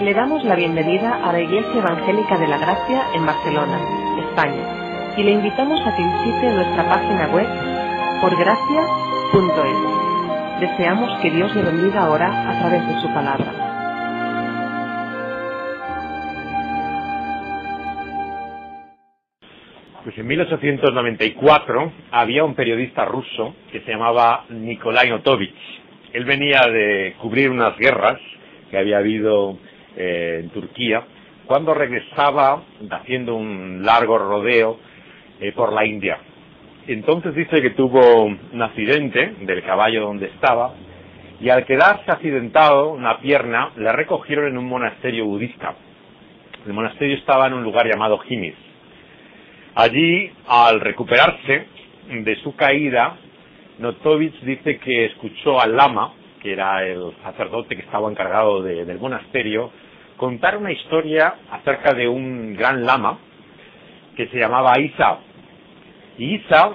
Le damos la bienvenida a la Iglesia Evangélica de la Gracia en Barcelona, España, y le invitamos a que visite nuestra página web porgracia.es. Deseamos que Dios le bendiga ahora a través de su palabra. Pues en 1894 había un periodista ruso que se llamaba Nikolai Notovich. Él venía de cubrir unas guerras que había habido en Turquía, cuando regresaba haciendo un largo rodeo por la India. Entonces dice que tuvo un accidente del caballo donde estaba, y al quedarse accidentado una pierna, le recogieron en un monasterio budista. El monasterio estaba en un lugar llamado Jimis. Allí, al recuperarse de su caída, Notovich dice que escuchó al lama, que era el sacerdote que estaba encargado del monasterio, contar una historia acerca de un gran lama que se llamaba Isa. Y Isa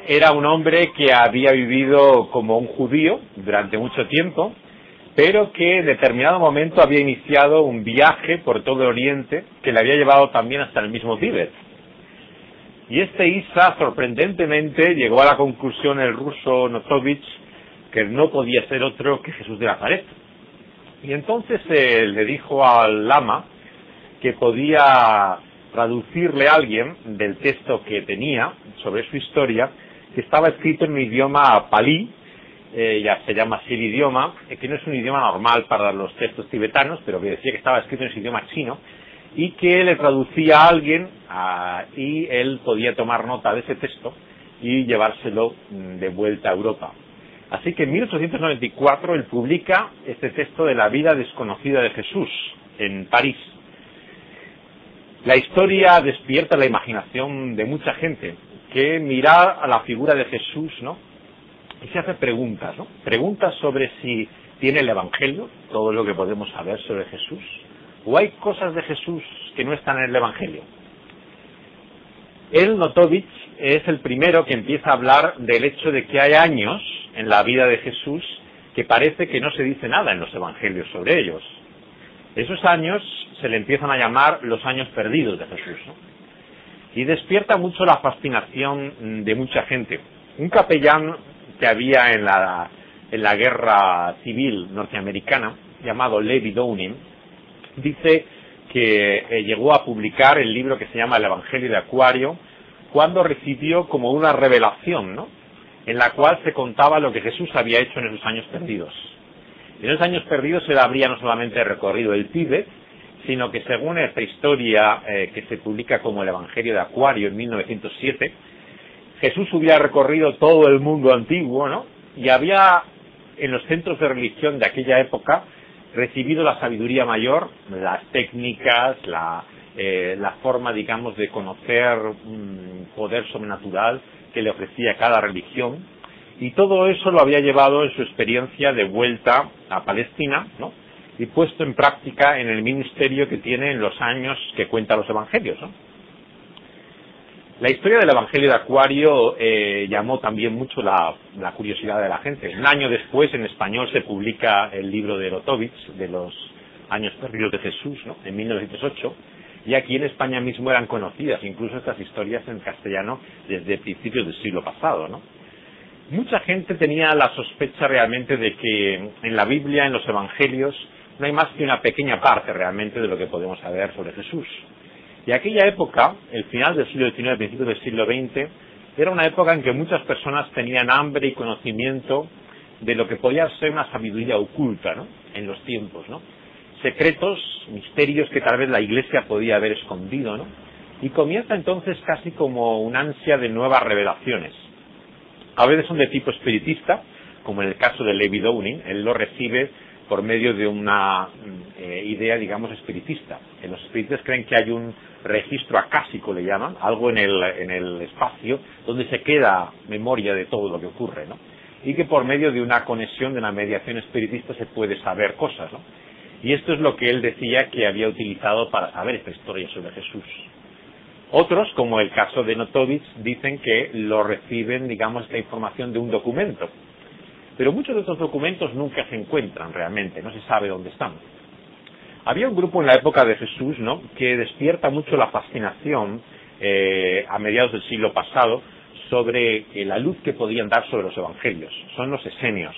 era un hombre que había vivido como un judío durante mucho tiempo, pero que en determinado momento había iniciado un viaje por todo el Oriente que le había llevado también hasta el mismo Tíbet. Y este Isa, sorprendentemente, llegó a la conclusión el ruso Notovich que no podía ser otro que Jesús de Nazaret. Y entonces le dijo al lama que podía traducirle a alguien del texto que tenía sobre su historia, que estaba escrito en un idioma palí, ya se llama así el idioma, que no es un idioma normal para los textos tibetanos, pero que decía que estaba escrito en ese idioma chino, y que le traducía a alguien y él podía tomar nota de ese texto y llevárselo de vuelta a Europa. Así que en 1894 él publica este texto de la vida desconocida de Jesús en París. La historia despierta la imaginación de mucha gente que mira a la figura de Jesús, ¿no?, y se hace preguntas, ¿no? Preguntas sobre si tiene el Evangelio, todo lo que podemos saber sobre Jesús, o hay cosas de Jesús que no están en el Evangelio. Notovich es el primero que empieza a hablar del hecho de que hay años en la vida de Jesús que parece que no se dice nada en los Evangelios sobre ellos. Esos años se le empiezan a llamar los años perdidos de Jesús, ¿no? Y despierta mucho la fascinación de mucha gente. Un capellán que había en la guerra civil norteamericana, llamado Levi Downing, dice que llegó a publicar el libro que se llama El Evangelio de Acuario cuando recibió como una revelación, ¿no?, en la cual se contaba lo que Jesús había hecho en esos años perdidos. En esos años perdidos él habría no solamente recorrido el Tíbet, sino que según esta historia que se publica como El Evangelio de Acuario en 1907, Jesús hubiera recorrido todo el mundo antiguo, ¿no?, y había en los centros de religión de aquella época recibido la sabiduría mayor, las técnicas, la forma, digamos, de conocer un poder sobrenatural que le ofrecía cada religión, y todo eso lo había llevado en su experiencia de vuelta a Palestina, ¿no?, y puesto en práctica en el ministerio que tiene en los años que cuenta los Evangelios, ¿no? La historia del Evangelio de Acuario llamó también mucho la curiosidad de la gente. Un año después, en español, se publica el libro de Notovich, de los años perdidos de Jesús, ¿no?, en 1908, y aquí en España mismo eran conocidas, incluso estas historias en castellano, desde principios del siglo pasado, ¿no? Mucha gente tenía la sospecha realmente de que en la Biblia, en los Evangelios, no hay más que una pequeña parte realmente de lo que podemos saber sobre Jesús. Y aquella época, el final del siglo XIX, principios del siglo XX, era una época en que muchas personas tenían hambre y conocimiento de lo que podía ser una sabiduría oculta, ¿no?, en los tiempos, ¿no?, secretos, misterios que tal vez la Iglesia podía haber escondido, ¿no?, y comienza entonces casi como un ansia de nuevas revelaciones. A veces son de tipo espiritista, como en el caso de Levi Downing. Él lo recibe por medio de una idea, digamos, espiritista. Los espiritistas creen que hay un registro acásico, le llaman, algo en el espacio donde se queda memoria de todo lo que ocurre, ¿no?, y que por medio de una conexión, de una mediación espiritista, se puede saber cosas, ¿no? Y esto es lo que él decía que había utilizado para saber esta historia sobre Jesús. Otros, como el caso de Notovich, dicen que lo reciben, digamos, esta información de un documento. Pero muchos de estos documentos nunca se encuentran realmente, no se sabe dónde están. Había un grupo en la época de Jesús, ¿no?, que despierta mucho la fascinación a mediados del siglo pasado sobre la luz que podían dar sobre los evangelios. Son los esenios.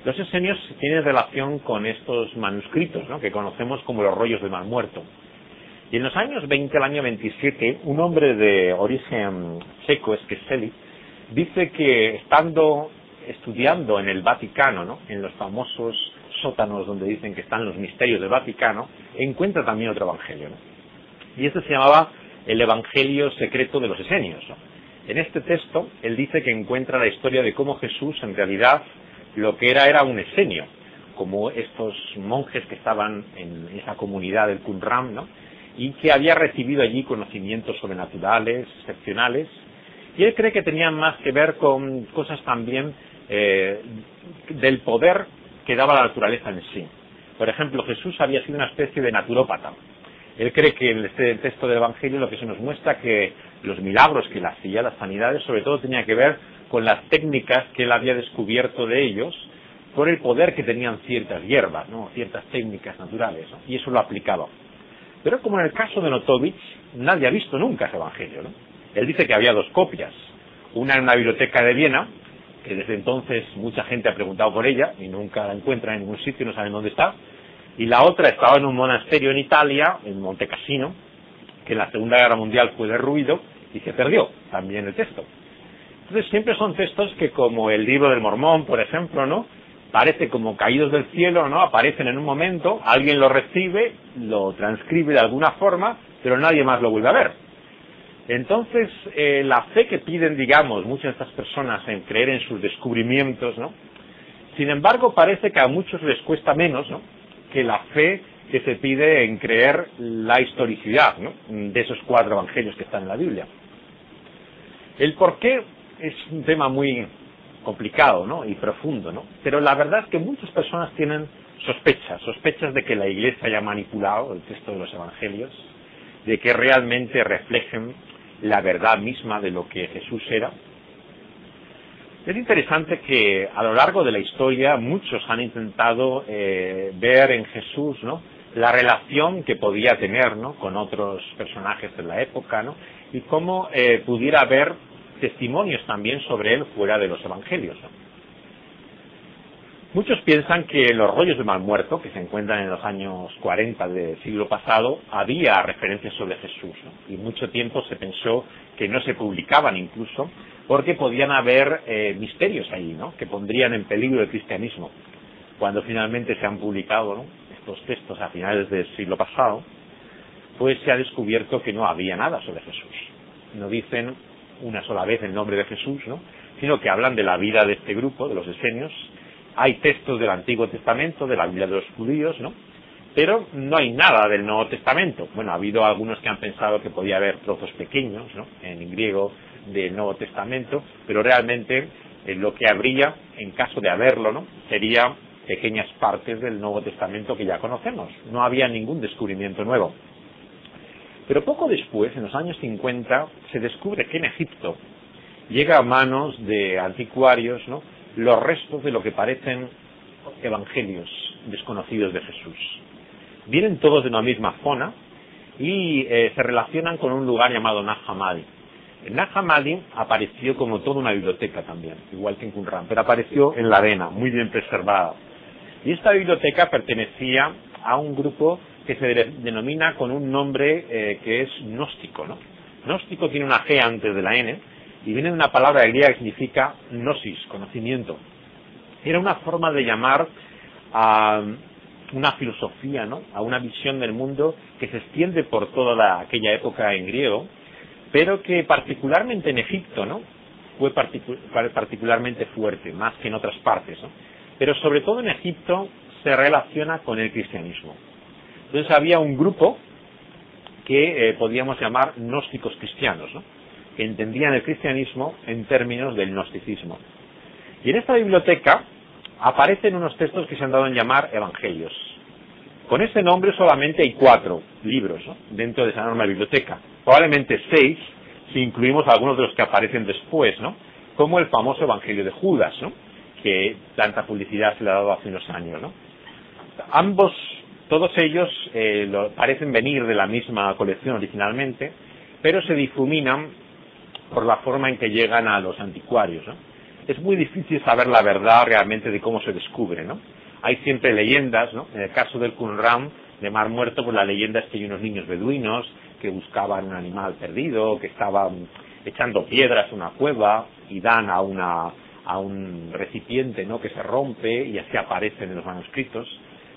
Los esenios tienen relación con estos manuscritos, ¿no?, que conocemos como los rollos del Mar Muerto. Y en los años 20, el año 27, un hombre de origen checo, Szekely, dice que estudiando en el Vaticano, ¿no?, en los famosos sótanos donde dicen que están los misterios del Vaticano, encuentra también otro evangelio, ¿no? Y este se llamaba el Evangelio secreto de los esenios, ¿no? En este texto, él dice que encuentra la historia de cómo Jesús, en realidad, lo que era un esenio, como estos monjes que estaban en esa comunidad del Qumran, ¿no?, y que había recibido allí conocimientos sobrenaturales, excepcionales, y él cree que tenían más que ver con cosas también del poder que daba la naturaleza en sí. Por ejemplo, Jesús había sido una especie de naturópata. Él cree que en este texto del Evangelio lo que se nos muestra que los milagros que él hacía, las sanidades, sobre todo tenía que ver con las técnicas que él había descubierto de ellos, por el poder que tenían ciertas hierbas, ¿no?, ciertas técnicas naturales, ¿no?, y eso lo aplicaba. Pero como en el caso de Notovich, nadie ha visto nunca ese Evangelio, ¿no? Él dice que había dos copias, una en una biblioteca de Viena, que desde entonces mucha gente ha preguntado por ella y nunca la encuentra en ningún sitio, no saben dónde está, y la otra estaba en un monasterio en Italia, en Monte Cassino, que en la Segunda Guerra Mundial fue derruido y se perdió también el texto. Entonces siempre son textos que, como el Libro del Mormón, por ejemplo, ¿no?, parece como caídos del cielo, ¿no?, aparecen en un momento, alguien lo recibe, lo transcribe de alguna forma, pero nadie más lo vuelve a ver. Entonces, la fe que piden, digamos, muchas de estas personas en creer en sus descubrimientos, ¿no?, sin embargo, parece que a muchos les cuesta menos, ¿no?, que la fe que se pide en creer la historicidad, ¿no?, de esos 4 evangelios que están en la Biblia. El por qué es un tema muy complicado, ¿no?, y profundo, ¿no?, pero la verdad es que muchas personas tienen sospechas de que la Iglesia haya manipulado el texto de los evangelios, de que realmente reflejen la verdad misma de lo que Jesús era. Es interesante que a lo largo de la historia muchos han intentado ver en Jesús, ¿no?, la relación que podía tener, ¿no?, con otros personajes de la época, ¿no?, y cómo pudiera haber testimonios también sobre él fuera de los evangelios, ¿no? Muchos piensan que en los rollos del Mar Muerto, que se encuentran en los años 40 del siglo pasado, había referencias sobre Jesús, ¿no?, y mucho tiempo se pensó que no se publicaban incluso, porque podían haber misterios ahí, ¿no?, que pondrían en peligro el cristianismo. Cuando finalmente se han publicado, ¿no?, estos textos a finales del siglo pasado, pues se ha descubierto que no había nada sobre Jesús. No dicen una sola vez el nombre de Jesús, ¿no?, sino que hablan de la vida de este grupo, de los esenios. Hay textos del Antiguo Testamento, de la Biblia de los judíos, ¿no?, pero no hay nada del Nuevo Testamento. Bueno, ha habido algunos que han pensado que podía haber trozos pequeños, ¿no?, en griego del Nuevo Testamento, pero realmente lo que habría, en caso de haberlo, ¿no?, sería pequeñas partes del Nuevo Testamento que ya conocemos. No había ningún descubrimiento nuevo. Pero poco después, en los años 50, se descubre que en Egipto llega a manos de anticuarios, ¿no?, los restos de lo que parecen evangelios desconocidos de Jesús. Vienen todos de una misma zona y se relacionan con un lugar llamado Nag Hammadi. En Nag Hammadi apareció como toda una biblioteca también, igual que en Qumran, pero apareció en la arena, muy bien preservada. Y esta biblioteca pertenecía a un grupo que se denomina con un nombre que es gnóstico, ¿no? Gnóstico tiene una G antes de la N y viene de una palabra griega que significa gnosis, conocimiento. Era una forma de llamar a una filosofía, ¿no?, a una visión del mundo que se extiende por toda aquella época en griego, pero que particularmente en Egipto, ¿no?, fue particularmente fuerte, más que en otras partes, ¿no?, pero sobre todo en Egipto se relaciona con el cristianismo. Entonces había un grupo que podíamos llamar gnósticos cristianos, ¿no?, que entendían el cristianismo en términos del gnosticismo. Y en esta biblioteca aparecen unos textos que se han dado en llamar evangelios. Con ese nombre solamente hay 4 libros, ¿no?, dentro de esa enorme biblioteca. Probablemente 6 si incluimos algunos de los que aparecen después, ¿no?, como el famoso Evangelio de Judas, ¿no?, que tanta publicidad se le ha dado hace unos años, ¿no? Todos ellos parecen venir de la misma colección originalmente, pero se difuminan por la forma en que llegan a los anticuarios, ¿no? Es muy difícil saber la verdad realmente de cómo se descubre, ¿no? Hay siempre leyendas, ¿no? En el caso del Qumran, de Mar Muerto, pues la leyenda es que hay unos niños beduinos que buscaban un animal perdido, que estaban echando piedras en una cueva y dan a un recipiente, ¿no?, que se rompe y así aparecen en los manuscritos,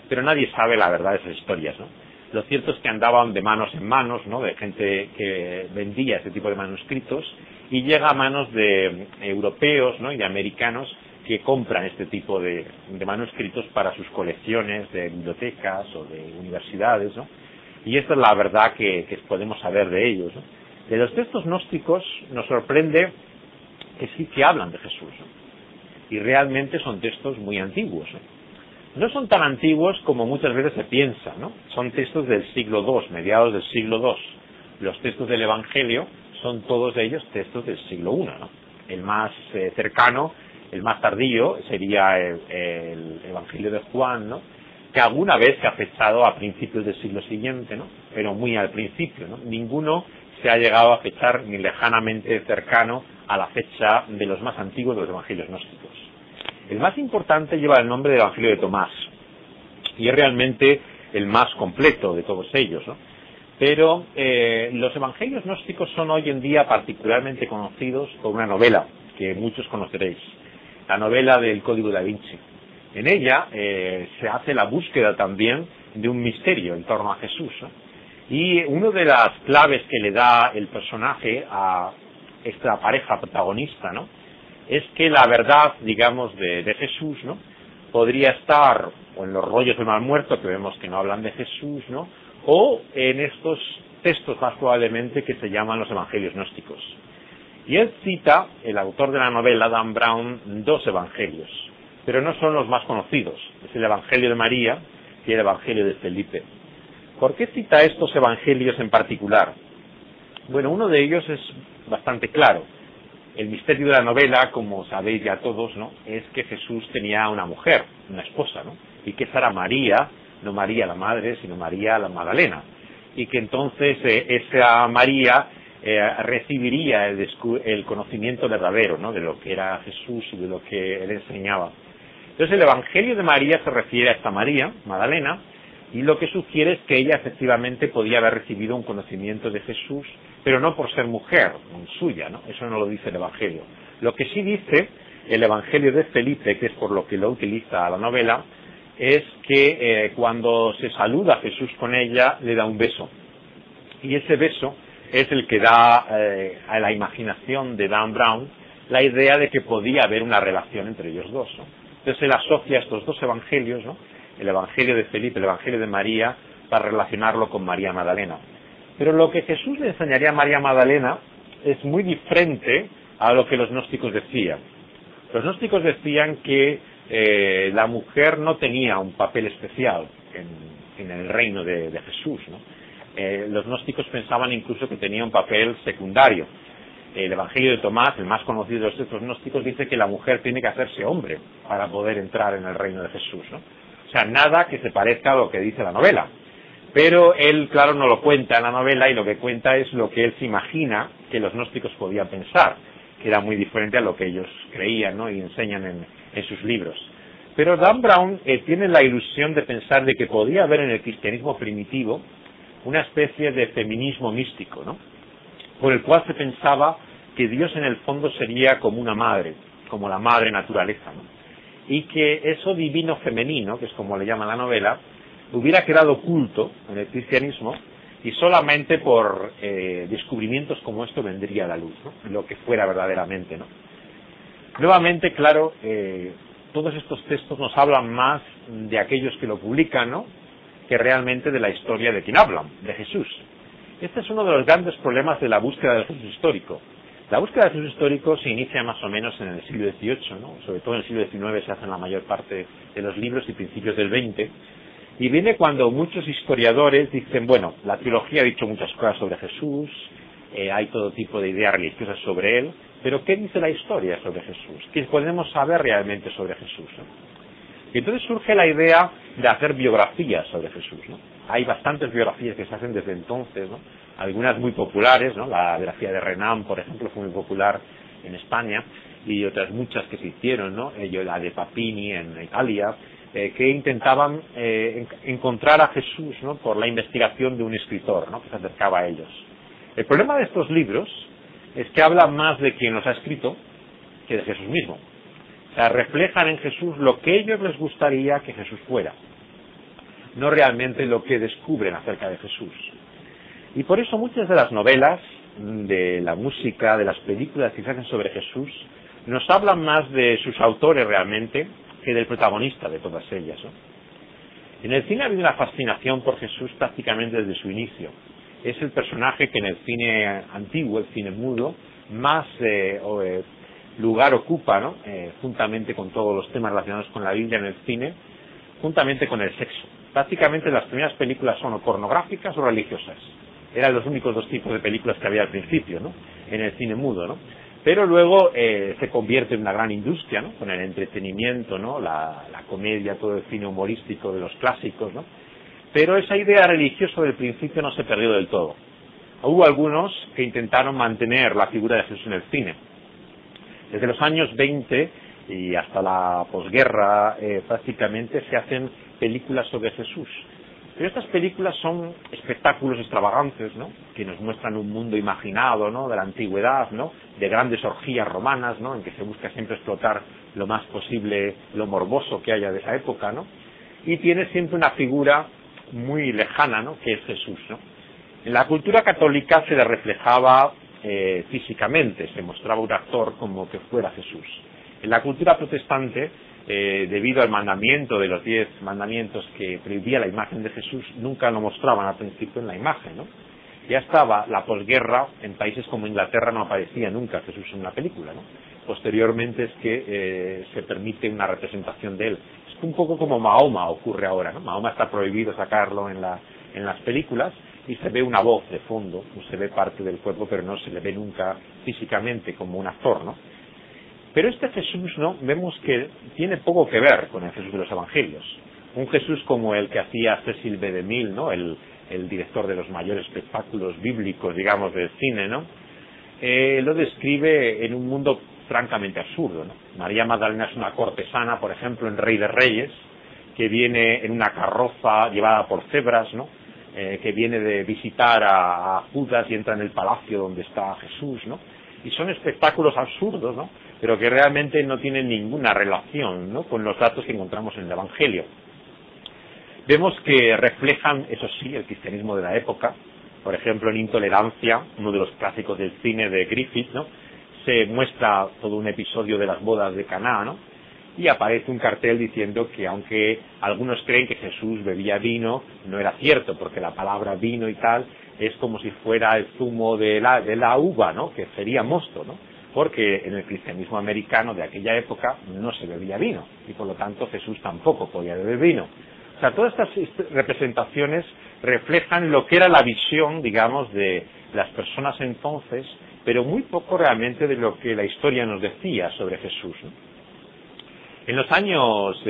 pero nadie sabe la verdad de esas historias, ¿no? Lo cierto es que andaban de manos en manos, ¿no?, de gente que vendía ese tipo de manuscritos y llega a manos de europeos, ¿no?, y de americanos que compran este tipo de manuscritos para sus colecciones de bibliotecas o de universidades, ¿no? Y esta es la verdad que podemos saber de ellos, ¿no? De los textos gnósticos nos sorprende que sí que hablan de Jesús, ¿no? Y realmente son textos muy antiguos, ¿no? No son tan antiguos como muchas veces se piensa, ¿no? Son textos del siglo II, mediados del siglo II. Los textos del Evangelio son todos ellos textos del siglo I, ¿no? El más cercano, el más tardío, sería el Evangelio de Juan, ¿no?, que alguna vez se ha fechado a principios del siglo siguiente, ¿no?, pero muy al principio, ¿no? Ninguno se ha llegado a fechar ni lejanamente cercano a la fecha de los más antiguos de los evangelios gnósticos. El más importante lleva el nombre del Evangelio de Tomás, y es realmente el más completo de todos ellos, ¿no? Pero los evangelios gnósticos son hoy en día particularmente conocidos por una novela que muchos conoceréis, la novela del Código da Vinci. En ella se hace la búsqueda también de un misterio en torno a Jesús, ¿no? Y una de las claves que le da el personaje a esta pareja protagonista, ¿no?, es que la verdad, digamos, de Jesús, ¿no?, podría estar o en los rollos del Mar Muerto, que vemos que no hablan de Jesús, ¿no?, o en estos textos más probablemente que se llaman los evangelios gnósticos. Y él cita, el autor de la novela, Dan Brown, dos evangelios, pero no son los más conocidos. Es el Evangelio de María y el Evangelio de Felipe. ¿Por qué cita estos evangelios en particular? Bueno, uno de ellos es bastante claro. El misterio de la novela, como sabéis ya todos, ¿no?, es que Jesús tenía una mujer, una esposa, ¿no?, y que esa era María, no María la madre, sino María la Magdalena, y que entonces esa María recibiría el conocimiento verdadero, ¿no?, de lo que era Jesús y de lo que él enseñaba. Entonces el Evangelio de María se refiere a esta María, Magdalena, y lo que sugiere es que ella efectivamente podía haber recibido un conocimiento de Jesús, pero no por ser mujer suya, ¿no? Eso no lo dice el Evangelio. Lo que sí dice el Evangelio de Felipe, que es por lo que lo utiliza la novela, es que cuando se saluda a Jesús con ella, le da un beso. Y ese beso es el que da a la imaginación de Dan Brown la idea de que podía haber una relación entre ellos dos, ¿no? Entonces él asocia estos dos evangelios, ¿no?, el Evangelio de Felipe, el Evangelio de María, para relacionarlo con María Magdalena. Pero lo que Jesús le enseñaría a María Magdalena es muy diferente a lo que los gnósticos decían. Los gnósticos decían que la mujer no tenía un papel especial en el reino de Jesús, ¿no? Los gnósticos pensaban incluso que tenía un papel secundario. El Evangelio de Tomás, el más conocido de los textos gnósticos, dice que la mujer tiene que hacerse hombre para poder entrar en el reino de Jesús, ¿no? O sea, nada que se parezca a lo que dice la novela. Pero él, claro, no lo cuenta en la novela, y lo que cuenta es lo que él se imagina que los gnósticos podían pensar, que era muy diferente a lo que ellos creían, ¿no?, y enseñan en sus libros. Pero Dan Brown tiene la ilusión de pensar de que podía haber en el cristianismo primitivo una especie de feminismo místico, ¿no?, por el cual se pensaba que Dios en el fondo sería como una madre, como la madre naturaleza, ¿no?, y que eso divino femenino, que es como le llama la novela, hubiera quedado oculto en el cristianismo, y solamente por descubrimientos como esto vendría a la luz, ¿no?, lo que fuera verdaderamente, ¿no? Nuevamente, claro, todos estos textos nos hablan más de aquellos que lo publican, ¿no?, que realmente de la historia de quien hablan, de Jesús. Este es uno de los grandes problemas de la búsqueda del Jesús histórico. La búsqueda del Jesús histórico se inicia más o menos en el siglo XVIII, ¿no? Sobre todo en el siglo XIX se hacen la mayor parte de los libros, y principios del XX, y viene cuando muchos historiadores dicen, bueno, la teología ha dicho muchas cosas sobre Jesús, hay todo tipo de ideas religiosas sobre él, pero ¿qué dice la historia sobre Jesús? ¿Qué podemos saber realmente sobre Jesús, ¿no? Y entonces surge la idea de hacer biografías sobre Jesús, ¿no? Hay bastantes biografías que se hacen desde entonces, ¿no? Algunas muy populares, ¿no? La biografía de Renan, por ejemplo, fue muy popular en España, y otras muchas que se hicieron, ¿no? La de Papini en Italia, que intentaban encontrar a Jesús, ¿no? Por la investigación de un escritor, ¿no? Que se acercaba a ellos. El problema de estos libros es que hablan más de quien los ha escrito que de Jesús mismo. O sea, reflejan en Jesús lo que a ellos les gustaría que Jesús fuera, no realmente lo que descubren acerca de Jesús. Y por eso muchas de las novelas, de la música, de las películas que se hacen sobre Jesús, nos hablan más de sus autores realmente que del protagonista de todas ellas, ¿no? En el cine ha habido una fascinación por Jesús prácticamente desde su inicio. Es el personaje que en el cine antiguo, el cine mudo, más lugar ocupa, ¿no? Juntamente con todos los temas relacionados con la Biblia en el cine, juntamente con el sexo. Prácticamente las primeras películas son o pornográficas o religiosas. Eran los únicos dos tipos de películas que había al principio, ¿no? En el cine mudo, ¿no? Pero luego se convierte en una gran industria, ¿no? Con el entretenimiento, ¿no? La comedia, todo el cine humorístico de los clásicos, ¿no? Pero esa idea religiosa del principio no se perdió del todo. Hubo algunos que intentaron mantener la figura de Jesús en el cine. Desde los años 20 y hasta la posguerra prácticamente se hacen películas sobre Jesús. Pero estas películas son espectáculos extravagantes, ¿no? Que nos muestran un mundo imaginado, ¿no? De la antigüedad, ¿no? De grandes orgías romanas, ¿no? En que se busca siempre explotar lo más posible lo morboso que haya de esa época, ¿no? Y tiene siempre una figura muy lejana, ¿no? Que es Jesús, ¿no? En la cultura católica se le reflejaba físicamente, se mostraba un actor como que fuera Jesús. En la cultura protestante, debido al mandamiento de los 10 mandamientos que prohibía la imagen de Jesús, nunca lo mostraban al principio en la imagen, ¿no? Ya estaba la posguerra, en países como Inglaterra no aparecía nunca Jesús en una película, ¿no? Posteriormente es que se permite una representación de él. Es un poco como Mahoma ocurre ahora, ¿no? Mahoma está prohibido sacarlo en las películas y se ve una voz de fondo, se ve parte del cuerpo, pero no se le ve nunca físicamente como un actor, ¿no? Pero este Jesús, ¿no? Vemos que tiene poco que ver con el Jesús de los Evangelios. Un Jesús como el que hacía Cecil B. DeMille, ¿no? El director de los mayores espectáculos bíblicos, digamos, del cine, ¿no? Lo describe en un mundo francamente absurdo, ¿no? María Magdalena es una cortesana, por ejemplo, en Rey de Reyes, que viene en una carroza llevada por cebras, ¿no? Que viene de visitar a Judas y entra en el palacio donde está Jesús, ¿no? Y son espectáculos absurdos, ¿no? Pero que realmente no tienen ninguna relación, ¿no? Con los datos que encontramos en el Evangelio. Vemos que reflejan, eso sí, el cristianismo de la época. Por ejemplo, en Intolerancia, uno de los clásicos del cine de Griffith, ¿no? Se muestra todo un episodio de las bodas de Caná, ¿no? Y aparece un cartel diciendo que aunque algunos creen que Jesús bebía vino, no era cierto, porque la palabra vino y tal es como si fuera el zumo de la uva, ¿no? Que sería mosto, ¿no? Porque en el cristianismo americano de aquella época no se bebía vino, y por lo tanto Jesús tampoco podía beber vino. O sea, todas estas representaciones reflejan lo que era la visión, digamos, de las personas entonces, pero muy poco realmente de lo que la historia nos decía sobre Jesús, ¿no? En los años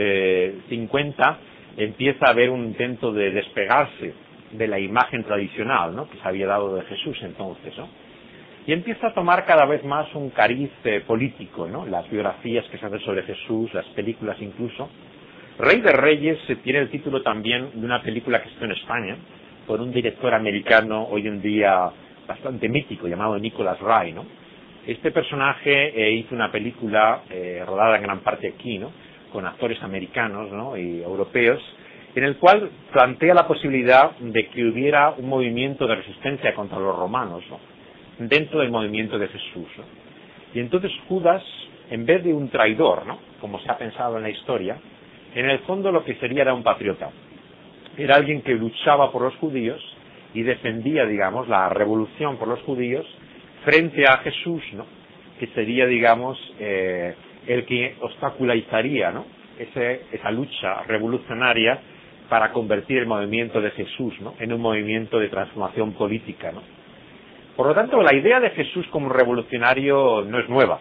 50 empieza a haber un intento de despegarse de la imagen tradicional, ¿no? Que se había dado de Jesús entonces, ¿no? Y empieza a tomar cada vez más un cariz político, ¿no? Las biografías que se hacen sobre Jesús, las películas incluso. Rey de Reyes tiene el título también de una película que está en España, por un director americano hoy en día bastante mítico, llamado Nicholas Ray, ¿no? Este personaje hizo una película rodada en gran parte aquí, ¿no? Con actores americanos, ¿no? Y europeos, en el cual plantea la posibilidad de que hubiera un movimiento de resistencia contra los romanos, ¿no? Dentro del movimiento de Jesús, ¿no? Y entonces Judas, en vez de un traidor, ¿no? Como se ha pensado en la historia, en el fondo lo que sería era un patriota. Era alguien que luchaba por los judíos y defendía, digamos, la revolución por los judíos frente a Jesús, ¿no? Que sería, digamos, el que obstaculizaría, ¿no? Esa lucha revolucionaria para convertir el movimiento de Jesús, ¿no? En un movimiento de transformación política, ¿no? Por lo tanto, la idea de Jesús como revolucionario no es nueva.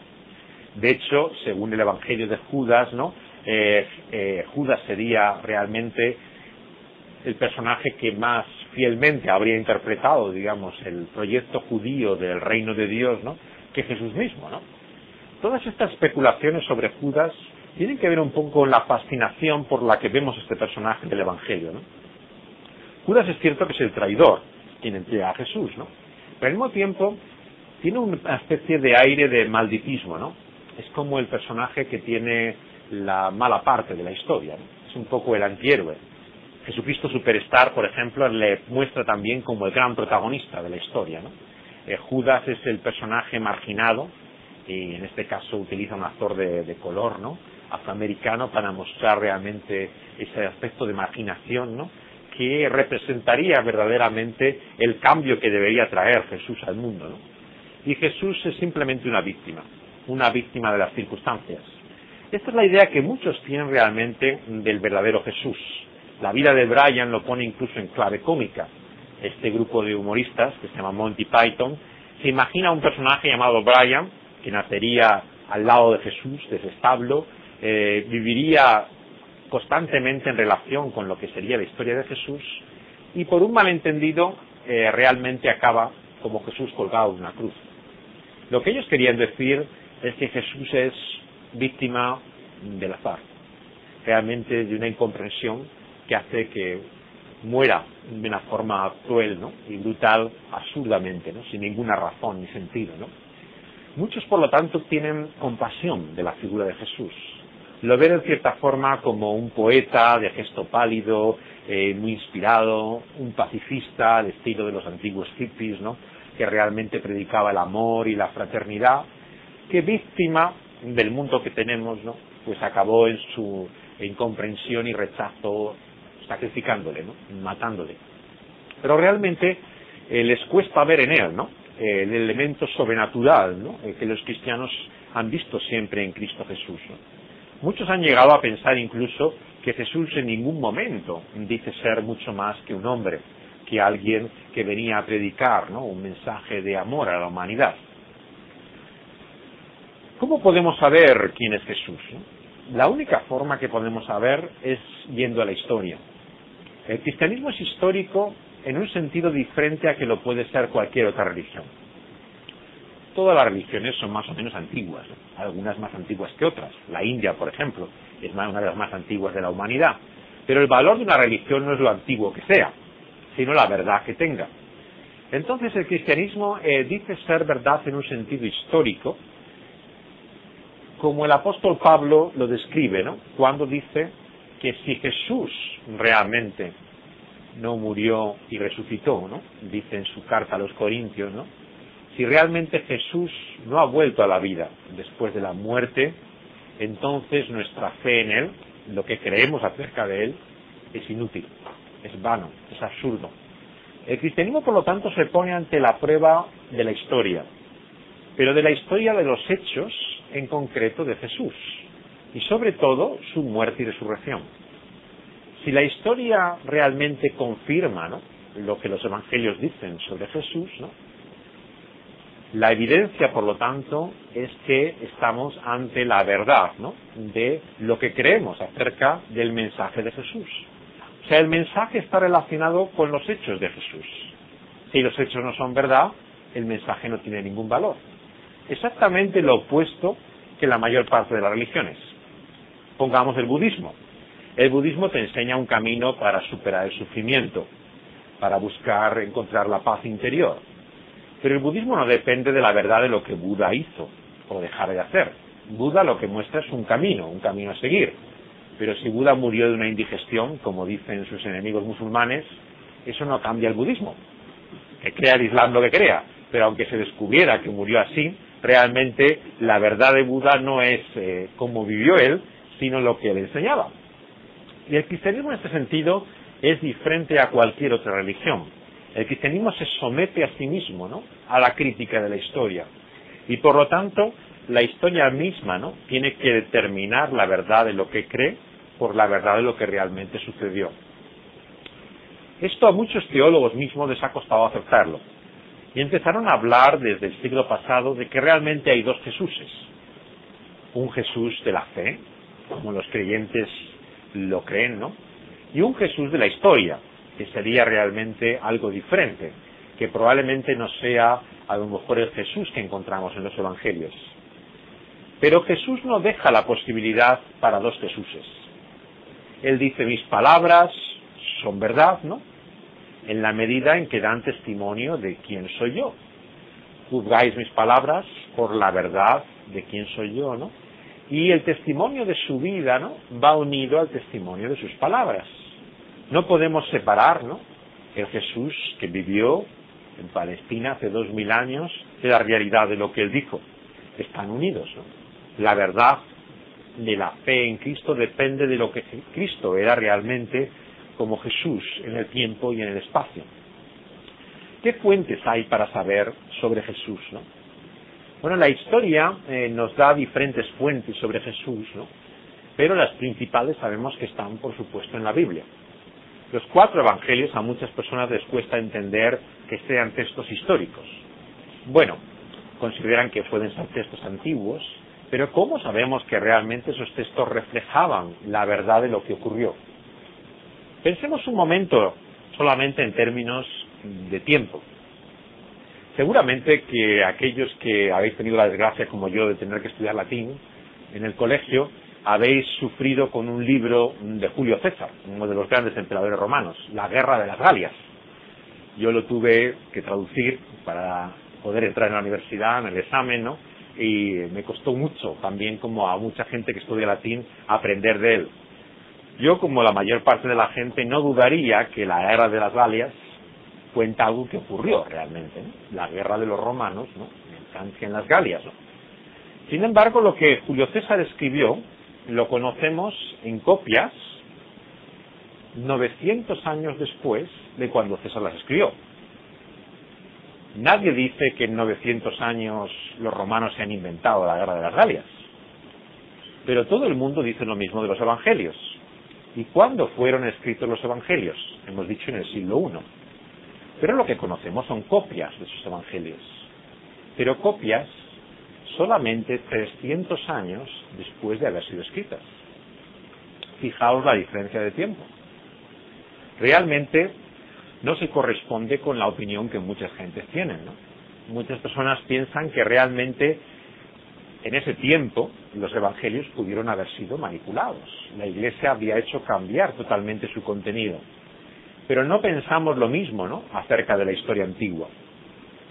De hecho, según el Evangelio de Judas, ¿no? Judas sería realmente el personaje que más fielmente habría interpretado, digamos, el proyecto judío del reino de Dios, ¿no?, que Jesús mismo, ¿no? Todas estas especulaciones sobre Judas tienen que ver un poco con la fascinación por la que vemos este personaje del Evangelio, ¿no? Judas es cierto que es el traidor, quien entrega a Jesús, ¿no? Pero al mismo tiempo tiene una especie de aire de malditismo, ¿no? Es como el personaje que tiene la mala parte de la historia, ¿no? Es un poco el antihéroe. Jesucristo Superstar, por ejemplo, le muestra también como el gran protagonista de la historia, ¿no? Judas es el personaje marginado, y en este caso utiliza un actor de color, ¿no?, afroamericano, para mostrar realmente ese aspecto de marginación, ¿no?, que representaría verdaderamente el cambio que debería traer Jesús al mundo, ¿no? Y Jesús es simplemente una víctima de las circunstancias. Esta es la idea que muchos tienen realmente del verdadero Jesús. La vida de Brian lo pone incluso en clave cómica. Este grupo de humoristas, que se llama Monty Python, se imagina un personaje llamado Brian, que nacería al lado de Jesús, de ese establo, viviría constantemente en relación con lo que sería la historia de Jesús, y por un malentendido realmente acaba como Jesús colgado en una cruz. Lo que ellos querían decir es que Jesús es víctima del azar, realmente de una incomprensión que hace que muera de una forma cruel, ¿no?, y brutal, absurdamente, ¿no?, sin ninguna razón ni sentido, ¿no? Muchos, por lo tanto, tienen compasión de la figura de Jesús. Lo ven en cierta forma como un poeta de gesto pálido, muy inspirado, un pacifista al estilo de los antiguos hippies, ¿no?, que realmente predicaba el amor y la fraternidad, que víctima del mundo que tenemos, ¿no?, pues acabó en su incomprensión y rechazo, sacrificándole, ¿no?, matándole. Pero realmente les cuesta ver en él, ¿no?, el elemento sobrenatural, ¿no?, que los cristianos han visto siempre en Cristo Jesús, ¿no? Muchos han llegado a pensar incluso que Jesús en ningún momento dice ser mucho más que un hombre, que alguien que venía a predicar, ¿no?, un mensaje de amor a la humanidad. ¿Cómo podemos saber quién es Jesús, no? La única forma que podemos saber es yendo a la historia. El cristianismo es histórico en un sentido diferente a que lo puede ser cualquier otra religión. Todas las religiones son más o menos antiguas, ¿no?, algunas más antiguas que otras. La India, por ejemplo, es una de las más antiguas de la humanidad. Pero el valor de una religión no es lo antiguo que sea, sino la verdad que tenga. Entonces el cristianismo dice ser verdad en un sentido histórico, como el apóstol Pablo lo describe, ¿no?, cuando dice que si Jesús realmente no murió y resucitó, ¿no?, dice en su carta a los Corintios, ¿no?, si realmente Jesús no ha vuelto a la vida después de la muerte, entonces nuestra fe en Él, lo que creemos acerca de Él, es inútil, es vano, es absurdo. El cristianismo, por lo tanto, se pone ante la prueba de la historia, pero de la historia de los hechos, en concreto de Jesús, y sobre todo su muerte y resurrección. Si la historia realmente confirma, ¿no?, lo que los evangelios dicen sobre Jesús, ¿no?, la evidencia, por lo tanto, es que estamos ante la verdad, ¿no?, de lo que creemos acerca del mensaje de Jesús. O sea, el mensaje está relacionado con los hechos de Jesús. Si los hechos no son verdad, el mensaje no tiene ningún valor. Exactamente lo opuesto que la mayor parte de las religiones. Pongamos el budismo. El budismo te enseña un camino para superar el sufrimiento, para buscar encontrar la paz interior. Pero el budismo no depende de la verdad de lo que Buda hizo o dejara de hacer. Buda lo que muestra es un camino a seguir. Pero si Buda murió de una indigestión, como dicen sus enemigos musulmanes, eso no cambia el budismo. Que crea el Islam lo que crea, pero aunque se descubriera que murió así, realmente la verdad de Buda no es cómo vivió él, sino lo que él enseñaba. Y el cristianismo en este sentido es diferente a cualquier otra religión. El cristianismo se somete a sí mismo, ¿no?, a la crítica de la historia. Y por lo tanto, la historia misma, ¿no?, tiene que determinar la verdad de lo que cree por la verdad de lo que realmente sucedió. Esto a muchos teólogos mismos les ha costado aceptarlo. Y empezaron a hablar desde el siglo pasado de que realmente hay dos Jesuses. Un Jesús de la fe como los creyentes lo creen, ¿no? Y un Jesús de la historia, que sería realmente algo diferente, que probablemente no sea a lo mejor el Jesús que encontramos en los evangelios. Pero Jesús no deja la posibilidad para dos Jesuses. Él dice, mis palabras son verdad, ¿no? En la medida en que dan testimonio de quién soy yo. Juzgáis mis palabras por la verdad de quién soy yo, ¿no? Y el testimonio de su vida, ¿no?, va unido al testimonio de sus palabras. No podemos separar, ¿no?, el Jesús que vivió en Palestina hace 2000 años de la realidad de lo que él dijo. Están unidos, ¿no? La verdad de la fe en Cristo depende de lo que Cristo era realmente como Jesús en el tiempo y en el espacio. ¿Qué fuentes hay para saber sobre Jesús, no? Bueno, la historia nos da diferentes fuentes sobre Jesús, ¿no? Pero las principales sabemos que están, por supuesto, en la Biblia. Los 4 evangelios a muchas personas les cuesta entender que sean textos históricos. Bueno, consideran que pueden ser textos antiguos, pero ¿cómo sabemos que realmente esos textos reflejaban la verdad de lo que ocurrió? Pensemos un momento solamente en términos de tiempo. Seguramente que aquellos que habéis tenido la desgracia, como yo, de tener que estudiar latín en el colegio, habéis sufrido con un libro de Julio César, uno de los grandes emperadores romanos, La Guerra de las Galias. Yo lo tuve que traducir para poder entrar en la universidad, en el examen, ¿no? Y me costó mucho, también como a mucha gente que estudia latín, aprender de él. Yo, como la mayor parte de la gente, no dudaría que la Guerra de las Galias cuenta algo que ocurrió realmente, ¿no? La guerra de los romanos, ¿no?, en Francia, en las Galias, ¿no? Sin embargo, lo que Julio César escribió lo conocemos en copias 900 años después de cuando César las escribió. Nadie dice que en 900 años los romanos se han inventado la guerra de las Galias, pero todo el mundo dice lo mismo de los evangelios. ¿Y cuándo fueron escritos los evangelios? Hemos dicho en el siglo I. Pero lo que conocemos son copias de esos evangelios. Pero copias solamente 300 años después de haber sido escritas. Fijaos la diferencia de tiempo. Realmente no se corresponde con la opinión que muchas gentes tienen, ¿no? Muchas personas piensan que realmente en ese tiempo los evangelios pudieron haber sido manipulados. La Iglesia había hecho cambiar totalmente su contenido. Pero no pensamos lo mismo, ¿no?, acerca de la historia antigua.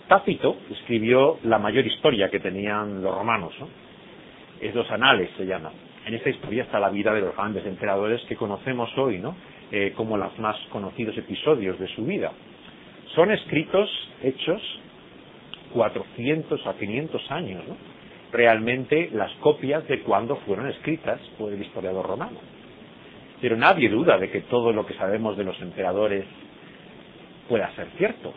Tácito escribió la mayor historia que tenían los romanos, ¿no? Es los Anales, se llama. En esta historia está la vida de los grandes emperadores que conocemos hoy, ¿no?, como los más conocidos episodios de su vida. Son escritos hechos 400 a 500 años, ¿no?, realmente las copias de cuando fueron escritas por el historiador romano. Pero nadie duda de que todo lo que sabemos de los emperadores pueda ser cierto.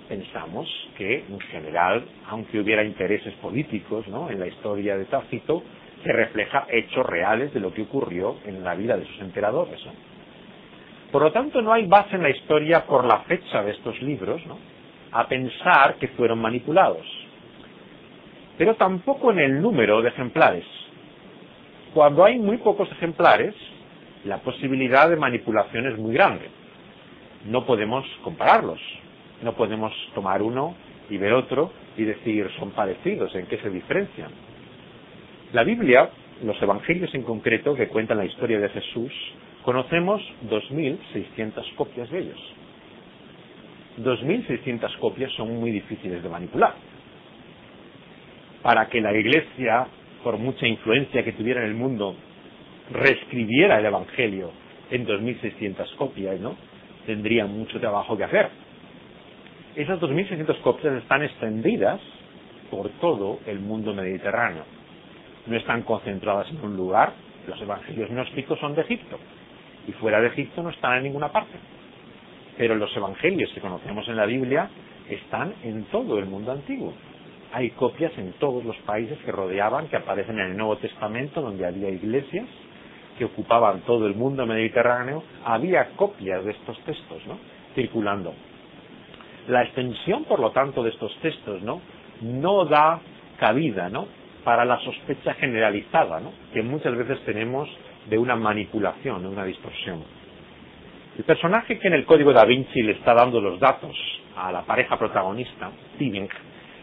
Pensamos que, en general, aunque hubiera intereses políticos, ¿no?, en la historia de Tácito, se refleja hechos reales de lo que ocurrió en la vida de sus emperadores, ¿no? Por lo tanto, no hay base en la historia por la fecha de estos libros, ¿no?, a pensar que fueron manipulados. Pero tampoco en el número de ejemplares. Cuando hay muy pocos ejemplares, la posibilidad de manipulación es muy grande. No podemos compararlos. No podemos tomar uno y ver otro y decir, son parecidos, ¿en qué se diferencian? La Biblia, los evangelios en concreto, que cuentan la historia de Jesús, conocemos 2.600 copias de ellos. 2.600 copias son muy difíciles de manipular. Para que la Iglesia, por mucha influencia que tuviera en el mundo, reescribiera el Evangelio en 2.600 copias, ¿no?, tendría mucho trabajo que hacer. Esas 2.600 copias están extendidas por todo el mundo mediterráneo. No están concentradas en un lugar. Los evangelios gnósticos son de Egipto, y fuera de Egipto no están en ninguna parte. Pero los evangelios que conocemos en la Biblia están en todo el mundo antiguo. Hay copias en todos los países que rodeaban, que aparecen en el Nuevo Testamento, donde había iglesias que ocupaban todo el mundo mediterráneo. Había copias de estos textos, ¿no?, circulando. La extensión, por lo tanto, de estos textos, no da cabida, ¿no?, para la sospecha generalizada, ¿no?, que muchas veces tenemos de una manipulación, de una distorsión. El personaje que en el Código Da Vinci le está dando los datos a la pareja protagonista, Tübingen,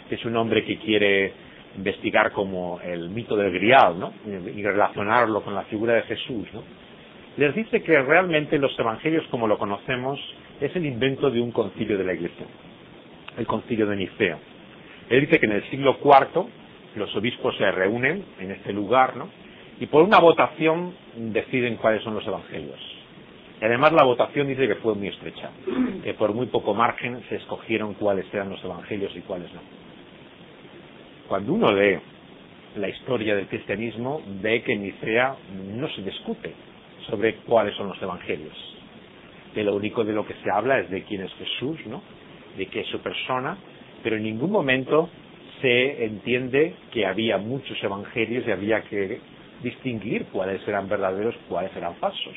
que es un hombre que quiere investigar como el mito del Grial, ¿no?, y relacionarlo con la figura de Jesús, ¿no?, les dice que realmente los evangelios como lo conocemos es el invento de un concilio de la Iglesia, el concilio de Nicea. Él dice que en el siglo IV los obispos se reúnen en este lugar, ¿no?, y por una votación deciden cuáles son los evangelios. Y además la votación dice que fue muy estrecha, que por muy poco margen se escogieron cuáles eran los evangelios y cuáles no. Cuando uno lee la historia del cristianismo, ve que en Nicea no se discute sobre cuáles son los evangelios. Que lo único de lo que se habla es de quién es Jesús, ¿no?, de qué es su persona, pero en ningún momento se entiende que había muchos evangelios y había que distinguir cuáles eran verdaderos y cuáles eran falsos.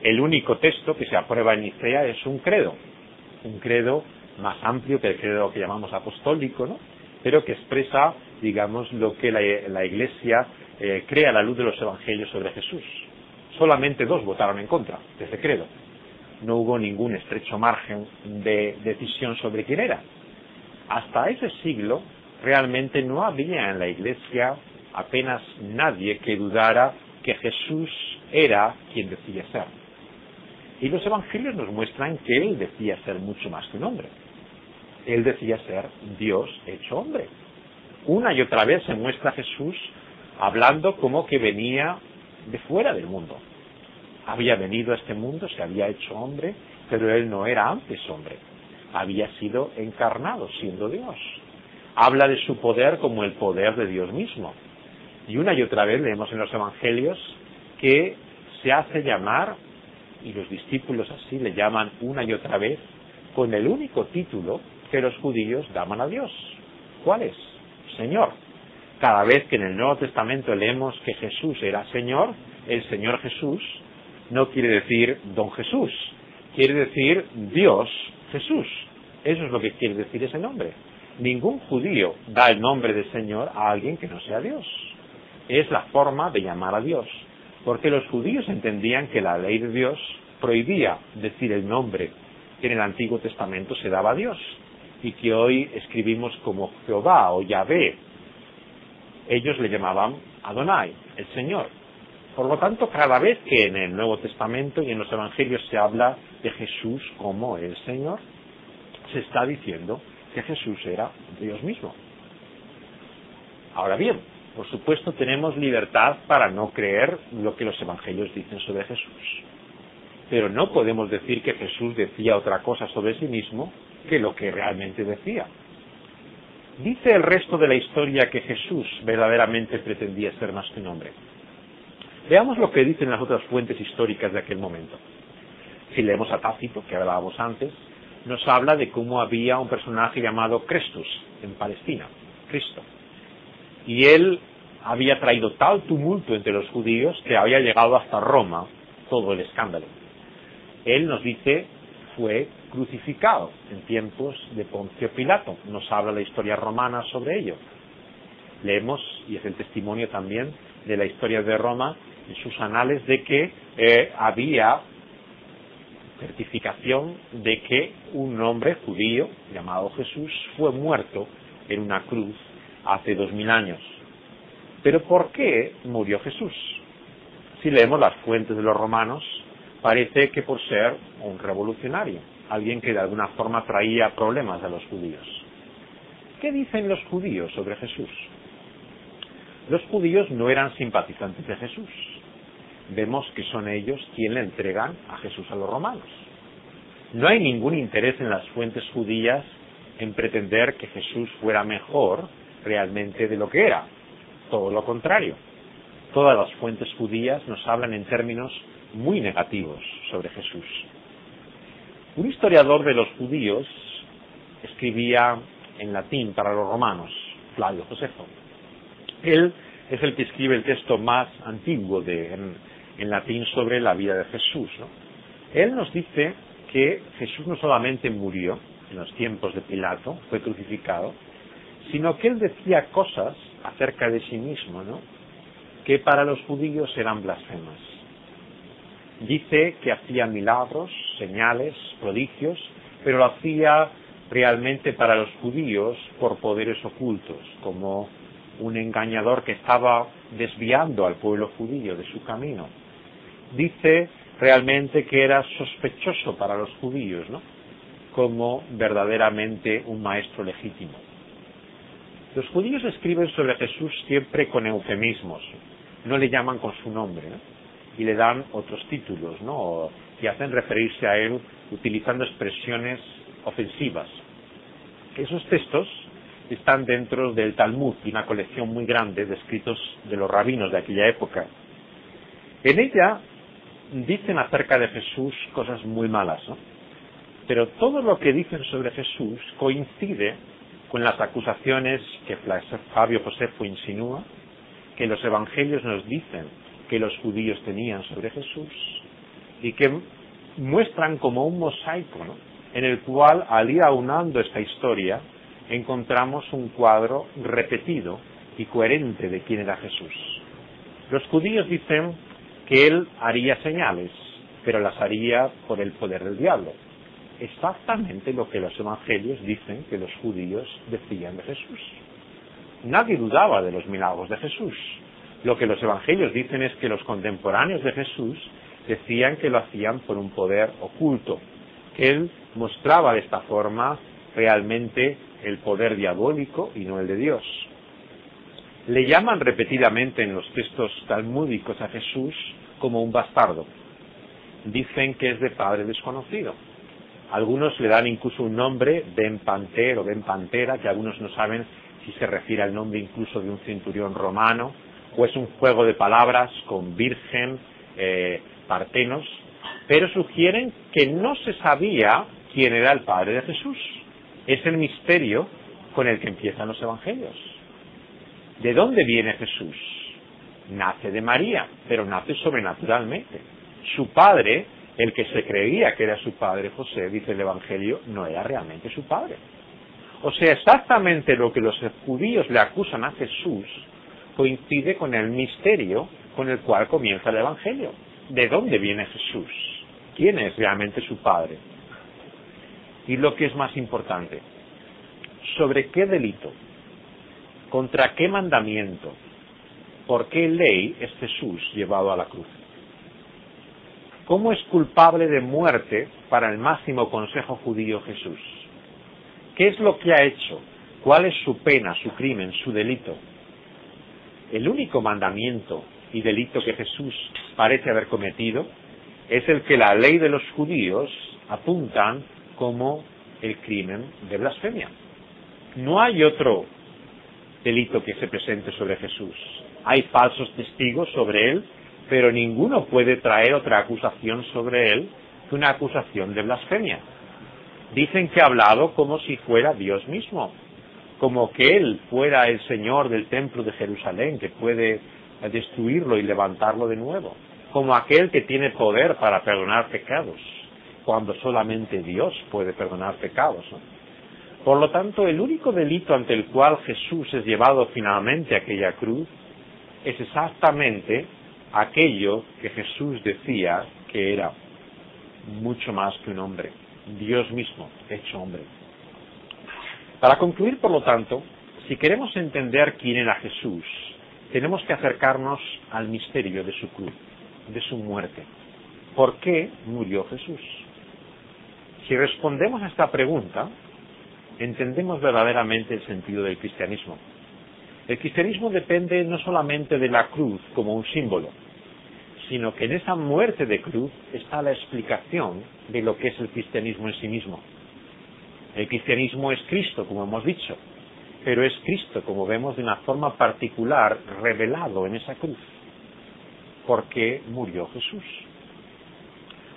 El único texto que se aprueba en Nicea es un credo más amplio que el credo que llamamos apostólico, ¿no?, pero que expresa, digamos, lo que la Iglesia cree a la luz de los evangelios sobre Jesús. Solamente 2 votaron en contra de ese credo. No hubo ningún estrecho margen de decisión sobre quién era. Hasta ese siglo realmente no había en la Iglesia apenas nadie que dudara que Jesús era quien decía ser. Y los evangelios nos muestran que Él decía ser mucho más que un hombre. Él decía ser Dios hecho hombre. Una y otra vez se muestra a Jesús hablando como que venía de fuera del mundo. Había venido a este mundo, se había hecho hombre, pero Él no era antes hombre. Había sido encarnado siendo Dios. Habla de su poder como el poder de Dios mismo. Y una y otra vez leemos en los evangelios que se hace llamar, y los discípulos así le llaman una y otra vez, con el único título que los judíos daban a Dios. ¿Cuál es? Señor. Cada vez que en el Nuevo Testamento leemos que Jesús era Señor, el Señor Jesús no quiere decir Don Jesús, quiere decir Dios Jesús. Eso es lo que quiere decir ese nombre. Ningún judío da el nombre de Señor a alguien que no sea Dios. Es la forma de llamar a Dios, porque los judíos entendían que la ley de Dios prohibía decir el nombre que en el Antiguo Testamento se daba a Dios, y que hoy escribimos como Jehová o Yahvé. Ellos le llamaban Adonai, el Señor. Por lo tanto, cada vez que en el Nuevo Testamento y en los Evangelios se habla de Jesús como el Señor, se está diciendo que Jesús era Dios mismo. Ahora bien, por supuesto tenemos libertad para no creer lo que los Evangelios dicen sobre Jesús. Pero no podemos decir que Jesús decía otra cosa sobre sí mismo que lo que realmente decía. Dice el resto de la historia que Jesús verdaderamente pretendía ser más que un hombre. Veamos lo que dicen las otras fuentes históricas de aquel momento. Si leemos a Tácito, que hablábamos antes, nos habla de cómo había un personaje llamado Crestus en Palestina, Cristo. Y él había traído tal tumulto entre los judíos que había llegado hasta Roma todo el escándalo. Él nos dice fue crucificado en tiempos de Poncio Pilato. Nos habla la historia romana sobre ello. Leemos, y es el testimonio también de la historia de Roma, en sus anales, de que había certificación de que un hombre judío llamado Jesús fue muerto en una cruz hace 2000 años. Pero ¿por qué murió Jesús? Si leemos las fuentes de los romanos, parece que por ser un revolucionario, alguien que de alguna forma traía problemas a los judíos. ¿Qué dicen los judíos sobre Jesús? Los judíos no eran simpatizantes de Jesús. Vemos que son ellos quienes le entregan a Jesús a los romanos. No hay ningún interés en las fuentes judías en pretender que Jesús fuera mejor realmente de lo que era. Todo lo contrario. Todas las fuentes judías nos hablan en términos muy negativos sobre Jesús. Un historiador de los judíos escribía en latín para los romanos, Flavio Josefo. Él es el que escribe el texto más antiguo en latín sobre la vida de Jesús, ¿no? Él nos dice que Jesús no solamente murió en los tiempos de Pilato, fue crucificado, sino que él decía cosas acerca de sí mismo, ¿no?, que para los judíos eran blasfemas. Dice que hacía milagros, señales, prodigios, pero lo hacía realmente para los judíos por poderes ocultos, como un engañador que estaba desviando al pueblo judío de su camino. Dice realmente que era sospechoso para los judíos, ¿no?, como verdaderamente un maestro legítimo. Los judíos escriben sobre Jesús siempre con eufemismos, no le llaman con su nombre, ¿no?, y le dan otros títulos, ¿no?, y hacen referirse a él utilizando expresiones ofensivas. Esos textos están dentro del Talmud, una colección muy grande de escritos de los rabinos de aquella época. En ella dicen acerca de Jesús cosas muy malas, ¿no?, pero todo lo que dicen sobre Jesús coincide con las acusaciones que Flavio Josefo insinúa, que los evangelios nos dicen que los judíos tenían sobre Jesús, y que muestran como un mosaico, ¿no?, en el cual, al ir aunando esta historia, encontramos un cuadro repetido y coherente de quién era Jesús. Los judíos dicen que él haría señales, pero las haría por el poder del diablo. Exactamente lo que los evangelios dicen que los judíos decían de Jesús. Nadie dudaba de los milagros de Jesús. Lo que los evangelios dicen es que los contemporáneos de Jesús decían que lo hacían por un poder oculto, que él mostraba de esta forma realmente el poder diabólico y no el de Dios. Le llaman repetidamente en los textos talmúdicos a Jesús como un bastardo. Dicen que es de padre desconocido. Algunos le dan incluso un nombre, Ben Panter o Ben Pantera, que algunos no saben si se refiere al nombre incluso de un centurión romano, o es un juego de palabras con virgen, partenos, pero sugieren que no se sabía quién era el padre de Jesús. Es el misterio con el que empiezan los evangelios. ¿De dónde viene Jesús? Nace de María, pero nace sobrenaturalmente. Su padre, el que se creía que era su padre, José, dice el Evangelio, no era realmente su padre. O sea, exactamente lo que los judíos le acusan a Jesús coincide con el misterio con el cual comienza el Evangelio. ¿De dónde viene Jesús? ¿Quién es realmente su padre? Y lo que es más importante, ¿sobre qué delito? ¿Contra qué mandamiento? ¿Por qué ley es Jesús llevado a la cruz? ¿Cómo es culpable de muerte para el máximo consejo judío Jesús? ¿Qué es lo que ha hecho? ¿Cuál es su pena, su crimen, su delito? El único mandamiento y delito que Jesús parece haber cometido es el que la ley de los judíos apuntan como el crimen de blasfemia. No hay otro delito que se presente sobre Jesús. Hay falsos testigos sobre él, pero ninguno puede traer otra acusación sobre él que una acusación de blasfemia. Dicen que ha hablado como si fuera Dios mismo, como que él fuera el Señor del templo de Jerusalén, que puede destruirlo y levantarlo de nuevo, como aquel que tiene poder para perdonar pecados, cuando solamente Dios puede perdonar pecados, ¿no? Por lo tanto, el único delito ante el cual Jesús es llevado finalmente a aquella cruz es exactamente aquello que Jesús decía que era mucho más que un hombre, Dios mismo hecho hombre. Para concluir, por lo tanto, si queremos entender quién era Jesús, tenemos que acercarnos al misterio de su cruz, de su muerte. ¿Por qué murió Jesús? Si respondemos a esta pregunta, entendemos verdaderamente el sentido del cristianismo. El cristianismo depende no solamente de la cruz como un símbolo, sino que en esa muerte de cruz está la explicación de lo que es el cristianismo en sí mismo. El cristianismo es Cristo, como hemos dicho, pero es Cristo, como vemos, de una forma particular, revelado en esa cruz. ¿Por qué murió Jesús?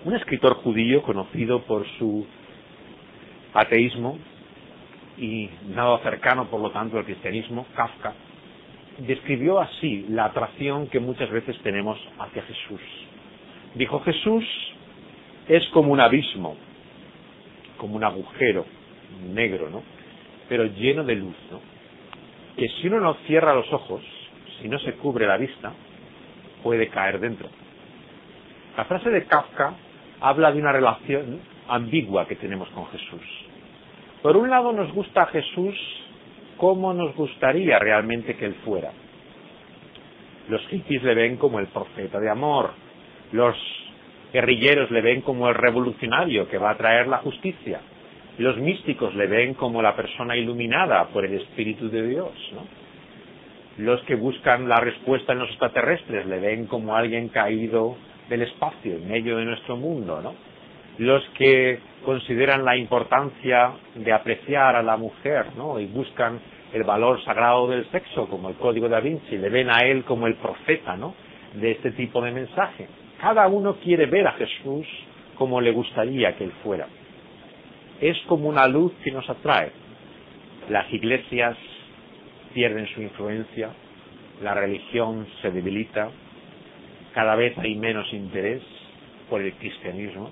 Un escritor judío conocido por su ateísmo y nada cercano, por lo tanto, al cristianismo, Kafka, describió así la atracción que muchas veces tenemos hacia Jesús. Dijo: Jesús es como un abismo, como un agujero negro, ¿no?, pero lleno de luz, ¿no? que si uno no cierra los ojos, si no se cubre la vista, puede caer dentro. La frase de Kafka habla de una relación ambigua que tenemos con Jesús. Por un lado nos gusta Jesús como nos gustaría realmente que Él fuera. Los hippies le ven como el profeta de amor, los guerrilleros le ven como el revolucionario que va a traer la justicia, los místicos le ven como la persona iluminada por el Espíritu de Dios, ¿no? Los que buscan la respuesta en los extraterrestres le ven como alguien caído del espacio, en medio de nuestro mundo, ¿no? Los que consideran la importancia de apreciar a la mujer, ¿no? Y buscan el valor sagrado del sexo, como el Código da Vinci, le ven a él como el profeta, ¿no? De este tipo de mensaje. Cada uno quiere ver a Jesús como le gustaría que él fuera. Es como una luz que nos atrae. Las iglesias pierden su influencia, la religión se debilita, cada vez hay menos interés por el cristianismo,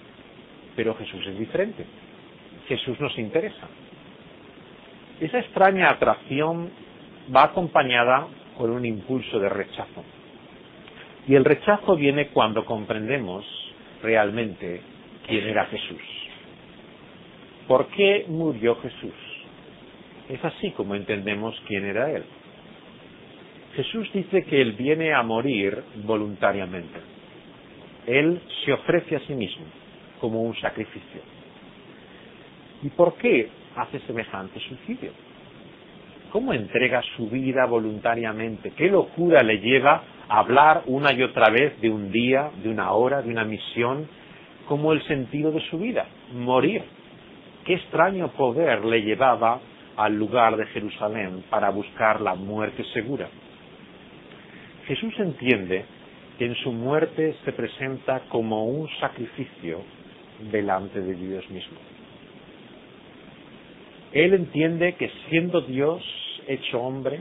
pero Jesús es diferente. Jesús nos interesa. Esa extraña atracción va acompañada por un impulso de rechazo. Y el rechazo viene cuando comprendemos realmente quién era Jesús. ¿Por qué murió Jesús? Es así como entendemos quién era Él. Jesús dice que Él viene a morir voluntariamente. Él se ofrece a sí mismo como un sacrificio. ¿Y por qué hace semejante suicidio? ¿Cómo entrega su vida voluntariamente? ¿Qué locura le lleva a hablar una y otra vez de un día, de una hora, de una misión, como el sentido de su vida? Morir. ¿Qué extraño poder le llevaba al lugar de Jerusalén para buscar la muerte segura? Jesús entiende que en su muerte se presenta como un sacrificio delante de Dios mismo. Él entiende que siendo Dios hecho hombre,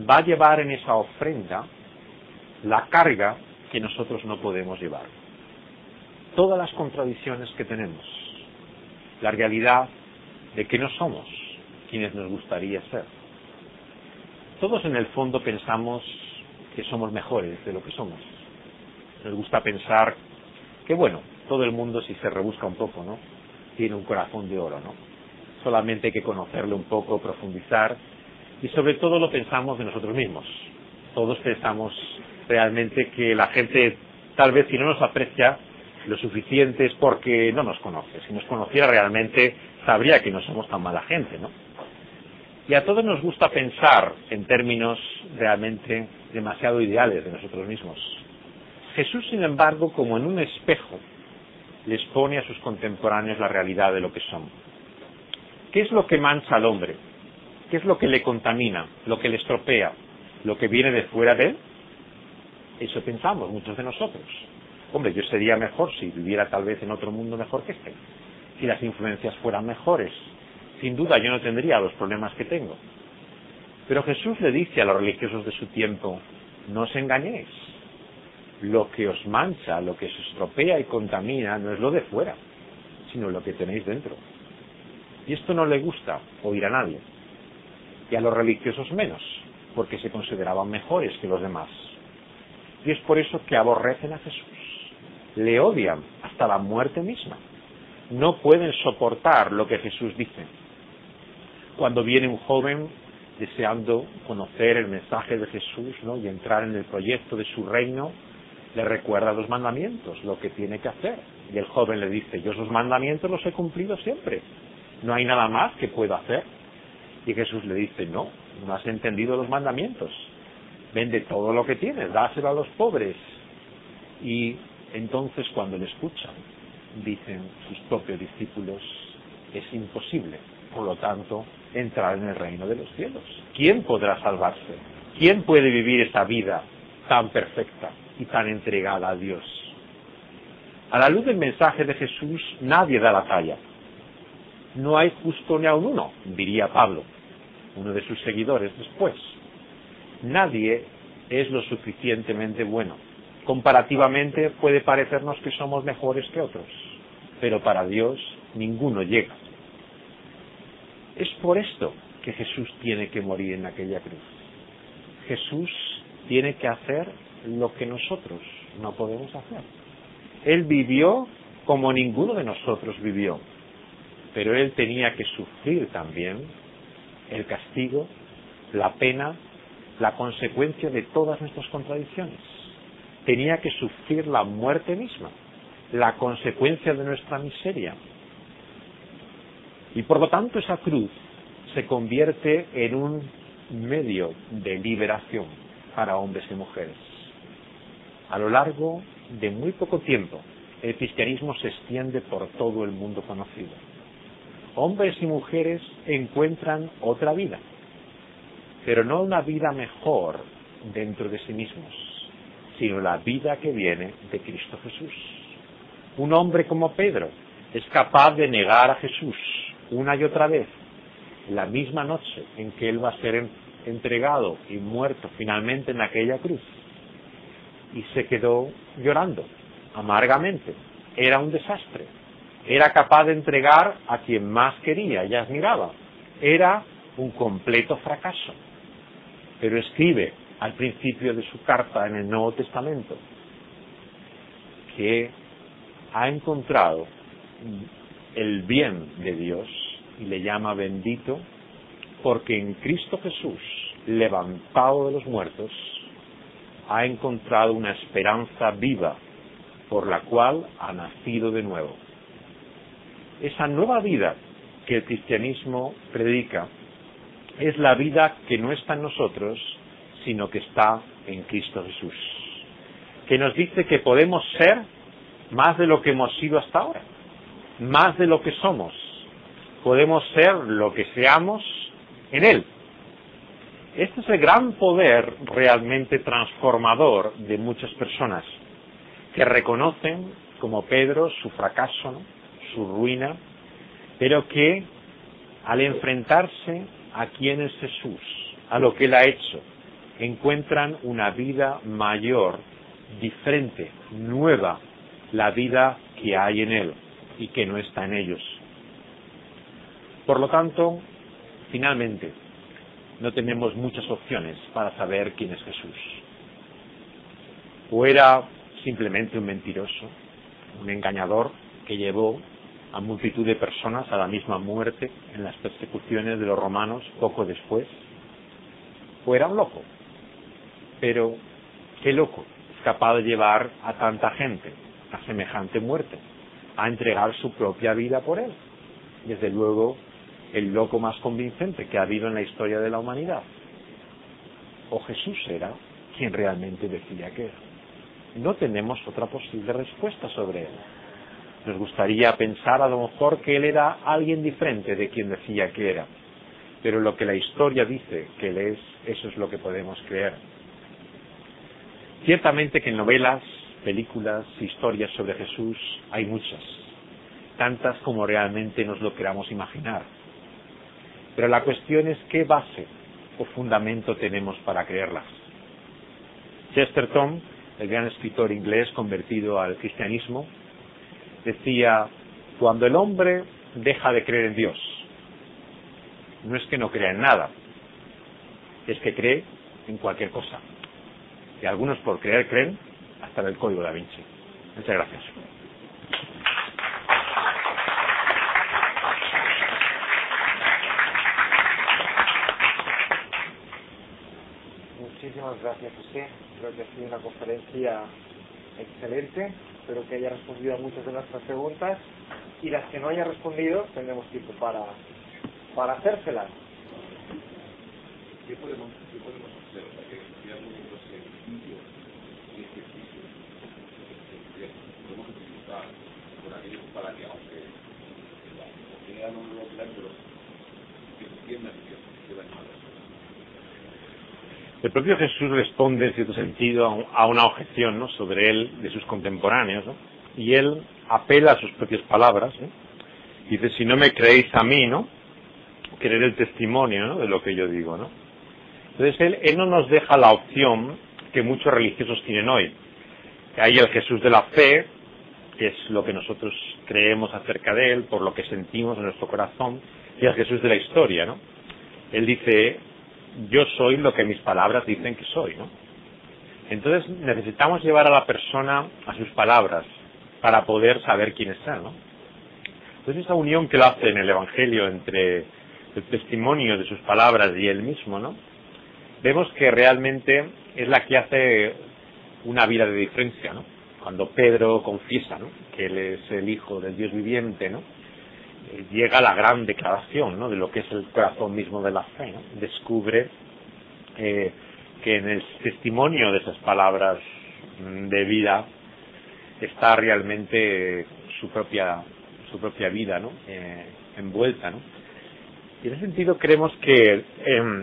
va a llevar en esa ofrenda la carga que nosotros no podemos llevar. Todas las contradicciones que tenemos, la realidad de que no somos quienes nos gustaría ser. Todos en el fondo pensamos que somos mejores de lo que somos. Nos gusta pensar que, bueno, todo el mundo, si se rebusca un poco, ¿no?, tiene un corazón de oro, ¿no? Solamente hay que conocerlo un poco, profundizar, y sobre todo lo pensamos de nosotros mismos. Todos pensamos realmente que la gente, tal vez si no nos aprecia lo suficiente, es porque no nos conoce. Si nos conociera realmente, sabría que no somos tan mala gente, ¿no? Y a todos nos gusta pensar en términos realmente demasiado ideales de nosotros mismos. Jesús, sin embargo, como en un espejo, les pone a sus contemporáneos la realidad de lo que son. ¿Qué es lo que mancha al hombre? ¿Qué es lo que le contamina, lo que le estropea, lo que viene de fuera de él? Eso pensamos muchos de nosotros. Hombre, yo sería mejor si viviera tal vez en otro mundo mejor que este. Si las influencias fueran mejores, sin duda yo no tendría los problemas que tengo. Pero Jesús le dice a los religiosos de su tiempo, no os engañéis. Lo que os mancha, lo que os estropea y contamina no es lo de fuera, sino lo que tenéis dentro. Y esto no le gusta oír a nadie. Y a los religiosos menos, porque se consideraban mejores que los demás. Y es por eso que aborrecen a Jesús. Le odian hasta la muerte misma. No pueden soportar lo que Jesús dice. Cuando viene un joven deseando conocer el mensaje de Jesús, ¿no?, y entrar en el proyecto de su reino, le recuerda los mandamientos, lo que tiene que hacer. Y el joven le dice, yo esos mandamientos los he cumplido siempre. No hay nada más que pueda hacer. Y Jesús le dice, no has entendido los mandamientos. Vende todo lo que tienes, dáselo a los pobres. Y entonces cuando le escuchan, dicen sus propios discípulos, es imposible, por lo tanto, entrar en el reino de los cielos. ¿Quién podrá salvarse? ¿Quién puede vivir esa vida tan perfecta y tan entregada a Dios? A la luz del mensaje de Jesús, nadie da la talla. No hay justo ni aun uno, diría Pablo, uno de sus seguidores después. Nadie es lo suficientemente bueno. Comparativamente puede parecernos que somos mejores que otros, pero para Dios ninguno llega. Es por esto que Jesús tiene que morir en aquella cruz. Jesús tiene que hacer lo que nosotros no podemos hacer. Él vivió como ninguno de nosotros vivió, pero Él tenía que sufrir también el castigo, la pena, la consecuencia de todas nuestras contradicciones. Tenía que sufrir la muerte misma, la consecuencia de nuestra miseria. Y por lo tanto esa cruz se convierte en un medio de liberación para hombres y mujeres. A lo largo de muy poco tiempo, el cristianismo se extiende por todo el mundo conocido. Hombres y mujeres encuentran otra vida, pero no una vida mejor dentro de sí mismos, sino la vida que viene de Cristo Jesús. Un hombre como Pedro es capaz de negar a Jesús una y otra vez, la misma noche en que él va a ser entregado y muerto finalmente en aquella cruz. Y se quedó llorando amargamente. Era un desastre. Era capaz de entregar a quien más quería y admiraba. Era un completo fracaso. Pero escribe al principio de su carta en el Nuevo Testamento que ha encontrado el bien de Dios y le llama bendito porque en Cristo Jesús, levantado de los muertos, ha encontrado una esperanza viva por la cual ha nacido de nuevo. Esa nueva vida que el cristianismo predica es la vida que no está en nosotros, sino que está en Cristo Jesús, que nos dice que podemos ser más de lo que hemos sido hasta ahora, más de lo que somos. Podemos ser lo que seamos en Él. Este es el gran poder realmente transformador de muchas personas que reconocen, como Pedro, su fracaso, ¿no?, su ruina, pero que al enfrentarse a quién es Jesús, a lo que Él ha hecho, encuentran una vida mayor, diferente, nueva, la vida que hay en Él y que no está en ellos. Por lo tanto, finalmente, no tenemos muchas opciones para saber quién es Jesús. O era simplemente un mentiroso, un engañador que llevó a multitud de personas a la misma muerte en las persecuciones de los romanos poco después, o era un loco. Pero, ¿qué loco es capaz de llevar a tanta gente a semejante muerte, a entregar su propia vida por él? Desde luego, el loco más convincente que ha habido en la historia de la humanidad. O Jesús era quien realmente decía que era. No tenemos otra posible respuesta sobre él. Nos gustaría pensar a lo mejor que él era alguien diferente de quien decía que era. Pero lo que la historia dice que él es, eso es lo que podemos creer. Ciertamente que en novelas, películas, historias sobre Jesús hay muchas. Tantas como realmente nos lo queramos imaginar. Pero la cuestión es qué base o fundamento tenemos para creerlas. Chesterton, el gran escritor inglés convertido al cristianismo, decía, cuando el hombre deja de creer en Dios, no es que no crea en nada, es que cree en cualquier cosa. Y algunos por creer creen hasta en el código da Vinci. Muchas gracias. Muchísimas gracias, José. Creo que ha sido una conferencia excelente. Espero que haya respondido a muchas de nuestras preguntas. Y las que no haya respondido, tendremos tiempo para hacérselas. ¿Qué podemos hacer para que realmente los ejercicios y ejercicios podemos utilizar con aquellos para que, aunque no lo vean, pero que entiendan que se van a hacer? El propio Jesús responde en cierto sentido a una objeción, ¿no?, sobre él de sus contemporáneos, ¿no? Y él apela a sus propias palabras, ¿no? Dice, si no me creéis a mí, ¿no?, creer el testimonio, ¿no?, de lo que yo digo, ¿no? Entonces él no nos deja la opción que muchos religiosos tienen hoy. Hay el Jesús de la fe, que es lo que nosotros creemos acerca de él, por lo que sentimos en nuestro corazón, y el Jesús de la historia, ¿no? Él dice, yo soy lo que mis palabras dicen que soy, ¿no? Entonces necesitamos llevar a la persona a sus palabras para poder saber quién es él, ¿no? Entonces esa unión que lo hace en el Evangelio entre el testimonio de sus palabras y él mismo, ¿no? Vemos que realmente es la que hace una vida de diferencia, ¿no? Cuando Pedro confiesa, ¿no?, que él es el Hijo del Dios viviente, ¿no?, llega la gran declaración, ¿no?, de lo que es el corazón mismo de la fe, ¿no? Descubre que en el testimonio de esas palabras de vida está realmente su propia vida, ¿no?, envuelta, ¿no? Y en ese sentido creemos que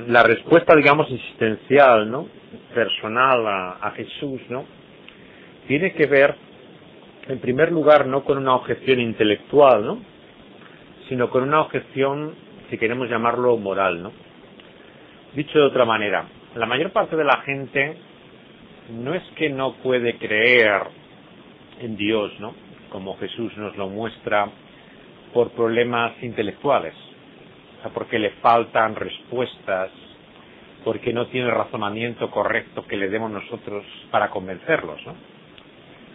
la respuesta, digamos, existencial, ¿no?, personal a Jesús, ¿no?, tiene que ver, en primer lugar, no con una objeción intelectual, ¿no?, sino con una objeción, si queremos llamarlo, moral, ¿no? Dicho de otra manera, la mayor parte de la gente no es que no puede creer en Dios, ¿no?, como Jesús nos lo muestra, por problemas intelectuales, o sea, porque le faltan respuestas, porque no tiene el razonamiento correcto que le demos nosotros para convencerlos, ¿no?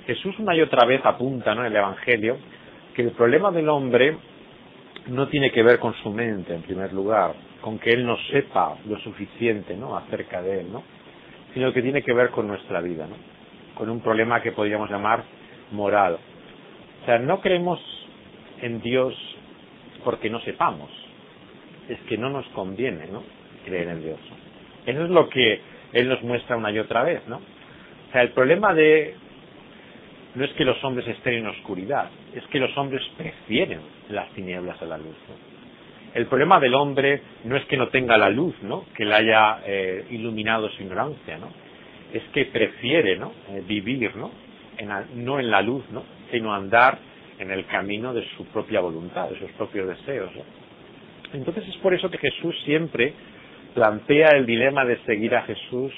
Jesús una y otra vez apunta, ¿no?, en el Evangelio, que el problema del hombre no tiene que ver con su mente, en primer lugar, con que él no sepa lo suficiente, ¿no?, acerca de él, ¿no?, sino que tiene que ver con nuestra vida, ¿no?, con un problema que podríamos llamar moral. O sea, no creemos en Dios porque no sepamos, es que no nos conviene, ¿no?, creer en Dios. Eso es lo que él nos muestra una y otra vez, ¿no? O sea, el problema no es que los hombres estén en oscuridad, es que los hombres prefieren las tinieblas a la luz, ¿no? El problema del hombre no es que no tenga la luz, ¿no?, que le haya iluminado su ignorancia, ¿no? Es que prefiere, ¿no?, vivir, ¿no?, no en la luz, ¿no?, sino andar en el camino de su propia voluntad, de sus propios deseos, ¿no? Entonces es por eso que Jesús siempre plantea el dilema de seguir a Jesús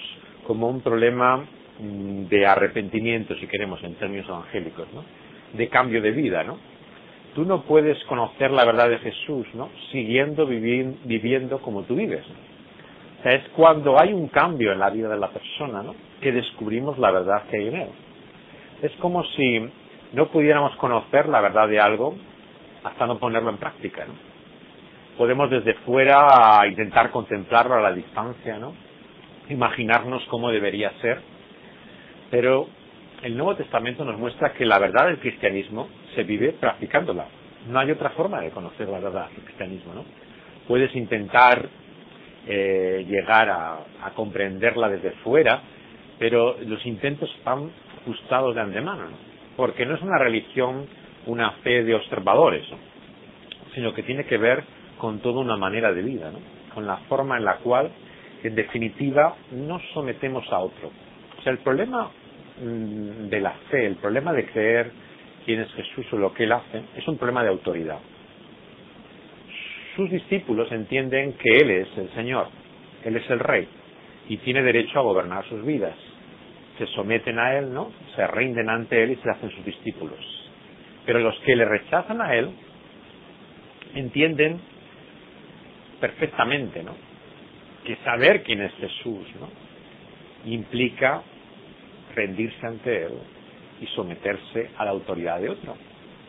como un problema de arrepentimiento, si queremos, en términos evangélicos, ¿no?, de cambio de vida, ¿no? Tú no puedes conocer la verdad de Jesús, ¿no?, siguiendo viviendo como tú vives, ¿no? O sea, es cuando hay un cambio en la vida de la persona, ¿no?, que descubrimos la verdad que hay en él. Es como si no pudiéramos conocer la verdad de algo hasta no ponerlo en práctica, ¿no? Podemos desde fuera intentar contemplarlo a la distancia, ¿no?, imaginarnos cómo debería ser, pero el Nuevo Testamento nos muestra que la verdad del cristianismo se vive practicándola. No hay otra forma de conocer la verdad del cristianismo, ¿no? Puedes intentar llegar a comprenderla desde fuera, pero los intentos están ajustados de antemano, ¿no?, porque no es una religión, una fe de observadores, ¿no?, sino que tiene que ver con toda una manera de vida, ¿no?, con la forma en la cual, en definitiva, nos sometemos a otro. O sea, el problema de la fe, el problema de creer quién es Jesús o lo que Él hace, es un problema de autoridad. Sus discípulos entienden que Él es el Señor, Él es el Rey, y tiene derecho a gobernar sus vidas. Se someten a Él, ¿no?, se rinden ante Él y se hacen sus discípulos. Pero los que le rechazan a Él entienden perfectamente, ¿no?, que saber quién es Jesús, ¿no?, implica rendirse ante Él y someterse a la autoridad de otro.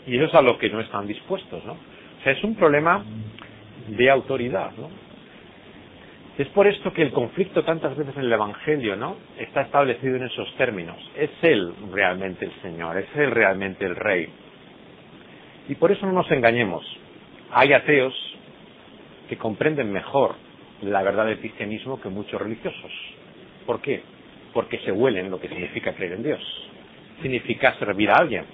Y eso es a lo que no están dispuestos, ¿no? O sea, es un problema de autoridad, ¿no? Es por esto que el conflicto tantas veces en el Evangelio, ¿no?, está establecido en esos términos. Es Él realmente el Señor, es Él realmente el Rey. Y por eso no nos engañemos. Hay ateos que comprenden mejor la verdad del cristianismo que muchos religiosos. ¿Por qué? Porque se huelen lo que significa creer en Dios. Significa servir a alguien,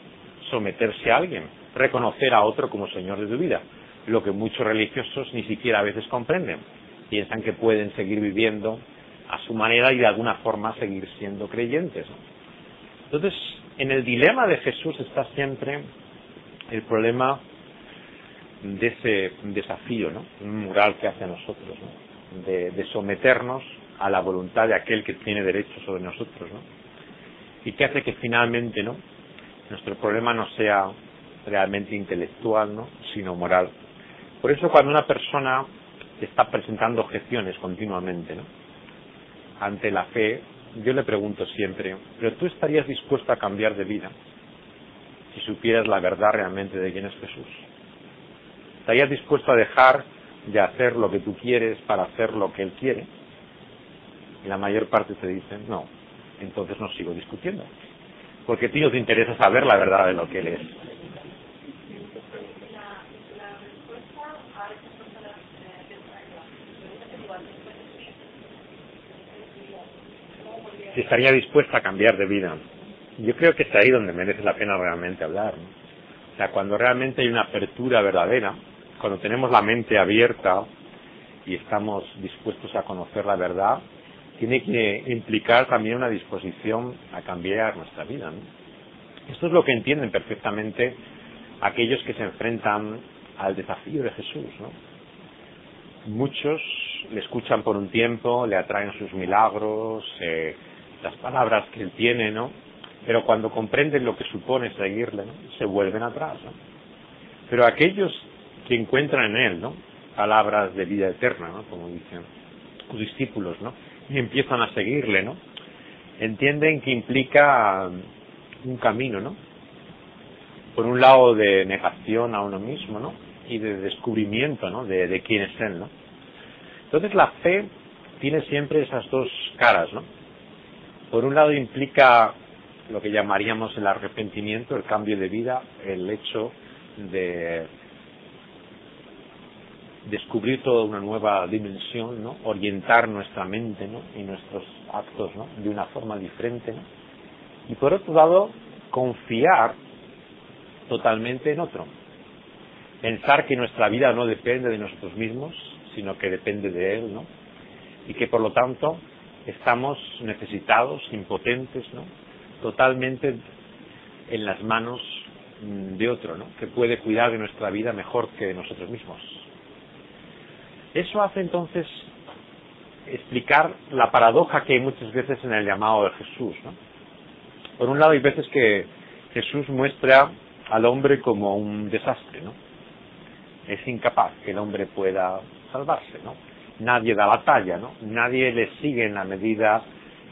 someterse a alguien, reconocer a otro como Señor de tu vida, lo que muchos religiosos ni siquiera a veces comprenden. Piensan que pueden seguir viviendo a su manera y de alguna forma seguir siendo creyentes, ¿no? Entonces, en el dilema de Jesús está siempre el problema de ese desafío, ¿no?, moral que hace a nosotros, ¿no?, de someternos a la voluntad de aquel que tiene derecho sobre nosotros, ¿no?, y que hace que finalmente, ¿no?, nuestro problema no sea realmente intelectual, ¿no?, sino moral. Por eso cuando una persona está presentando objeciones continuamente, ¿no? Ante la fe, yo le pregunto siempre, ¿pero tú estarías dispuesto a cambiar de vida si supieras la verdad realmente de quién es Jesús? ¿Estarías dispuesto a dejar de hacer lo que tú quieres para hacer lo que Él quiere? Y la mayor parte te dicen, no, entonces no sigo discutiendo. Porque a ti no te interesa saber la verdad de lo que Él es. Si estaría dispuesta a cambiar de vida. Yo creo que es ahí donde merece la pena realmente hablar, ¿no? O sea, cuando realmente hay una apertura verdadera, cuando tenemos la mente abierta y estamos dispuestos a conocer la verdad, tiene que implicar también una disposición a cambiar nuestra vida, ¿no? Esto es lo que entienden perfectamente aquellos que se enfrentan al desafío de Jesús, ¿no? Muchos le escuchan por un tiempo, le atraen sus milagros, las palabras que Él tiene, ¿no? Pero cuando comprenden lo que supone seguirle, ¿no? Se vuelven atrás, ¿no? Pero aquellos que encuentran en Él, ¿no? Palabras de vida eterna, ¿no? Como dicen sus discípulos, ¿no? Y empiezan a seguirle, ¿no? Entienden que implica un camino, ¿no? Por un lado de negación a uno mismo, ¿no? Y de descubrimiento, ¿no? De quién es Él, ¿no? Entonces la fe tiene siempre esas dos caras, ¿no? Por un lado implica lo que llamaríamos el arrepentimiento, el cambio de vida, el hecho de descubrir toda una nueva dimensión, ¿no? Orientar nuestra mente, ¿no? Y nuestros actos, ¿no? De una forma diferente, ¿no? Y por otro lado, confiar totalmente en otro. Pensar que nuestra vida no depende de nosotros mismos, sino que depende de Él, ¿no? Y que por lo tanto estamos necesitados, impotentes, ¿no? Totalmente en las manos de otro, ¿no? Que puede cuidar de nuestra vida mejor que de nosotros mismos. Eso hace entonces explicar la paradoja que hay muchas veces en el llamado de Jesús, ¿no? Por un lado hay veces que Jesús muestra al hombre como un desastre, ¿no? Es incapaz que el hombre pueda salvarse, ¿no? Nadie da la talla, ¿no? Nadie le sigue en la medida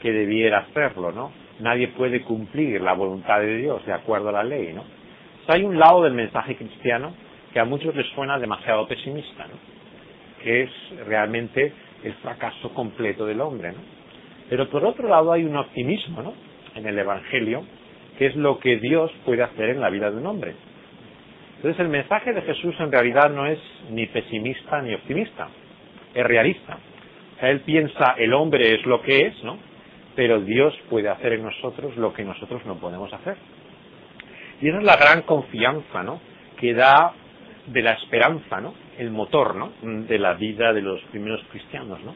que debiera hacerlo, ¿no? Nadie puede cumplir la voluntad de Dios de acuerdo a la ley, ¿no? O sea, hay un lado del mensaje cristiano que a muchos les suena demasiado pesimista, ¿no? Que es realmente el fracaso completo del hombre, ¿no? Pero por otro lado hay un optimismo, ¿no? En el Evangelio, que es lo que Dios puede hacer en la vida de un hombre. Entonces el mensaje de Jesús en realidad no es ni pesimista ni optimista, es realista. O sea, Él piensa, el hombre es lo que es, ¿no? Pero Dios puede hacer en nosotros lo que nosotros no podemos hacer. Y esa es la gran confianza, ¿no? Que da de la esperanza, ¿no? El motor, ¿no? De la vida de los primeros cristianos, ¿no?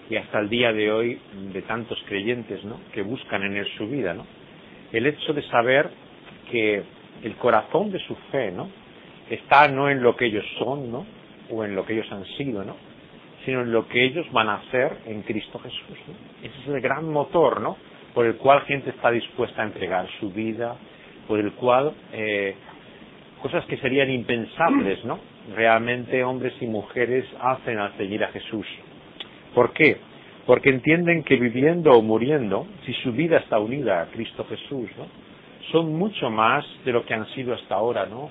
Y hasta el día de hoy de tantos creyentes, ¿no? Que buscan en Él su vida, ¿no? El hecho de saber que el corazón de su fe, ¿no? Está no en lo que ellos son, ¿no? O en lo que ellos han sido, ¿no? Sino en lo que ellos van a ser en Cristo Jesús, ¿no? Ese es el gran motor, ¿no? Por el cual gente está dispuesta a entregar su vida, por el cual cosas que serían impensables, ¿no? Realmente hombres y mujeres hacen al seguir a Jesús. ¿Por qué? Porque entienden que viviendo o muriendo, si su vida está unida a Cristo Jesús, ¿no? Son mucho más de lo que han sido hasta ahora, ¿no?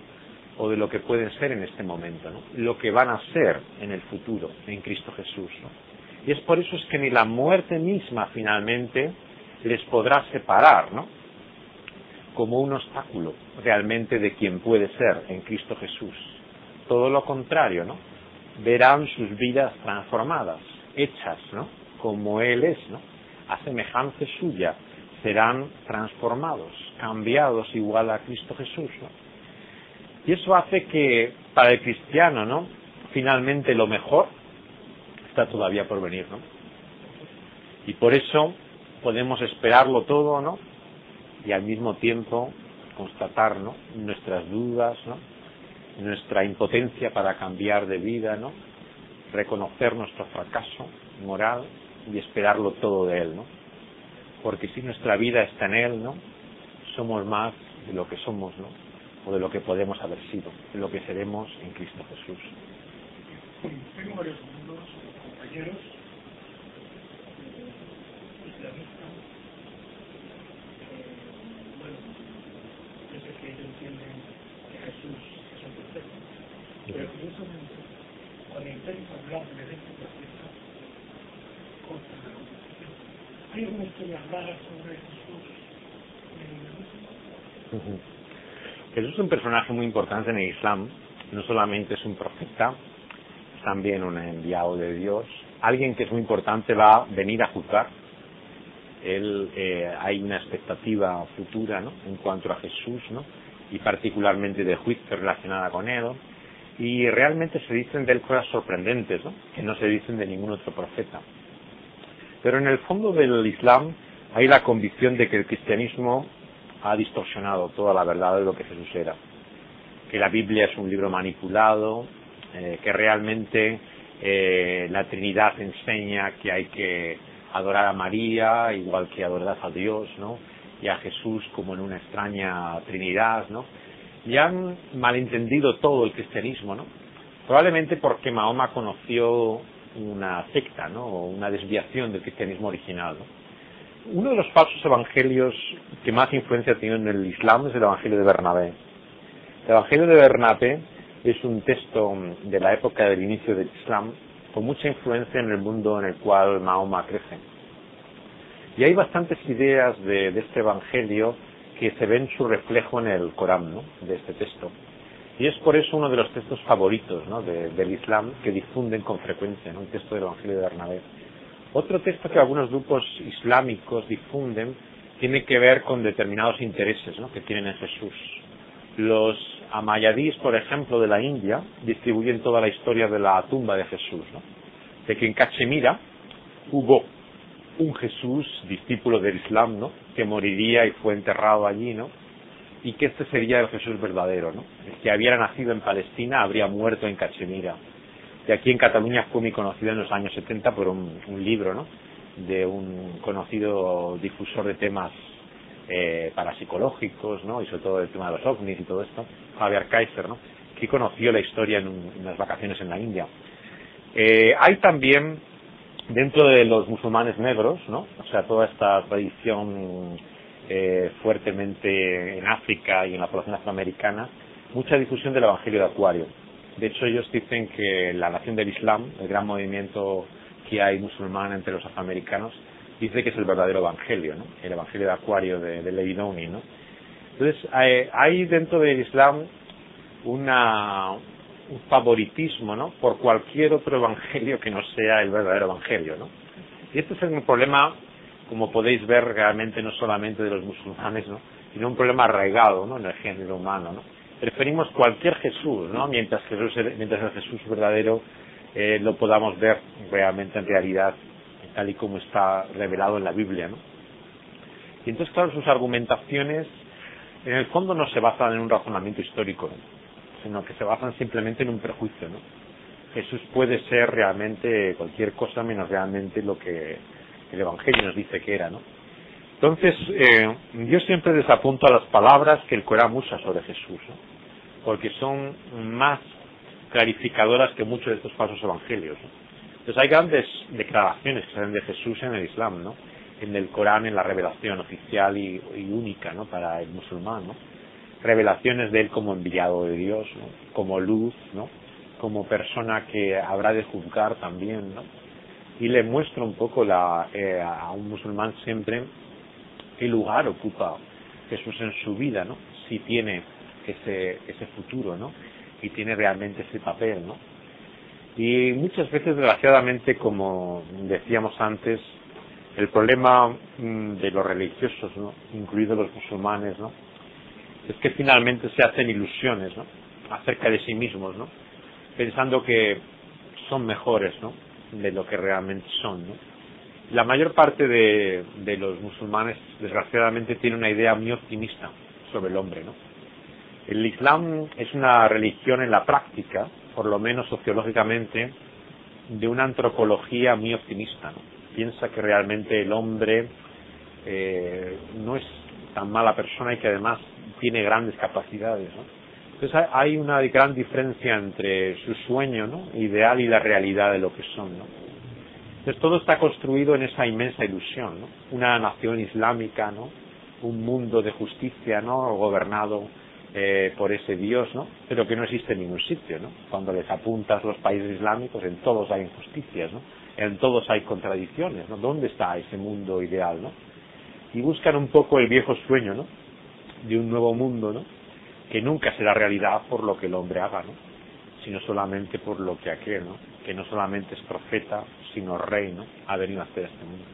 O de lo que pueden ser en este momento, ¿no? Lo que van a ser en el futuro, en Cristo Jesús, ¿no? Y es por eso es que ni la muerte misma finalmente les podrá separar, ¿no? Como un obstáculo realmente de quien puede ser en Cristo Jesús. Todo lo contrario, ¿no? Verán sus vidas transformadas, hechas, ¿no? Como Él es, ¿no? A semejanza suya, serán transformados, cambiados igual a Cristo Jesús, ¿no? Y eso hace que para el cristiano, ¿no? Finalmente lo mejor está todavía por venir, ¿no? Y por eso podemos esperarlo todo, ¿no? Y al mismo tiempo constatar, ¿no? Nuestras dudas, ¿no? Nuestra impotencia para cambiar de vida, ¿no? Reconocer nuestro fracaso moral y esperarlo todo de Él, ¿no? Porque si nuestra vida está en Él, ¿no? Somos más de lo que somos, ¿no? O de lo que podemos haber sido, de lo que seremos en Cristo Jesús. Tengo varios amigos, compañeros, islamistas, bueno, yo sé que ellos entienden que Jesús es un profeta, pero curiosamente, cuando intento hablar de este profeta, cortan la conversación. ¿Hay alguna historia rara sobre Jesús en el Islam? Jesús es un personaje muy importante en el Islam. No solamente es un profeta, es también un enviado de Dios, alguien que es muy importante, va a venir a juzgar. Hay una expectativa futura, ¿no?, en cuanto a Jesús, ¿no?, y particularmente de juicio relacionada con él, y realmente se dicen de él cosas sorprendentes, ¿no?, que no se dicen de ningún otro profeta. Pero en el fondo del Islam hay la convicción de que el cristianismo ha distorsionado toda la verdad de lo que Jesús era, que la Biblia es un libro manipulado, que realmente la Trinidad enseña que hay que adorar a María igual que adorar a Dios, ¿no?, y a Jesús como en una extraña Trinidad, ¿no? Y han malentendido todo el cristianismo, ¿no?, probablemente porque Mahoma conoció una secta, ¿no?, o una desviación del cristianismo original, ¿no? Uno de los falsos evangelios que más influencia ha tenido en el Islam es el Evangelio de Bernabé. El Evangelio de Bernabé es un texto de la época del inicio del Islam con mucha influencia en el mundo en el cual Mahoma crece. Y hay bastantes ideas de este Evangelio que se ven su reflejo en el Corán, ¿no?, de este texto. Y es por eso uno de los textos favoritos, ¿no?, del Islam, que difunden con frecuencia, ¿no?, el texto del Evangelio de Bernabé. Otro texto que algunos grupos islámicos difunden tiene que ver con determinados intereses, ¿no?, que tienen en Jesús. Los amayadís, por ejemplo, de la India, distribuyen toda la historia de la tumba de Jesús, ¿no?, de que en Cachemira hubo un Jesús, discípulo del Islam, ¿no?, que moriría y fue enterrado allí, ¿no?, y que este sería el Jesús verdadero, ¿no?, el que había nacido en Palestina habría muerto en Cachemira. Y aquí en Cataluña fue muy conocido en los años 70 por un libro, ¿no?, de un conocido difusor de temas parapsicológicos, ¿no?, y sobre todo el tema de los ovnis y todo esto, Javier Kaiser, ¿no?, que conoció la historia en unas vacaciones en la India. Hay también, dentro de los musulmanes negros, ¿no?, o sea, toda esta tradición fuertemente en África y en la población afroamericana, mucha difusión del Evangelio de Acuario. De hecho, ellos dicen que la nación del Islam, el gran movimiento que hay musulmán entre los afroamericanos, dice que es el verdadero evangelio, ¿no?, el Evangelio de Acuario de Levi Downie, ¿no? Entonces, hay dentro del Islam un favoritismo, ¿no?, por cualquier otro evangelio que no sea el verdadero evangelio, ¿no? Y este es un problema, como podéis ver, realmente no solamente de los musulmanes, ¿no?, sino un problema arraigado, ¿no?, en el género humano, ¿no? Preferimos cualquier Jesús, ¿no?, mientras el Jesús verdadero lo podamos ver realmente en realidad, tal y como está revelado en la Biblia, ¿no? Y entonces, claro, sus argumentaciones en el fondo no se basan en un razonamiento histórico, ¿no?, sino que se basan simplemente en un prejuicio, ¿no? Jesús puede ser realmente cualquier cosa menos realmente lo que el Evangelio nos dice que era, ¿no? Entonces, yo siempre desapunto a las palabras que el Corán usa sobre Jesús, ¿no?, porque son más clarificadoras que muchos de estos falsos evangelios, ¿no? Entonces hay grandes declaraciones que salen de Jesús en el Islam, ¿no?, en el Corán, en la revelación oficial y única, ¿no?, para el musulmán, ¿no?, revelaciones de él como enviado de Dios, ¿no?, como luz, ¿no?, como persona que habrá de juzgar también, ¿no?, y le muestra un poco a un musulmán siempre qué lugar ocupa Jesús en su vida, ¿no?, si tiene ese futuro, ¿no?, y tiene realmente ese papel, ¿no? Y muchas veces, desgraciadamente, como decíamos antes, el problema de los religiosos, ¿no?, incluidos los musulmanes, ¿no?, es que finalmente se hacen ilusiones, ¿no?, acerca de sí mismos, ¿no?, pensando que son mejores, ¿no?, de lo que realmente son, ¿no? La mayor parte de los musulmanes, desgraciadamente, tiene una idea muy optimista sobre el hombre, ¿no? El Islam es una religión en la práctica, por lo menos sociológicamente, de una antropología muy optimista, ¿no? Piensa que realmente el hombre no es tan mala persona y que además tiene grandes capacidades, ¿no? Entonces hay una gran diferencia entre su sueño, ¿no?, ideal y la realidad de lo que son, ¿no? Entonces todo está construido en esa inmensa ilusión, ¿no? Una nación islámica, ¿no?, un mundo de justicia, ¿no?, gobernado por ese Dios, ¿no?, pero que no existe en ningún sitio, ¿no? Cuando les apuntas los países islámicos, en todos hay injusticias, ¿no?, en todos hay contradicciones, ¿no? ¿Dónde está ese mundo ideal, ¿no? Y buscan un poco el viejo sueño, ¿no?, de un nuevo mundo, ¿no?, que nunca será realidad por lo que el hombre haga, ¿no?, sino solamente por lo que aquel, ¿no?, que no solamente es profeta, sino rey, ¿no?, ha venido a hacer este mundo.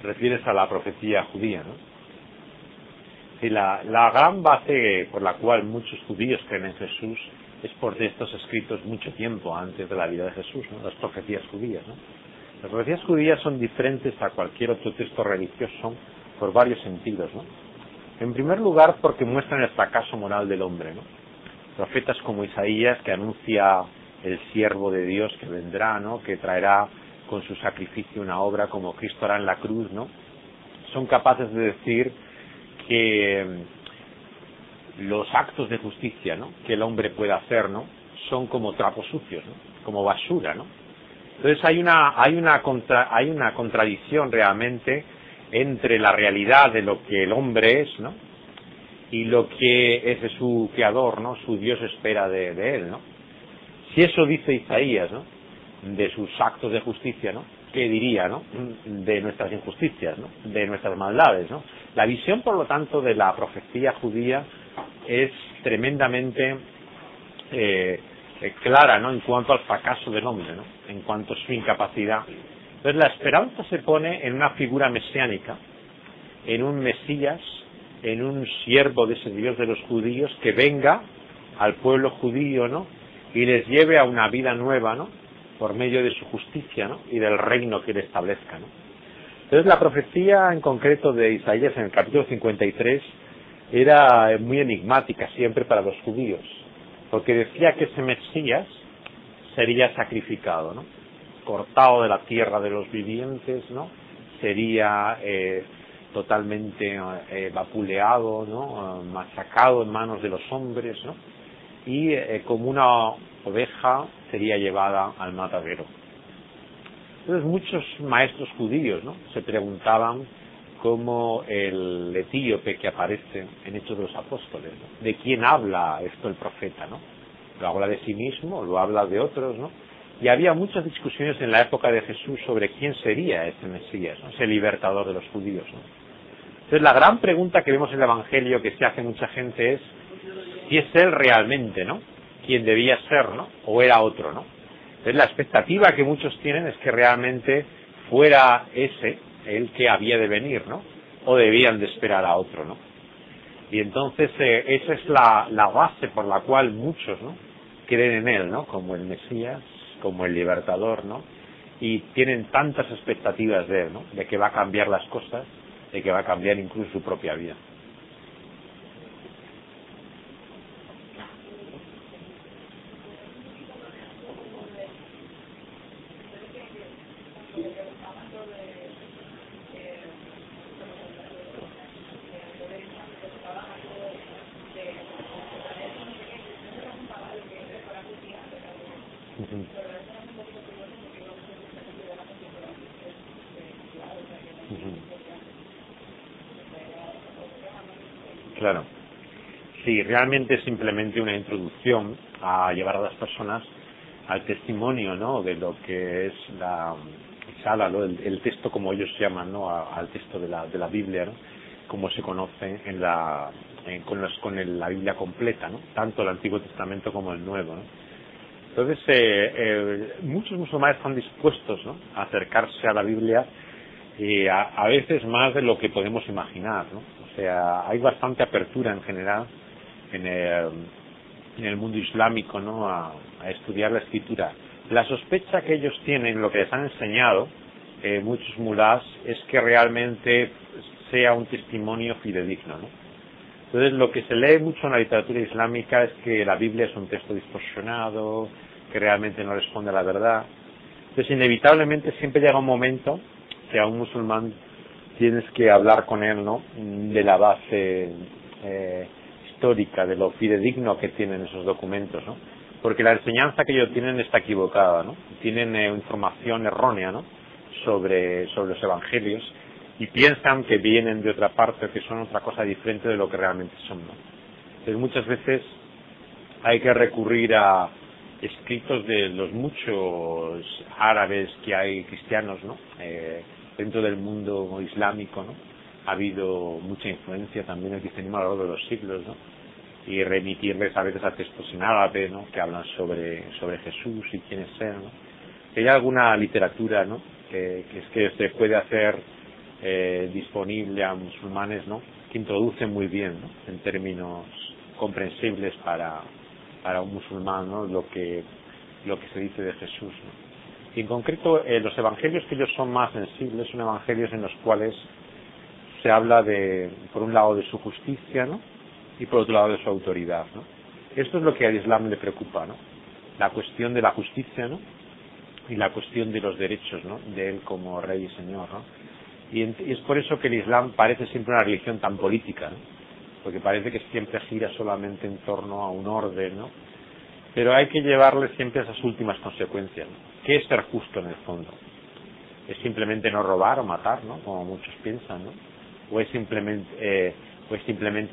Refieres a la profecía judía, ¿no? Sí, la gran base por la cual muchos judíos creen en Jesús es por textos escritos mucho tiempo antes de la vida de Jesús, ¿no?, las profecías judías, ¿no? Las profecías judías son diferentes a cualquier otro texto religioso por varios sentidos, ¿no? En primer lugar, porque muestran el fracaso moral del hombre, ¿no? Profetas como Isaías, que anuncia el siervo de Dios que vendrá, ¿no?, que traerá con su sacrificio una obra como Cristo hará en la cruz, ¿no?, son capaces de decir que los actos de justicia, ¿no?, que el hombre puede hacer, ¿no?, son como trapos sucios, ¿no?, como basura, ¿no? Entonces hay una contradicción realmente entre la realidad de lo que el hombre es, ¿no?, y lo que es de su creador, ¿no?, su Dios espera de él, ¿no? Si eso dice Isaías, ¿no?, de sus actos de justicia, ¿no?, ¿qué diría, ¿no?, de nuestras injusticias, ¿no?, de nuestras maldades, ¿no? La visión, por lo tanto, de la profecía judía es tremendamente clara, ¿no?, en cuanto al fracaso del hombre, ¿no?, en cuanto a su incapacidad. Entonces la esperanza se pone en una figura mesiánica, en un Mesías, en un siervo de ese Dios de los judíos que venga al pueblo judío, ¿no?, y les lleve a una vida nueva, ¿no?, por medio de su justicia, ¿no?, y del reino que él establezca, ¿no? Entonces la profecía en concreto de Isaías en el capítulo 53 era muy enigmática siempre para los judíos, porque decía que ese Mesías sería sacrificado, ¿no?, cortado de la tierra de los vivientes, ¿no?, sería totalmente vapuleado, ¿no?, machacado en manos de los hombres, ¿no?, y como una oveja sería llevada al matadero. Entonces muchos maestros judíos, ¿no?, se preguntaban cómo el etíope que aparece en Hechos de los Apóstoles, ¿no?, ¿de quién habla esto el profeta, ¿no? ¿Lo habla de sí mismo? ¿Lo habla de otros, no? Y había muchas discusiones en la época de Jesús sobre quién sería ese Mesías, ¿no?, ese libertador de los judíos, ¿no? Entonces la gran pregunta que vemos en el Evangelio que se hace mucha gente es si es él realmente, ¿no?, quien debía ser, ¿no?, o era otro, ¿no? Entonces la expectativa que muchos tienen es que realmente fuera ese el que había de venir, ¿no?, o debían de esperar a otro, ¿no? Y entonces esa es la base por la cual muchos, ¿no?, creen en él, ¿no?, como el Mesías, como el libertador, ¿no?, y tienen tantas expectativas de él, ¿no?, de que va a cambiar las cosas, de que va a cambiar incluso su propia vida. Claro. Sí, realmente es simplemente una introducción a llevar a las personas al testimonio, ¿no?, de lo que es la sala, ¿no?, el texto como ellos llaman, ¿no?, al texto de la Biblia, ¿no?, como se conoce con la Biblia completa, ¿no? Tanto el Antiguo Testamento como el Nuevo, ¿no? Entonces, muchos musulmanes están dispuestos, ¿no?, a acercarse a la Biblia, y a veces más de lo que podemos imaginar, ¿no? O sea, hay bastante apertura en general en el mundo islámico, ¿no?, a estudiar la escritura. La sospecha que ellos tienen, lo que les han enseñado muchos mulás, es que realmente sea un testimonio fidedigno, ¿no? Entonces, lo que se lee mucho en la literatura islámica es que la Biblia es un texto distorsionado, que realmente no responde a la verdad. Entonces, inevitablemente siempre llega un momento que a un musulmán tienes que hablar con él, ¿no?, de la base histórica, de lo fidedigno que tienen esos documentos, ¿no? Porque la enseñanza que ellos tienen está equivocada, ¿no? Tienen información errónea, ¿no?, sobre los evangelios, y piensan que vienen de otra parte o que son otra cosa diferente de lo que realmente son, ¿no? Entonces, muchas veces hay que recurrir a escritos de los muchos árabes que hay cristianos, ¿no?, dentro del mundo islámico, ¿no? Ha habido mucha influencia también del cristianismo a lo largo de los siglos, ¿no? Y remitirles a veces a textos en árabe, ¿no?, que hablan sobre Jesús y quién es él, ¿no? Hay alguna literatura, ¿no?, que se puede hacer disponible a musulmanes, ¿no?, que introduce muy bien, ¿no?, en términos comprensibles para un musulmán, ¿no?, lo que se dice de Jesús, ¿no? Y en concreto, los evangelios que ellos son más sensibles son evangelios en los cuales se habla por un lado de su justicia, ¿no?, y por otro lado de su autoridad, ¿no? Esto es lo que al Islam le preocupa, ¿no?, la cuestión de la justicia, ¿no?, y la cuestión de los derechos, ¿no?, de él como rey y señor, ¿no? Y es por eso que el Islam parece siempre una religión tan política, ¿no?, porque parece que siempre gira solamente en torno a un orden, ¿no? Pero hay que llevarle siempre a esas últimas consecuencias, ¿no? ¿Qué es ser justo en el fondo? ¿Es simplemente no robar o matar, ¿no?, como muchos piensan, ¿no? ¿O es simplemente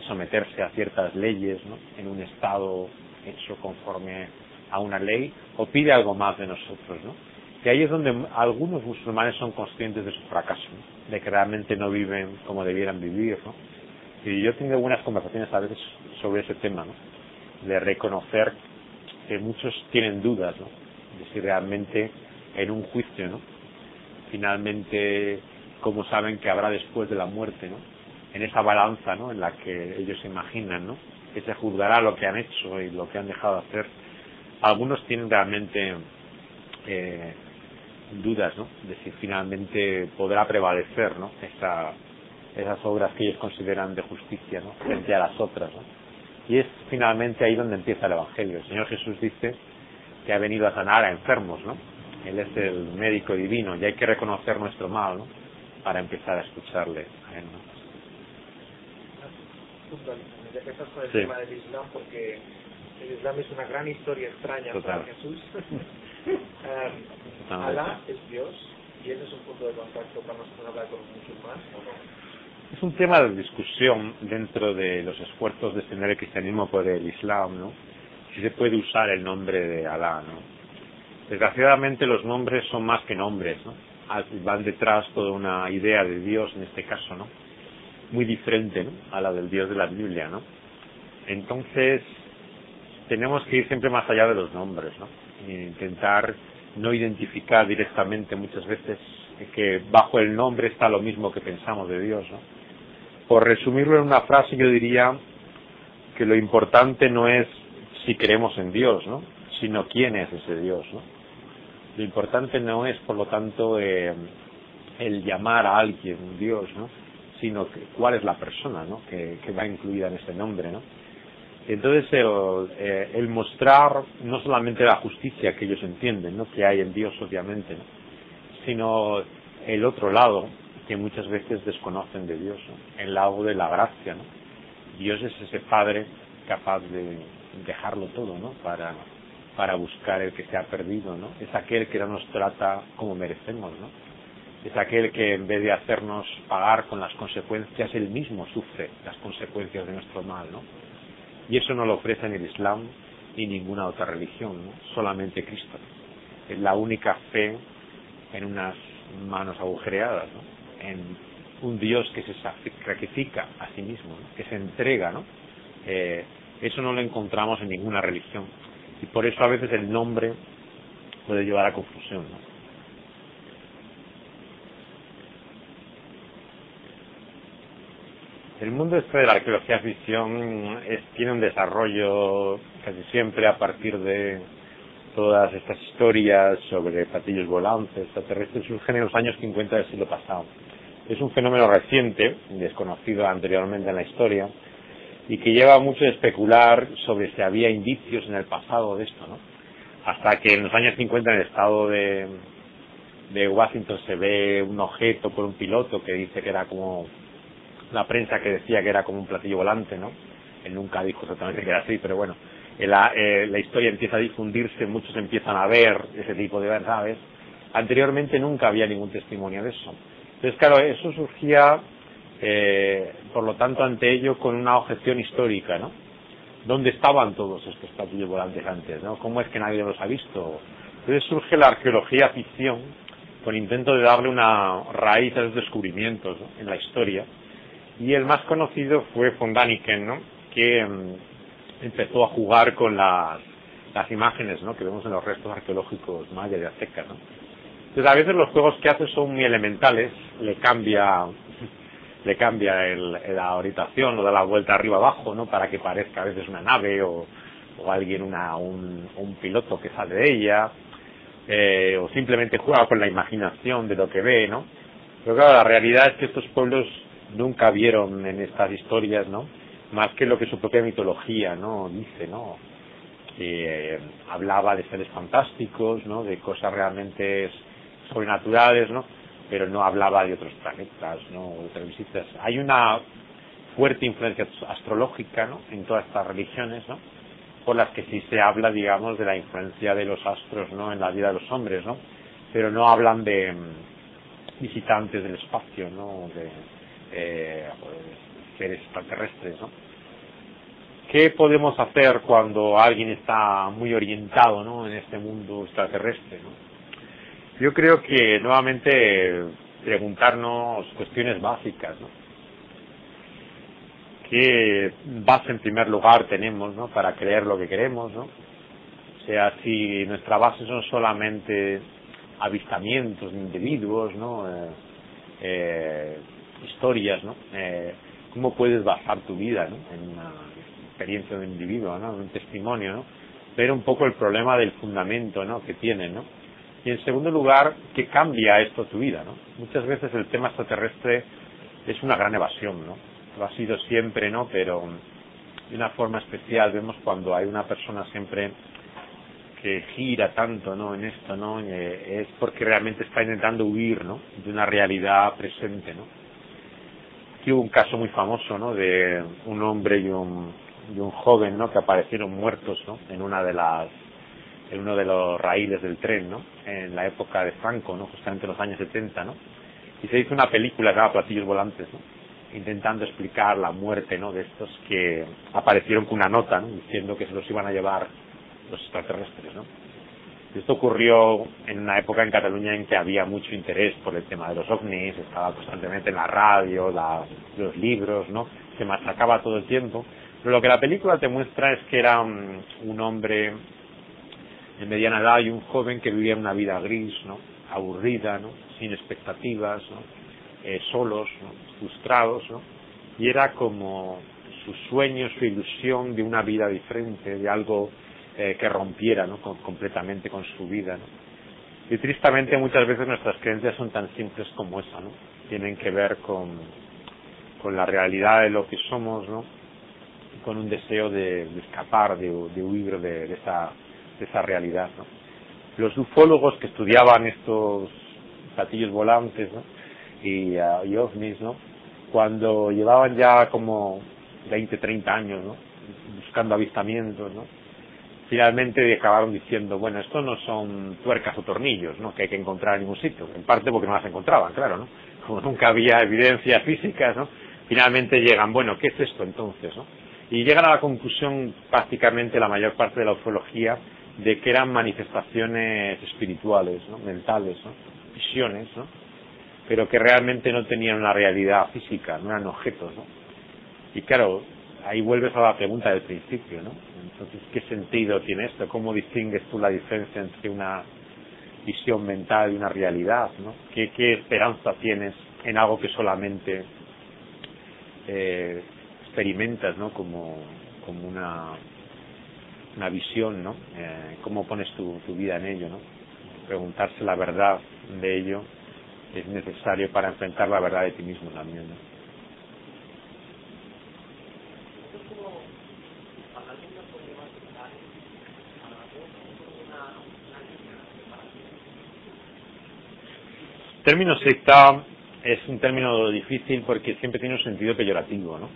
someterse a ciertas leyes, ¿no?, en un estado hecho conforme a una ley, o pide algo más de nosotros, ¿no? Y ahí es donde algunos musulmanes son conscientes de su fracaso, ¿no?, de que realmente no viven como debieran vivir, ¿no? Y yo he tenido buenas conversaciones a veces sobre ese tema, ¿no?, de reconocer que muchos tienen dudas, ¿no?, de si realmente en un juicio, ¿no?, finalmente, como saben que habrá después de la muerte, ¿no?, en esa balanza, ¿no?, en la que ellos se imaginan, ¿no?, que se juzgará lo que han hecho y lo que han dejado de hacer. Algunos tienen realmente dudas, ¿no?, de si finalmente podrá prevalecer, ¿no?, esas obras que ellos consideran de justicia, ¿no?, frente a las otras, ¿no? Y es finalmente ahí donde empieza el Evangelio. El Señor Jesús dice que ha venido a sanar a enfermos, ¿no? Él es el médico divino y hay que reconocer nuestro mal, ¿no?, para empezar a escucharle a él, ¿no? Ya que estás con el Sí. tema del Islam, porque el Islam es una gran historia extraña Total. para Jesús. Alá es Dios y ese es un punto de contacto para nosotros hablar con un musulmán, ¿o no? Es un tema de discusión dentro de los esfuerzos de extender el cristianismo por el Islam, ¿no? Si se puede usar el nombre de Alá, ¿no? Desgraciadamente los nombres son más que nombres, ¿no? Van detrás toda una idea de Dios, en este caso, ¿no?, muy diferente, ¿no?, a la del Dios de la Biblia, ¿no? Entonces, tenemos que ir siempre más allá de los nombres, ¿no? E intentar no identificar directamente muchas veces que bajo el nombre está lo mismo que pensamos de Dios, ¿no? Por resumirlo en una frase, yo diría que lo importante no es si creemos en Dios, ¿no?, sino quién es ese Dios, ¿no? Lo importante no es, por lo tanto, el llamar a alguien Dios, ¿no?, sino cuál es la persona, ¿no?, que va incluida en ese nombre, ¿no? Entonces, el mostrar no solamente la justicia que ellos entienden, ¿no?, que hay en Dios, obviamente, ¿no?, sino el otro lado que muchas veces desconocen de Dios, ¿no?, el lado de la gracia, ¿no? Dios es ese Padre capaz de dejarlo todo, ¿no?, para buscar el que se ha perdido, ¿no? Es aquel que no nos trata como merecemos, ¿no? Es aquel que en vez de hacernos pagar con las consecuencias, él mismo sufre las consecuencias de nuestro mal, ¿no? Y eso no lo ofrece ni el Islam ni ninguna otra religión, ¿no? Solamente Cristo. Es la única fe en unas manos agujereadas, ¿no?, un Dios que se sacrifica a sí mismo, ¿no? Que se entrega, ¿no? Eso no lo encontramos en ninguna religión, y por eso a veces el nombre puede llevar a confusión, ¿no? El mundo este de la arqueología ficción tiene un desarrollo casi siempre a partir de todas estas historias sobre platillos volantes, extraterrestres, surgen en los años 50 del siglo pasado. Es un fenómeno reciente, desconocido anteriormente en la historia, y que lleva mucho a especular sobre si había indicios en el pasado de esto, ¿no? Hasta que en los años 50 en el estado de Washington se ve un objeto por un piloto que dice que era como la prensa que decía que era como un platillo volante, ¿no? Él nunca dijo exactamente que era así, pero bueno, la historia empieza a difundirse, muchos empiezan a ver ese tipo de verdades. Anteriormente nunca había ningún testimonio de eso. Entonces, claro, eso surgía, por lo tanto, ante ello con una objeción histórica, ¿no? ¿Dónde estaban todos estos platillos volantes antes, ¿no? ¿Cómo es que nadie los ha visto? Entonces surge la arqueología ficción con intento de darle una raíz a los descubrimientos, ¿no? En la historia. Y el más conocido fue von Däniken, ¿no? Que empezó a jugar con las imágenes, ¿no? Que vemos en los restos arqueológicos mayas y aztecas, ¿no? Entonces a veces los juegos que hace son muy elementales, le cambia la orientación, o da la vuelta arriba abajo, ¿no? Para que parezca a veces una nave o alguien, un piloto que sale de ella, o simplemente juega con la imaginación de lo que ve, ¿no? Pero claro, la realidad es que estos pueblos nunca vieron en estas historias, ¿no? Más que lo que su propia mitología, ¿no? Dice, ¿no? Que hablaba de seres fantásticos, ¿no? De cosas realmente sobrenaturales, ¿no? Pero no hablaba de otros planetas, ¿no? De otras visitas. Hay una fuerte influencia astrológica, ¿no? En todas estas religiones, ¿no? Por las que sí se habla, digamos, de la influencia de los astros, ¿no? En la vida de los hombres, ¿no? Pero no hablan de visitantes del espacio, ¿no? De seres extraterrestres, ¿no? ¿Qué podemos hacer cuando alguien está muy orientado, ¿no? En este mundo extraterrestre, ¿no? Yo creo que nuevamente preguntarnos cuestiones básicas, ¿no? ¿Qué base en primer lugar tenemos, ¿no? Para creer lo que queremos, ¿no? O sea, si nuestra base son solamente avistamientos de individuos, ¿no? Historias, ¿no? ¿Cómo puedes basar tu vida, ¿no? En una experiencia de un individuo, ¿no? En un testimonio, ¿no? Ver un poco el problema del fundamento, ¿no? Que tienen, ¿no? Y en segundo lugar, ¿qué cambia esto tu vida, ¿no? Muchas veces el tema extraterrestre es una gran evasión, ¿no? Lo ha sido siempre, ¿no? Pero de una forma especial vemos cuando hay una persona siempre que gira tanto, ¿no? En esto, ¿no? Es porque realmente está intentando huir, ¿no? De una realidad presente, ¿no? Aquí hubo un caso muy famoso, ¿no? De un hombre y un joven, ¿no? Que aparecieron muertos, ¿no? En uno de los raíles del tren, ¿no? En la época de Franco, ¿no? Justamente en los años 70, ¿no? Y se hizo una película que se llama Platillos Volantes, ¿no? Intentando explicar la muerte, ¿no? De estos que aparecieron con una nota, ¿no? Diciendo que se los iban a llevar los extraterrestres, ¿no? Y esto ocurrió en una época en Cataluña en que había mucho interés por el tema de los ovnis, estaba constantemente en la radio, los libros, ¿no? Se machacaba todo el tiempo. Pero lo que la película te muestra es que era un hombre de mediana edad y un joven que vivía una vida gris, ¿no? Aburrida, ¿no? Sin expectativas, ¿no? Solos, ¿no? Frustrados, ¿no? Y era como su sueño, su ilusión de una vida diferente, de algo que rompiera, ¿no? Completamente con su vida, ¿no? Y tristemente muchas veces nuestras creencias son tan simples como esa, ¿no? Tienen que ver con la realidad de lo que somos, ¿no? Y con un deseo de escapar, de huir de esa realidad, ¿no? Los ufólogos que estudiaban estos platillos volantes, ¿no? y ovnis, ¿no? Cuando llevaban ya como 20, 30 años, ¿no? Buscando avistamientos, ¿no? Finalmente acabaron diciendo, bueno, esto no son tuercas o tornillos, ¿no? Que hay que encontrar en ningún sitio, en parte porque no las encontraban, claro, ¿no? Como nunca había evidencias físicas, ¿no? Finalmente llegan, bueno, ¿qué es esto entonces, no? Y llegan a la conclusión prácticamente la mayor parte de la ufología de que eran manifestaciones espirituales, ¿no? Mentales, ¿no? Visiones, ¿no? pero que realmente no tenían una realidad física, no eran objetos, ¿no? Y claro, ahí vuelves a la pregunta del principio, ¿no? Entonces, ¿qué sentido tiene esto? ¿Cómo distingues tú la diferencia entre una visión mental y una realidad, ¿no? ¿Qué esperanza tienes en algo que solamente experimentas, ¿no? Como una visión, ¿no? ¿Cómo pones tu vida en ello, ¿no? Preguntarse la verdad de ello es necesario para enfrentar la verdad de ti mismo también, ¿no? El término secta es un término difícil porque siempre tiene un sentido peyorativo, ¿no?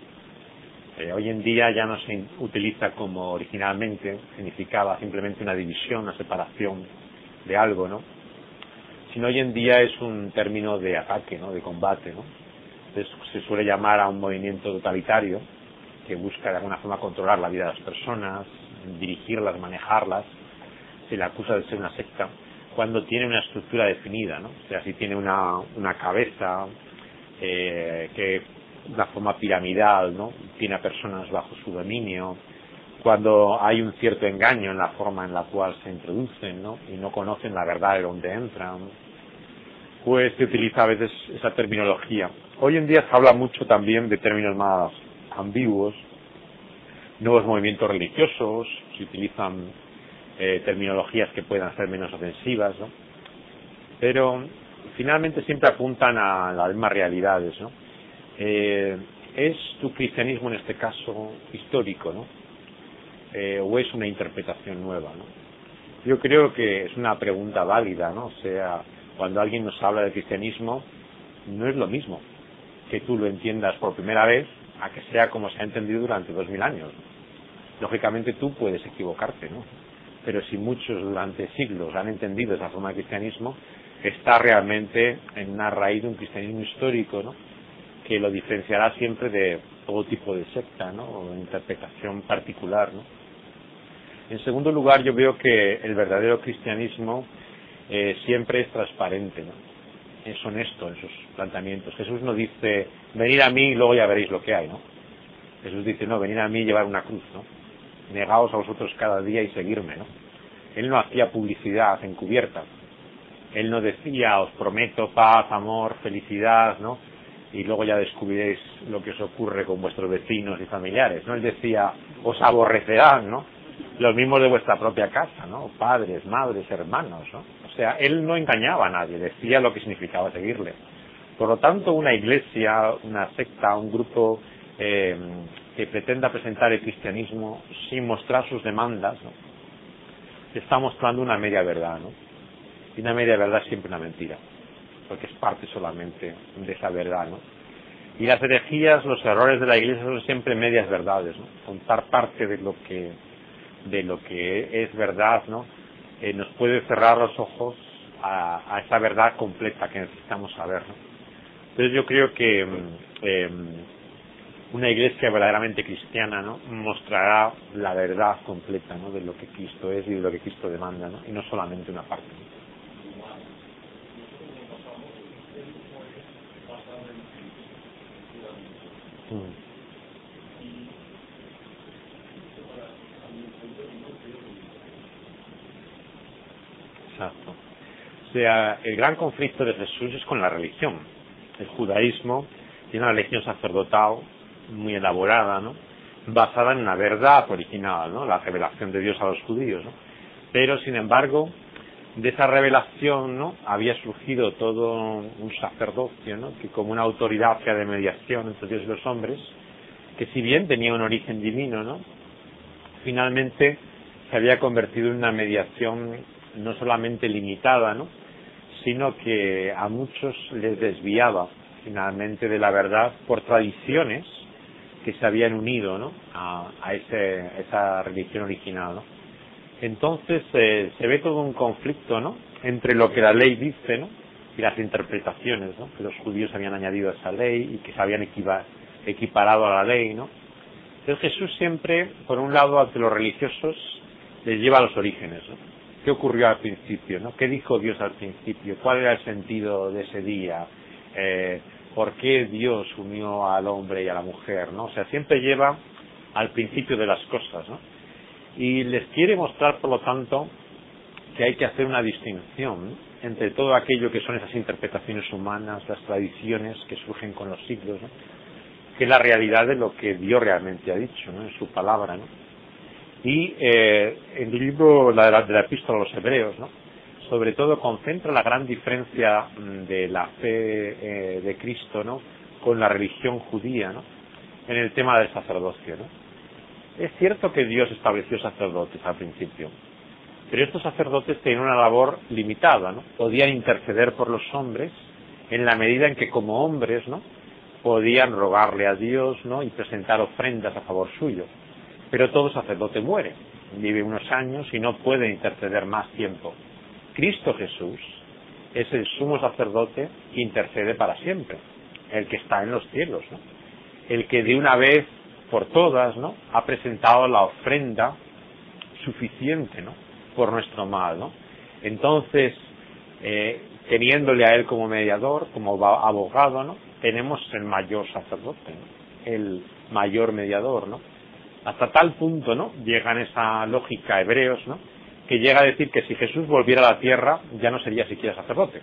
Hoy en día ya no se utiliza como originalmente significaba simplemente una división, una separación de algo, ¿no? Sino hoy en día es un término de ataque, ¿no? De combate, ¿no? Entonces se suele llamar a un movimiento totalitario que busca de alguna forma controlar la vida de las personas, dirigirlas, manejarlas. Se le acusa de ser una secta cuando tiene una estructura definida, ¿no? O sea, si tiene una cabeza, que una forma piramidal, ¿no? Tiene a personas bajo su dominio, cuando hay un cierto engaño en la forma en la cual se introducen, ¿no? Y no conocen la verdad de dónde entran, pues se utiliza a veces esa terminología. Hoy en día se habla mucho también de términos más ambiguos, nuevos movimientos religiosos, se utilizan terminologías que puedan ser menos ofensivas, ¿no? Pero finalmente siempre apuntan a las mismas realidades, ¿no? ¿Es tu cristianismo en este caso histórico, ¿no? ¿O es una interpretación nueva, ¿no? Yo creo que es una pregunta válida, ¿no? O sea, cuando alguien nos habla de cristianismo, no es lo mismo que tú lo entiendas por primera vez a que sea como se ha entendido durante 2000 años. Lógicamente tú puedes equivocarte, ¿no? Pero si muchos durante siglos han entendido esa forma de cristianismo, está realmente en una raíz de un cristianismo histórico, ¿no? Que lo diferenciará siempre de todo tipo de secta, ¿no? O de interpretación particular, ¿no? En segundo lugar, yo veo que el verdadero cristianismo siempre es transparente, ¿no? Es honesto en sus planteamientos. Jesús no dice, venid a mí y luego ya veréis lo que hay, ¿no? Jesús dice, no, venid a mí y llevar una cruz, ¿no? Negaos a vosotros cada día y seguirme, ¿no? Él no hacía publicidad encubierta. Él no decía, os prometo paz, amor, felicidad, ¿no? Y luego ya descubriréis lo que os ocurre con vuestros vecinos y familiares, ¿no? Él decía, os aborrecerán, ¿no? Los mismos de vuestra propia casa, ¿no? Padres, madres, hermanos, ¿no? O sea, él no engañaba a nadie, decía lo que significaba seguirle. Por lo tanto, una iglesia, una secta, un grupo que pretenda presentar el cristianismo sin mostrar sus demandas, ¿no? Está mostrando una media verdad, ¿no? Y una media verdad es siempre una mentira, porque es parte solamente de esa verdad, ¿no? Y las herejías, los errores de la iglesia son siempre medias verdades, ¿no? Contar parte de lo que es verdad, ¿no? Nos puede cerrar los ojos a esa verdad completa que necesitamos saber, ¿no? Entonces yo creo que una iglesia verdaderamente cristiana, ¿no? Mostrará la verdad completa, ¿no? De lo que Cristo es y de lo que Cristo demanda, ¿no? Y no solamente una parte, ¿no? Exacto. O sea, el gran conflicto de Jesús es con la religión. El judaísmo tiene una religión sacerdotal muy elaborada, ¿no? Basada en una verdad original, ¿no? La revelación de Dios a los judíos, ¿no? Pero, sin embargo, de esa revelación, ¿no? Había surgido todo un sacerdocio, ¿no? Que como una autoridad de mediación entre Dios y los hombres, que si bien tenía un origen divino, ¿no? Finalmente se había convertido en una mediación no solamente limitada, ¿no? Sino que a muchos les desviaba finalmente de la verdad por tradiciones que se habían unido, ¿no? a esa religión original, ¿no? Entonces se ve todo un conflicto, ¿no? Entre lo que la ley dice, ¿no? Y las interpretaciones, ¿no? Que los judíos habían añadido a esa ley y que se habían equiparado a la ley, ¿no? Entonces Jesús siempre, por un lado, ante los religiosos, les lleva a los orígenes, ¿no? ¿Qué ocurrió al principio, ¿no? ¿Qué dijo Dios al principio? ¿Cuál era el sentido de ese día? ¿Por qué Dios unió al hombre y a la mujer? ¿No? O sea, siempre lleva al principio de las cosas, ¿no? Y les quiere mostrar, por lo tanto, que hay que hacer una distinción entre todo aquello que son esas interpretaciones humanas, las tradiciones que surgen con los siglos, ¿no? Que es la realidad de lo que Dios realmente ha dicho, ¿no? En su palabra, ¿no? Y en el libro de la Epístola a los Hebreos, ¿no? Sobre todo concentra la gran diferencia de la fe de Cristo, ¿no? Con la religión judía, ¿no? En el tema del sacerdocio, ¿no? Es cierto que Dios estableció sacerdotes al principio, pero estos sacerdotes tenían una labor limitada, ¿no? Podían interceder por los hombres en la medida en que como hombres, ¿no? Podían rogarle a Dios, ¿no? Y presentar ofrendas a favor suyo. Pero todo sacerdote muere, vive unos años y no puede interceder más tiempo. Cristo Jesús es el sumo sacerdote que intercede para siempre, el que está en los cielos, ¿no? El que de una vez por todas, ¿no? Ha presentado la ofrenda suficiente, ¿no? Por nuestro mal, ¿no? Entonces, teniéndole a él como mediador, como abogado, ¿no? Tenemos el mayor sacerdote, ¿no? El mayor mediador, ¿no? Hasta tal punto, ¿no? Llega en esa lógica Hebreos, ¿no? Que llega a decir que si Jesús volviera a la tierra, ya no sería siquiera sacerdote.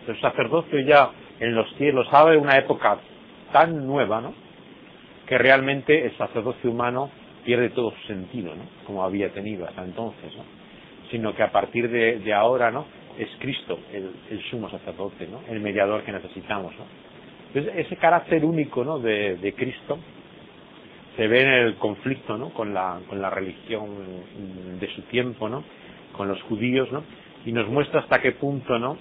El sacerdocio ya en los cielos abre una época tan nueva, ¿no? Que realmente el sacerdocio humano pierde todo su sentido, ¿no? Como había tenido hasta entonces, ¿no? Sino que a partir de ahora, ¿no? Es Cristo el sumo sacerdote, ¿no? El mediador que necesitamos, ¿no? Entonces, ese carácter único, ¿no? de Cristo se ve en el conflicto, ¿no? Con la religión de su tiempo, ¿no? Con los judíos, ¿no? Y nos muestra hasta qué punto, ¿no?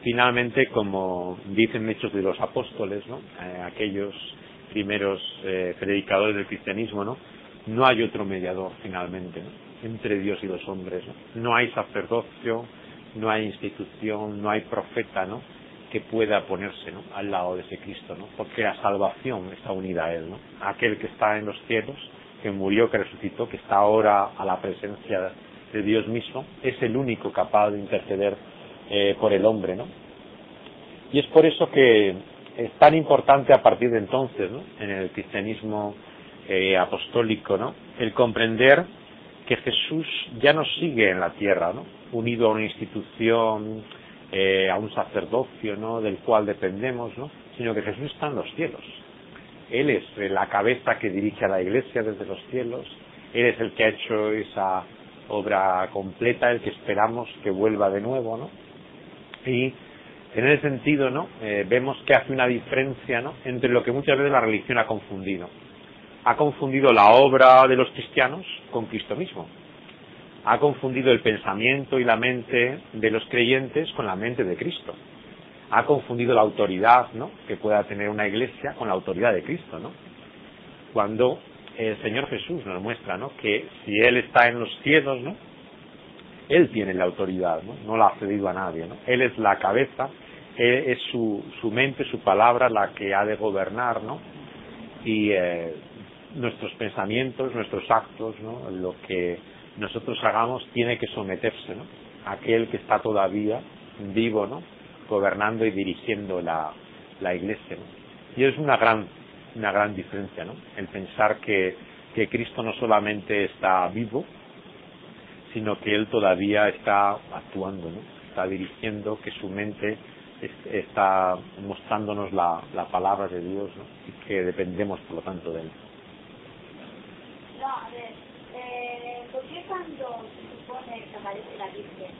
Finalmente, como dicen Hechos de los Apóstoles, ¿no? Aquellos primeros predicadores del cristianismo, ¿no? No hay otro mediador finalmente, ¿no? Entre Dios y los hombres, ¿no? No hay sacerdocio, no hay institución, no hay profeta, ¿no? Que pueda ponerse, ¿no? Al lado de ese Cristo, ¿no? Porque la salvación está unida a él, ¿no? Aquel que está en los cielos, que murió, que resucitó, que está ahora a la presencia de Dios mismo, es el único capaz de interceder por el hombre, ¿no? Y es por eso que es tan importante a partir de entonces, ¿no? En el cristianismo apostólico, ¿no? El comprender que Jesús ya no sigue en la tierra, ¿no? Unido a una institución, a un sacerdocio, ¿no? Del cual dependemos, ¿no? Sino que Jesús está en los cielos. Él es la cabeza que dirige a la Iglesia desde los cielos. Él es el que ha hecho esa obra completa, el que esperamos que vuelva de nuevo, ¿no? Y en ese sentido, ¿no? Vemos que hace una diferencia, ¿no? Entre lo que muchas veces la religión ha confundido. Ha confundido la obra de los cristianos con Cristo mismo. Ha confundido el pensamiento y la mente de los creyentes con la mente de Cristo. Ha confundido la autoridad, ¿no? Que pueda tener una iglesia con la autoridad de Cristo, ¿no? Cuando el Señor Jesús nos muestra, ¿no? Que si Él está en los cielos, ¿no? Él tiene la autoridad, ¿no? No la ha cedido a nadie, ¿no? Él es la cabeza, es su mente, su palabra la que ha de gobernar, ¿no? Y nuestros pensamientos, nuestros actos, ¿no? Lo que nosotros hagamos tiene que someterse, ¿no? A aquel que está todavía vivo, ¿no? Gobernando y dirigiendo la iglesia, ¿no? Y es una gran diferencia, ¿no? El pensar que Cristo no solamente está vivo, sino que Él todavía está actuando, ¿no? Está dirigiendo, que su mente está mostrándonos la palabra de Dios, ¿no? Y que dependemos, por lo tanto, de Él. No, a ver, ¿por qué cuando se supone que aparece la Virgen,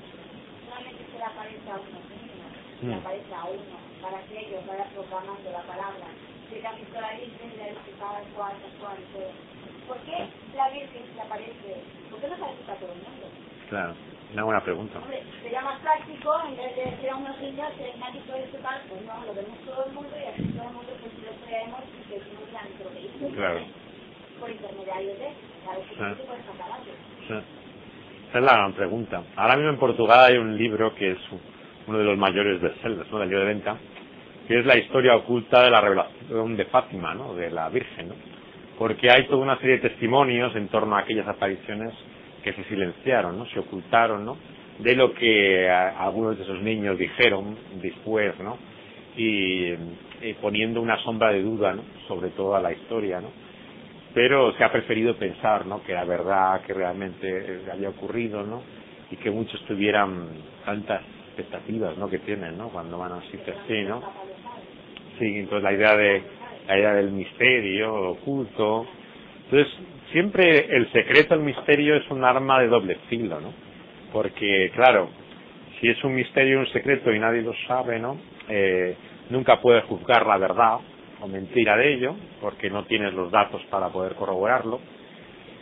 solamente se le aparece a unos niños, se le aparece a uno, para que ellos vayan proclamando la palabra, que la visto la Virgen y la ha visto cada cual, todo? ¿Por qué la Virgen se le aparece? ¿Por qué no se aparece a todo el mundo? Claro, una buena pregunta. Hombre, sería más práctico, en vez de decir a unos niños que me ha dicho esto tal, pues no, lo vemos todo el mundo y así todo el mundo pues lo creemos y que no sean lo que dice. Claro. Por intermediario de, a ver si se puede sacar algo. Sí. Esa es la gran pregunta. Ahora mismo en Portugal hay un libro que es uno de los mayores bestsellers, ¿no? Del libro de venta, que es la historia oculta de la revelación de Fátima, ¿no? De la Virgen, ¿no? Porque hay toda una serie de testimonios en torno a aquellas apariciones que se silenciaron, ¿no? Se ocultaron, ¿no? De lo que algunos de esos niños dijeron después, ¿no? y poniendo una sombra de duda, ¿no?, sobre toda la historia, ¿no? Pero se ha preferido pensar, ¿no?, que la verdad que realmente había ocurrido, ¿no?, y que muchos tuvieran tantas expectativas, ¿no?, que tienen, ¿no?, cuando van a un sitio así, ¿no? Sí, entonces la idea del misterio oculto. Entonces, siempre el secreto, el misterio es un arma de doble filo, ¿no? Porque, claro, si es un misterio, un secreto y nadie lo sabe, ¿no?, nunca puedes juzgar la verdad o mentira de ello, porque no tienes los datos para poder corroborarlo.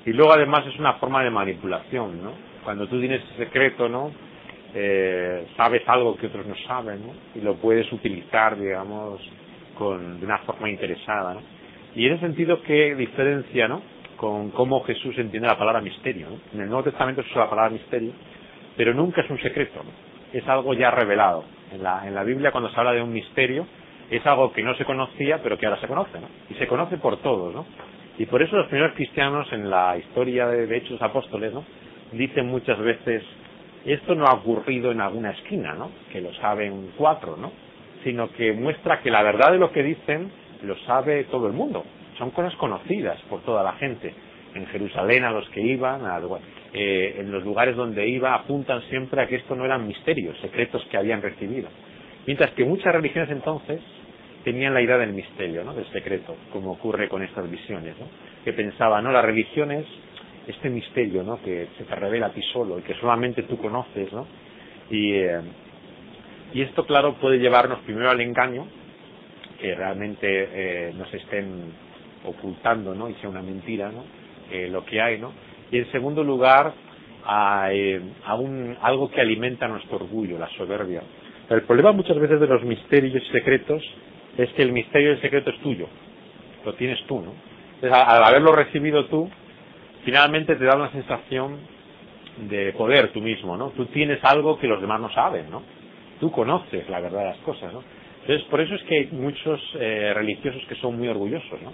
Y luego, además, es una forma de manipulación, ¿no? Cuando tú tienes ese secreto, ¿no?, sabes algo que otros no saben, ¿no?, y lo puedes utilizar, digamos, de una forma interesada, ¿no? Y en ese sentido, ¿qué diferencia, ¿no?, con cómo Jesús entiende la palabra misterio, ¿no? En el Nuevo Testamento se usa la palabra misterio, pero nunca es un secreto, ¿no? Es algo ya revelado. En la Biblia, cuando se habla de un misterio, es algo que no se conocía, pero que ahora se conoce, ¿no? Y se conoce por todos, ¿no? Y por eso los primeros cristianos, en la historia de Hechos Apóstoles, ¿no?, dicen muchas veces, esto no ha ocurrido en alguna esquina, ¿no?, que lo saben 4, ¿no?, sino que muestra que la verdad de lo que dicen lo sabe todo el mundo. Son cosas conocidas por toda la gente. En Jerusalén, a los que iban, en los lugares donde iba, apuntan siempre a que esto no eran misterios, secretos que habían recibido. Mientras que muchas religiones entonces tenían la idea del misterio, ¿no?, del secreto, como ocurre con estas visiones, ¿no?, que pensaban, no, la religión es este misterio, ¿no?, que se te revela a ti solo y que solamente tú conoces, ¿no? Y esto, claro, puede llevarnos primero al engaño, que realmente nos estén ocultando, ¿no?, y sea una mentira, ¿no?, lo que hay, ¿no? Y en segundo lugar, a algo que alimenta nuestro orgullo, la soberbia. Pero el problema muchas veces de los misterios y secretos es que el misterio y el secreto es tuyo, lo tienes tú, ¿no? Entonces, al haberlo recibido tú, finalmente te da una sensación de poder tú mismo, ¿no? Tú tienes algo que los demás no saben, ¿no? Tú conoces la verdad de las cosas, ¿no? Entonces, por eso es que hay muchos religiosos que son muy orgullosos, ¿no?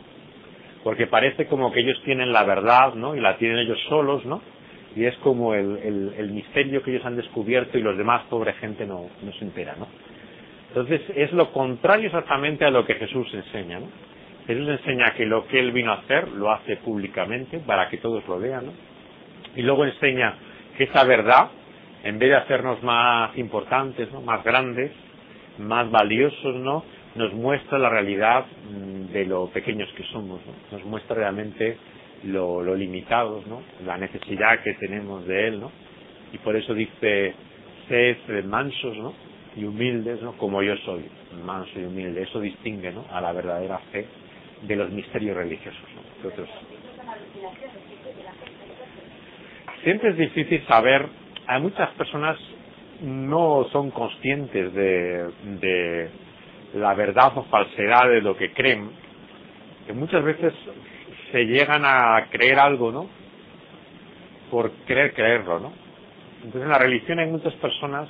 Porque parece como que ellos tienen la verdad, ¿no?, y la tienen ellos solos, ¿no? Y es como el misterio que ellos han descubierto y los demás, pobre gente, no se entera, ¿no? Entonces, es lo contrario exactamente a lo que Jesús enseña, ¿no? Jesús enseña que lo que Él vino a hacer, lo hace públicamente para que todos lo vean, ¿no? Y luego enseña que esa verdad, en vez de hacernos más importantes, ¿no?, más grandes, más valiosos, ¿no?, nos muestra la realidad de lo pequeños que somos, ¿no? Nos muestra realmente lo limitados, ¿no?, la necesidad que tenemos de Él, ¿no? Y por eso dice, sed mansos, ¿no?, y humildes, ¿no?, como yo soy, manso y humilde. Eso distingue, ¿no?, a la verdadera fe de los misterios religiosos, ¿no? Que otros. Siempre es difícil saber, hay muchas personas no son conscientes de la verdad o falsedad de lo que creen, que muchas veces se llegan a creer algo, ¿no?, por creerlo, ¿no? Entonces en la religión hay muchas personas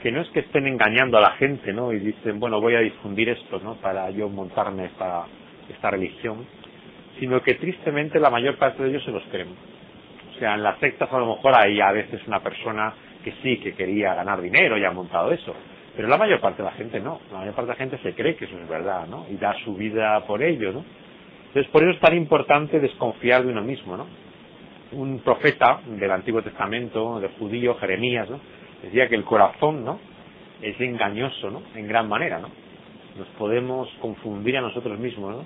que no es que estén engañando a la gente, ¿no?, y dicen, bueno, voy a difundir esto, ¿no?, para yo montarme esta religión, sino que tristemente la mayor parte de ellos se los creen. O sea, en las sectas a lo mejor hay a veces una persona que sí, que quería ganar dinero y ha montado eso, pero la mayor parte de la gente no. La mayor parte de la gente se cree que eso es verdad, ¿no?, y da su vida por ello, ¿no? Entonces, por eso es tan importante desconfiar de uno mismo, ¿no? Un profeta del Antiguo Testamento, del judío, Jeremías, ¿no?, decía que el corazón, ¿no?, es engañoso, ¿no?, en gran manera, ¿no? Nos podemos confundir a nosotros mismos, ¿no?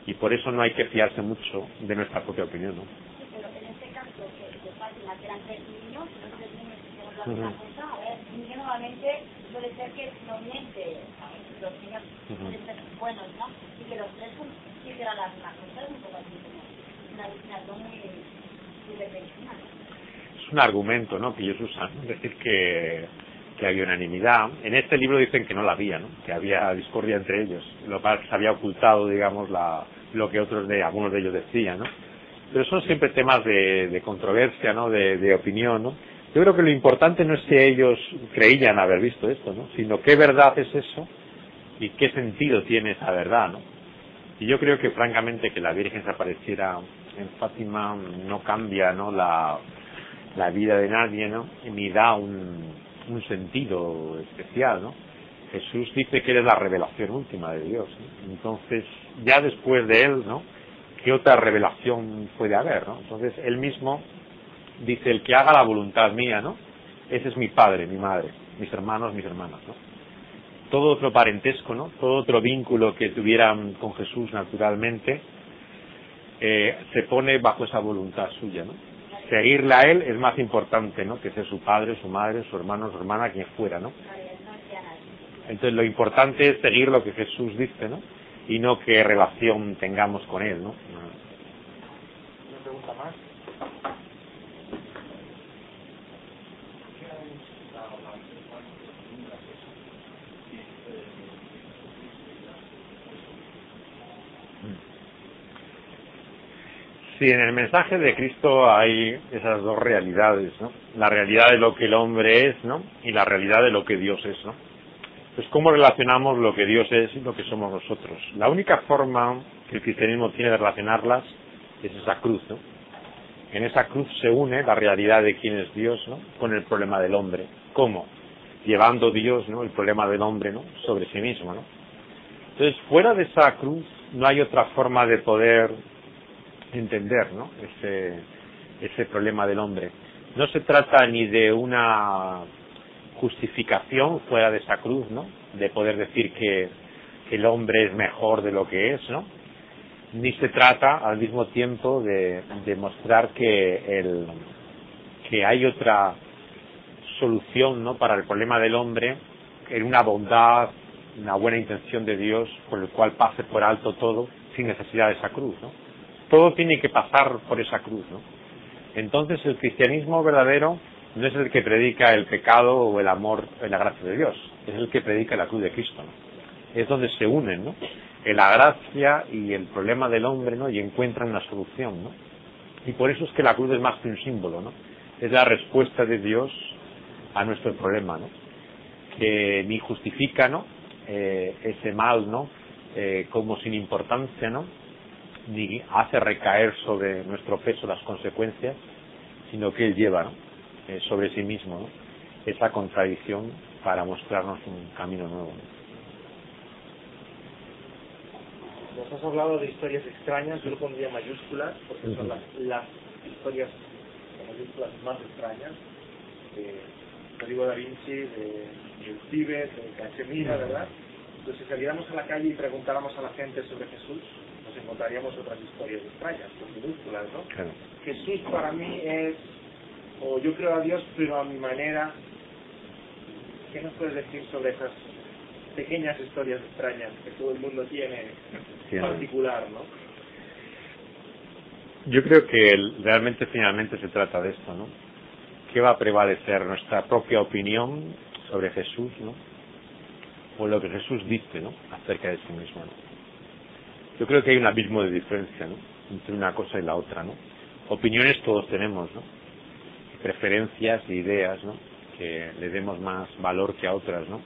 Y por eso no hay que fiarse mucho de nuestra propia opinión, ¿no? Pero en este caso, que Fátima, que eran 3 niños, los 3 niños hicieron la misma cosa, a ver, el niño normalmente suele ser que no miente, los niños suelen ser buenos, ¿no? Y que los 3 hicieran las mismas cosas, un poco así, una alucinación muy repentina, ¿no? Es un argumento, ¿no?, que ellos usan, ¿no? Es decir, que había unanimidad. En este libro dicen que no la había, ¿no?, que había discordia entre ellos, lo cual se había ocultado, digamos, lo que algunos de ellos decían, ¿no? Pero son siempre temas de controversia, ¿no?, de opinión, ¿no? Yo creo que lo importante no es si ellos creían haber visto esto, ¿no?, sino qué verdad es eso y qué sentido tiene esa verdad, ¿no? Y yo creo que, francamente, que la Virgen se apareciera en Fátima no cambia, ¿no?, la vida de nadie, ¿no?, ni da un sentido especial, ¿no? Jesús dice que Él es la revelación última de Dios, ¿no? Entonces, ya después de Él, ¿no?, ¿qué otra revelación puede haber, ¿no? Entonces, Él mismo dice, el que haga la voluntad mía, ¿no?, ese es mi padre, mi madre, mis hermanos, mis hermanas, ¿no? Todo otro parentesco, ¿no?, todo otro vínculo que tuvieran con Jesús naturalmente, se pone bajo esa voluntad suya, ¿no? Seguirle a Él es más importante, ¿no?, que ser su padre, su madre, su hermano, su hermana, quien fuera, ¿no? Entonces lo importante es seguir lo que Jesús dice, ¿no?, y no qué relación tengamos con Él, ¿no? Una pregunta más. Sí, en el mensaje de Cristo hay esas dos realidades, ¿no? La realidad de lo que el hombre es, ¿no?, y la realidad de lo que Dios es, ¿no? Pues cómo relacionamos lo que Dios es y lo que somos nosotros. La única forma que el cristianismo tiene de relacionarlas es esa cruz, ¿no? En esa cruz se une la realidad de quién es Dios, ¿no?, con el problema del hombre. ¿Cómo? Llevando Dios, ¿no?, el problema del hombre, ¿no?, sobre sí mismo, ¿no? Entonces, fuera de esa cruz no hay otra forma de poder entender, ¿no?, ese problema del hombre. No se trata ni de una justificación fuera de esa cruz, ¿no?, de poder decir que el hombre es mejor de lo que es, ¿no?, ni se trata al mismo tiempo de demostrar que hay otra solución, ¿no?, para el problema del hombre, en una bondad, una buena intención de Dios por el cual pase por alto todo sin necesidad de esa cruz, ¿no? Todo tiene que pasar por esa cruz, ¿no? Entonces el cristianismo verdadero no es el que predica el pecado o el amor en la gracia de Dios, es el que predica la cruz de Cristo, ¿no? Es donde se unen, ¿no?, en la gracia y el problema del hombre, ¿no?, y encuentran una solución, ¿no? Y por eso es que la cruz es más que un símbolo, ¿no? Es la respuesta de Dios a nuestro problema, ¿no?, que ni justifica, ¿no?, ese mal, ¿no?, como sin importancia, ¿no?, ni hace recaer sobre nuestro peso las consecuencias, sino que Él lleva, ¿no?, sobre sí mismo, ¿no?, esa contradicción para mostrarnos un camino nuevo, ¿no? Nos has hablado de historias extrañas, yo lo pondría mayúsculas, porque son las historias con mayúsculas más extrañas, de Código da Vinci, del Tíbet, de Cachemira, ¿verdad? Entonces, si saliéramos a la calle y preguntáramos a la gente sobre Jesús, nos encontraríamos otras historias extrañas, con minúsculas, ¿no? Claro. Jesús para mí es, o yo creo a Dios, pero a mi manera. ¿Qué nos puedes decir sobre esas pequeñas historias extrañas que todo el mundo tiene en particular, ¿no? Yo creo que realmente finalmente se trata de esto, ¿no? ¿Qué va a prevalecer? ¿Nuestra propia opinión sobre Jesús, ¿no?, o lo que Jesús dice, ¿no?, acerca de sí mismo, ¿no? Yo creo que hay un abismo de diferencia, ¿no?, entre una cosa y la otra, ¿no? Opiniones todos tenemos, ¿no?, preferencias e ideas, ¿no?, que le demos más valor que a otras, ¿no?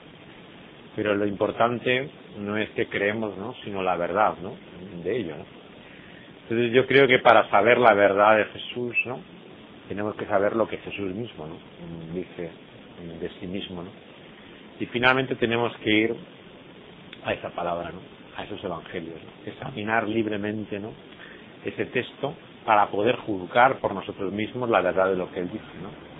Pero lo importante no es que creemos, ¿no?, sino la verdad, ¿no?, de ello, ¿no? Entonces yo creo que para saber la verdad de Jesús, ¿no?, tenemos que saber lo que Jesús mismo, ¿no?, dice de sí mismo, ¿no? Y finalmente tenemos que ir a esa palabra, ¿no?, a esos evangelios, ¿no?, examinar libremente, ¿no?, ese texto para poder juzgar por nosotros mismos la verdad de lo que Él dice, ¿no?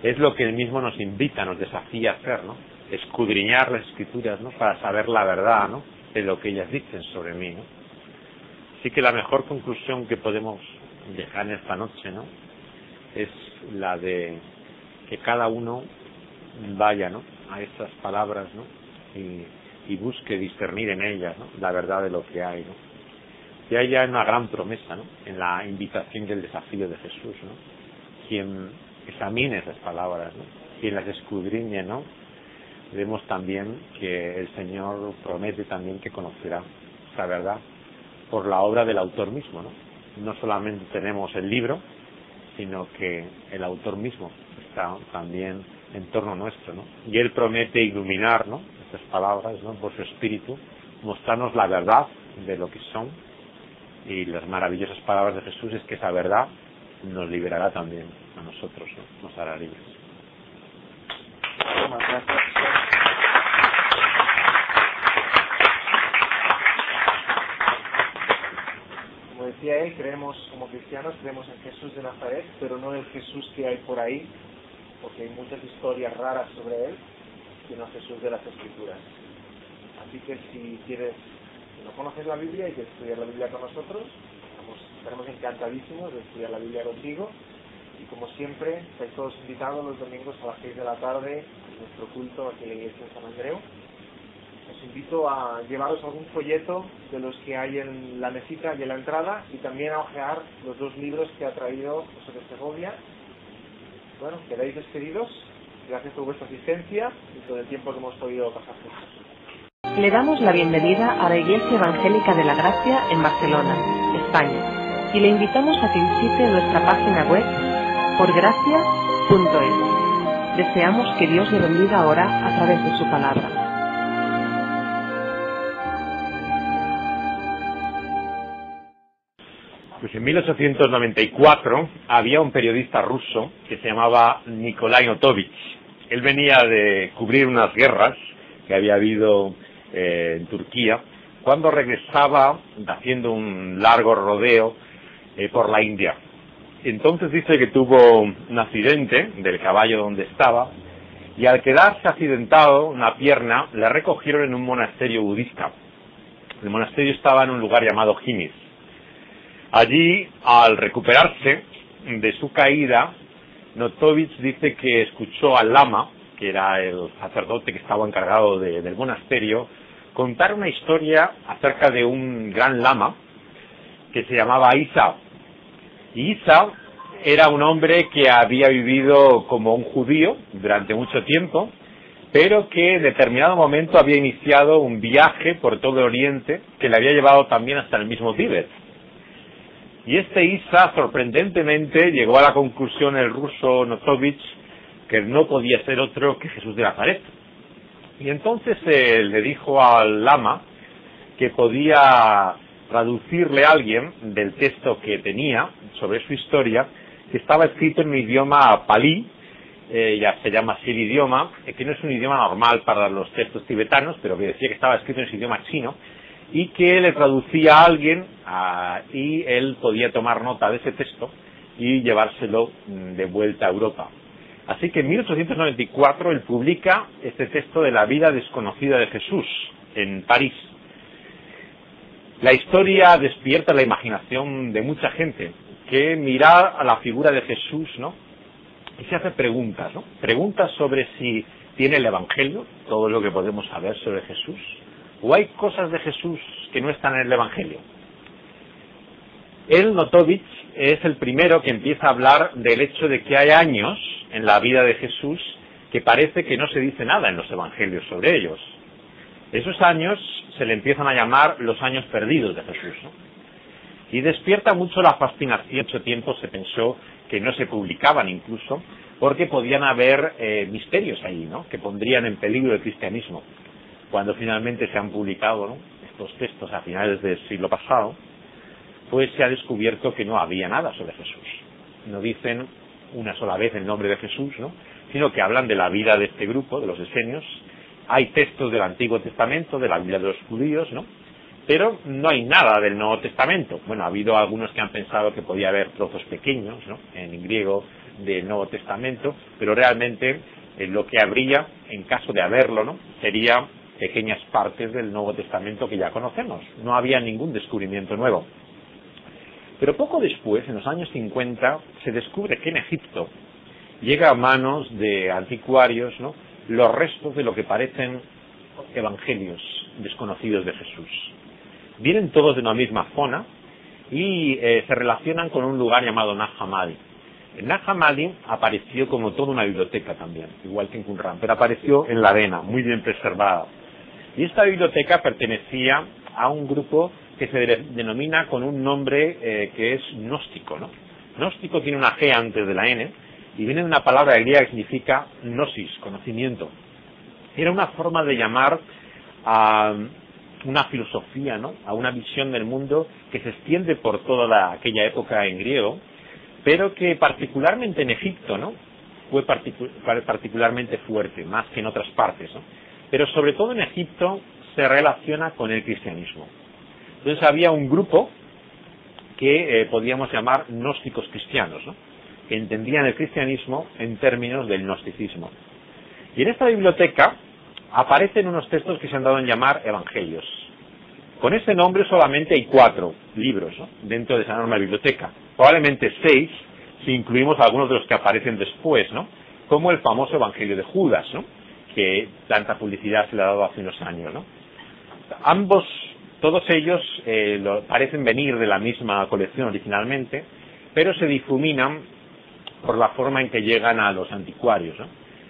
Es lo que Él mismo nos invita, nos desafía a hacer, ¿no?, escudriñar las Escrituras, ¿no?, para saber la verdad, ¿no?, de lo que ellas dicen sobre mí, ¿no? Así que la mejor conclusión que podemos dejar en esta noche, ¿no?, es la de que cada uno vaya, ¿no?, a estas palabras, ¿no?, y busque discernir en ellas, ¿no?, la verdad de lo que hay, ¿no? Y hay ya una gran promesa, ¿no?, en la invitación y el desafío de Jesús, ¿no? Quien examine esas palabras, ¿no?, quien las escudriñe, ¿no?, vemos también que el Señor promete también que conocerá esa verdad por la obra del autor mismo, ¿no? No solamente tenemos el libro, sino que el autor mismo está también en torno nuestro, ¿no? Y Él promete iluminar, ¿no?, estas palabras, ¿no?, por su Espíritu, mostrarnos la verdad de lo que son, y las maravillosas palabras de Jesús es que esa verdad nos liberará también a nosotros, ¿no?, nos hará libres. Muchas gracias. decía él, creemos como cristianos, creemos en Jesús de Nazaret, pero no en el Jesús que hay por ahí, porque hay muchas historias raras sobre él, sino Jesús de las Escrituras. Así que si no conoces la Biblia y quieres estudiar la Biblia con nosotros, estaremos encantadísimos de estudiar la Biblia contigo. Y como siempre, estáis todos invitados los domingos a las 6 de la tarde en nuestro culto aquí en la iglesia de San Andreu. Os invito a llevaros algún folleto de los que hay en la mesita y en la entrada, y también a hojear los 2 libros que ha traído José de Segovia. Bueno, quedáis despedidos. Gracias por vuestra asistencia y por el tiempo que hemos podido pasar juntos. Le damos la bienvenida a la Iglesia Evangélica de la Gracia en Barcelona, España, y le invitamos a que visite nuestra página web porgracia.es. Deseamos que Dios le bendiga ahora a través de su palabra. Pues en 1894 había un periodista ruso que se llamaba Nikolai Notovich. Él venía de cubrir unas guerras que había habido en Turquía, cuando regresaba haciendo un largo rodeo por la India. Entonces dice que tuvo un accidente del caballo donde estaba, y al quedarse accidentado una pierna, le recogieron en un monasterio budista. El monasterio estaba en un lugar llamado Jimis. Allí, al recuperarse de su caída, Notovich dice que escuchó al lama, que era el sacerdote que estaba encargado del monasterio, contar una historia acerca de un gran lama que se llamaba Isa. Y Isa era un hombre que había vivido como un judío durante mucho tiempo, pero que en determinado momento había iniciado un viaje por todo el Oriente que le había llevado también hasta el mismo Tíbet. Y este Isa, sorprendentemente, llegó a la conclusión el ruso Notovich que no podía ser otro que Jesús de Nazaret. Y entonces le dijo al lama que podía traducirle a alguien del texto que tenía sobre su historia, que estaba escrito en un idioma palí, ya se llama así el idioma, que no es un idioma normal para los textos tibetanos, pero que decía que estaba escrito en ese idioma chino, y que le traducía a alguien y él podía tomar nota de ese texto y llevárselo de vuelta a Europa. Así que en 1894 él publica este texto de la vida desconocida de Jesús en París. La historia despierta la imaginación de mucha gente que mira a la figura de Jesús, ¿no?, y se hace preguntas, ¿no? Preguntas sobre si tiene el Evangelio, todo lo que podemos saber sobre Jesús, o hay cosas de Jesús que no están en el Evangelio. El Notovich es el primero que empieza a hablar del hecho de que hay años en la vida de Jesús que parece que no se dice nada en los Evangelios sobre ellos. Esos años se le empiezan a llamar los años perdidos de Jesús, ¿no? Y despierta mucho la fascinación. Mucho tiempo se pensó que no se publicaban incluso porque podían haber misterios ahí, ¿no?, que pondrían en peligro el cristianismo. Cuando finalmente se han publicado, ¿no?, estos textos a finales del siglo pasado, pues se ha descubierto que no había nada sobre Jesús. No dicen una sola vez el nombre de Jesús, ¿no?, sino que hablan de la vida de este grupo, de los esenios. Hay textos del Antiguo Testamento, de la Biblia de los judíos, ¿no?, pero no hay nada del Nuevo Testamento. Bueno, ha habido algunos que han pensado que podía haber trozos pequeños, ¿no?, en griego del Nuevo Testamento, pero realmente lo que habría, en caso de haberlo, ¿no?, sería pequeñas partes del Nuevo Testamento que ya conocemos. No había ningún descubrimiento nuevo. Pero poco después, en los años 50, se descubre que en Egipto llega a manos de anticuarios, ¿no?, los restos de lo que parecen evangelios desconocidos de Jesús. Vienen todos de una misma zona y se relacionan con un lugar llamado Nag Hammadi. En Nag Hammadi apareció como toda una biblioteca también, igual que en Qumran, pero apareció en la arena, muy bien preservada. Y esta biblioteca pertenecía a un grupo que se denomina con un nombre que es gnóstico, ¿no? Gnóstico tiene una G antes de la N y viene de una palabra griega que significa gnosis, conocimiento. Era una forma de llamar a una filosofía, ¿no?, a una visión del mundo que se extiende por toda aquella época en griego, pero que particularmente en Egipto, ¿no?, fue particularmente fuerte, más que en otras partes, ¿no?, pero sobre todo en Egipto se relaciona con el cristianismo. Entonces había un grupo que podíamos llamar gnósticos cristianos, ¿no? Que entendían el cristianismo en términos del gnosticismo. Y en esta biblioteca aparecen unos textos que se han dado en llamar evangelios. Con ese nombre solamente hay 4 libros, ¿no?, dentro de esa enorme biblioteca. Probablemente 6 si incluimos algunos de los que aparecen después, ¿no?, como el famoso Evangelio de Judas, ¿no?, que tanta publicidad se le ha dado hace unos años, ¿no? Todos ellos parecen venir de la misma colección originalmente, pero se difuminan por la forma en que llegan a los anticuarios, ¿no?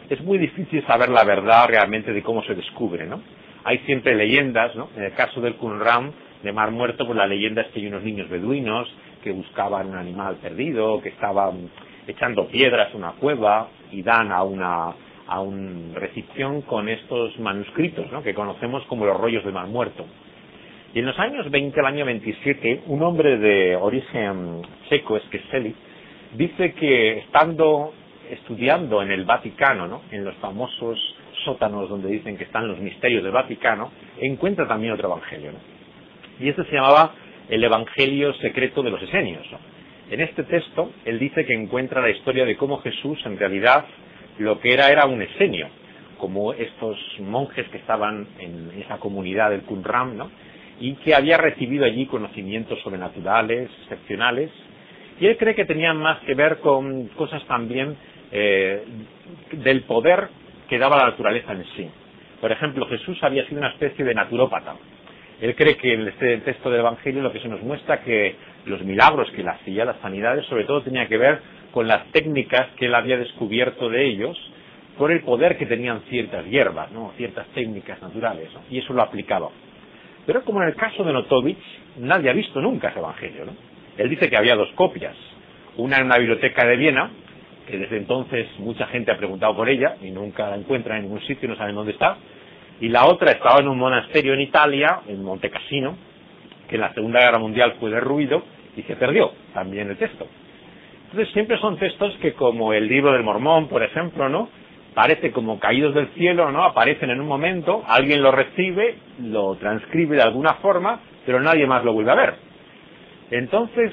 Es muy difícil saber la verdad realmente de cómo se descubre, ¿no? Hay siempre leyendas, ¿no? En el caso del Qumran, de Mar Muerto, pues la leyenda es que hay unos niños beduinos que buscaban un animal perdido, que estaban echando piedras a una cueva y dan a una recepción con estos manuscritos, ¿no?, que conocemos como los rollos de Mar Muerto. Y en los años 20, el año 27, un hombre de origen checo, Skeseli, dice que estudiando en el Vaticano, ¿no?, en los famosos sótanos donde dicen que están los misterios del Vaticano, encuentra también otro evangelio, ¿no? Y este se llamaba el Evangelio secreto de los esenios, ¿no? En este texto, él dice que encuentra la historia de cómo Jesús, en realidad, lo que era un esenio, como estos monjes que estaban en esa comunidad del Qumran, ¿no?, y que había recibido allí conocimientos sobrenaturales, excepcionales, y él cree que tenían más que ver con cosas también del poder que daba la naturaleza en sí. Por ejemplo, Jesús había sido una especie de naturópata. Él cree que en este texto del Evangelio lo que se nos muestra que los milagros que él hacía, las sanidades, sobre todo tenía que ver con las técnicas que él había descubierto de ellos, por el poder que tenían ciertas hierbas, ¿no?, ciertas técnicas naturales, ¿no?, y eso lo aplicaba. Pero como en el caso de Notovich, nadie ha visto nunca ese Evangelio, ¿no? Él dice que había 2 copias, una en una biblioteca de Viena, que desde entonces mucha gente ha preguntado por ella y nunca la encuentra en ningún sitio, no saben dónde está, y la otra estaba en un monasterio en Italia, en Monte Cassino, que en la Segunda Guerra Mundial fue derruido y se perdió también el texto. Entonces siempre son textos que, como el Libro del Mormón, por ejemplo, ¿no?, parece como caídos del cielo, ¿no?, aparecen en un momento, alguien lo recibe, lo transcribe de alguna forma, pero nadie más lo vuelve a ver. Entonces,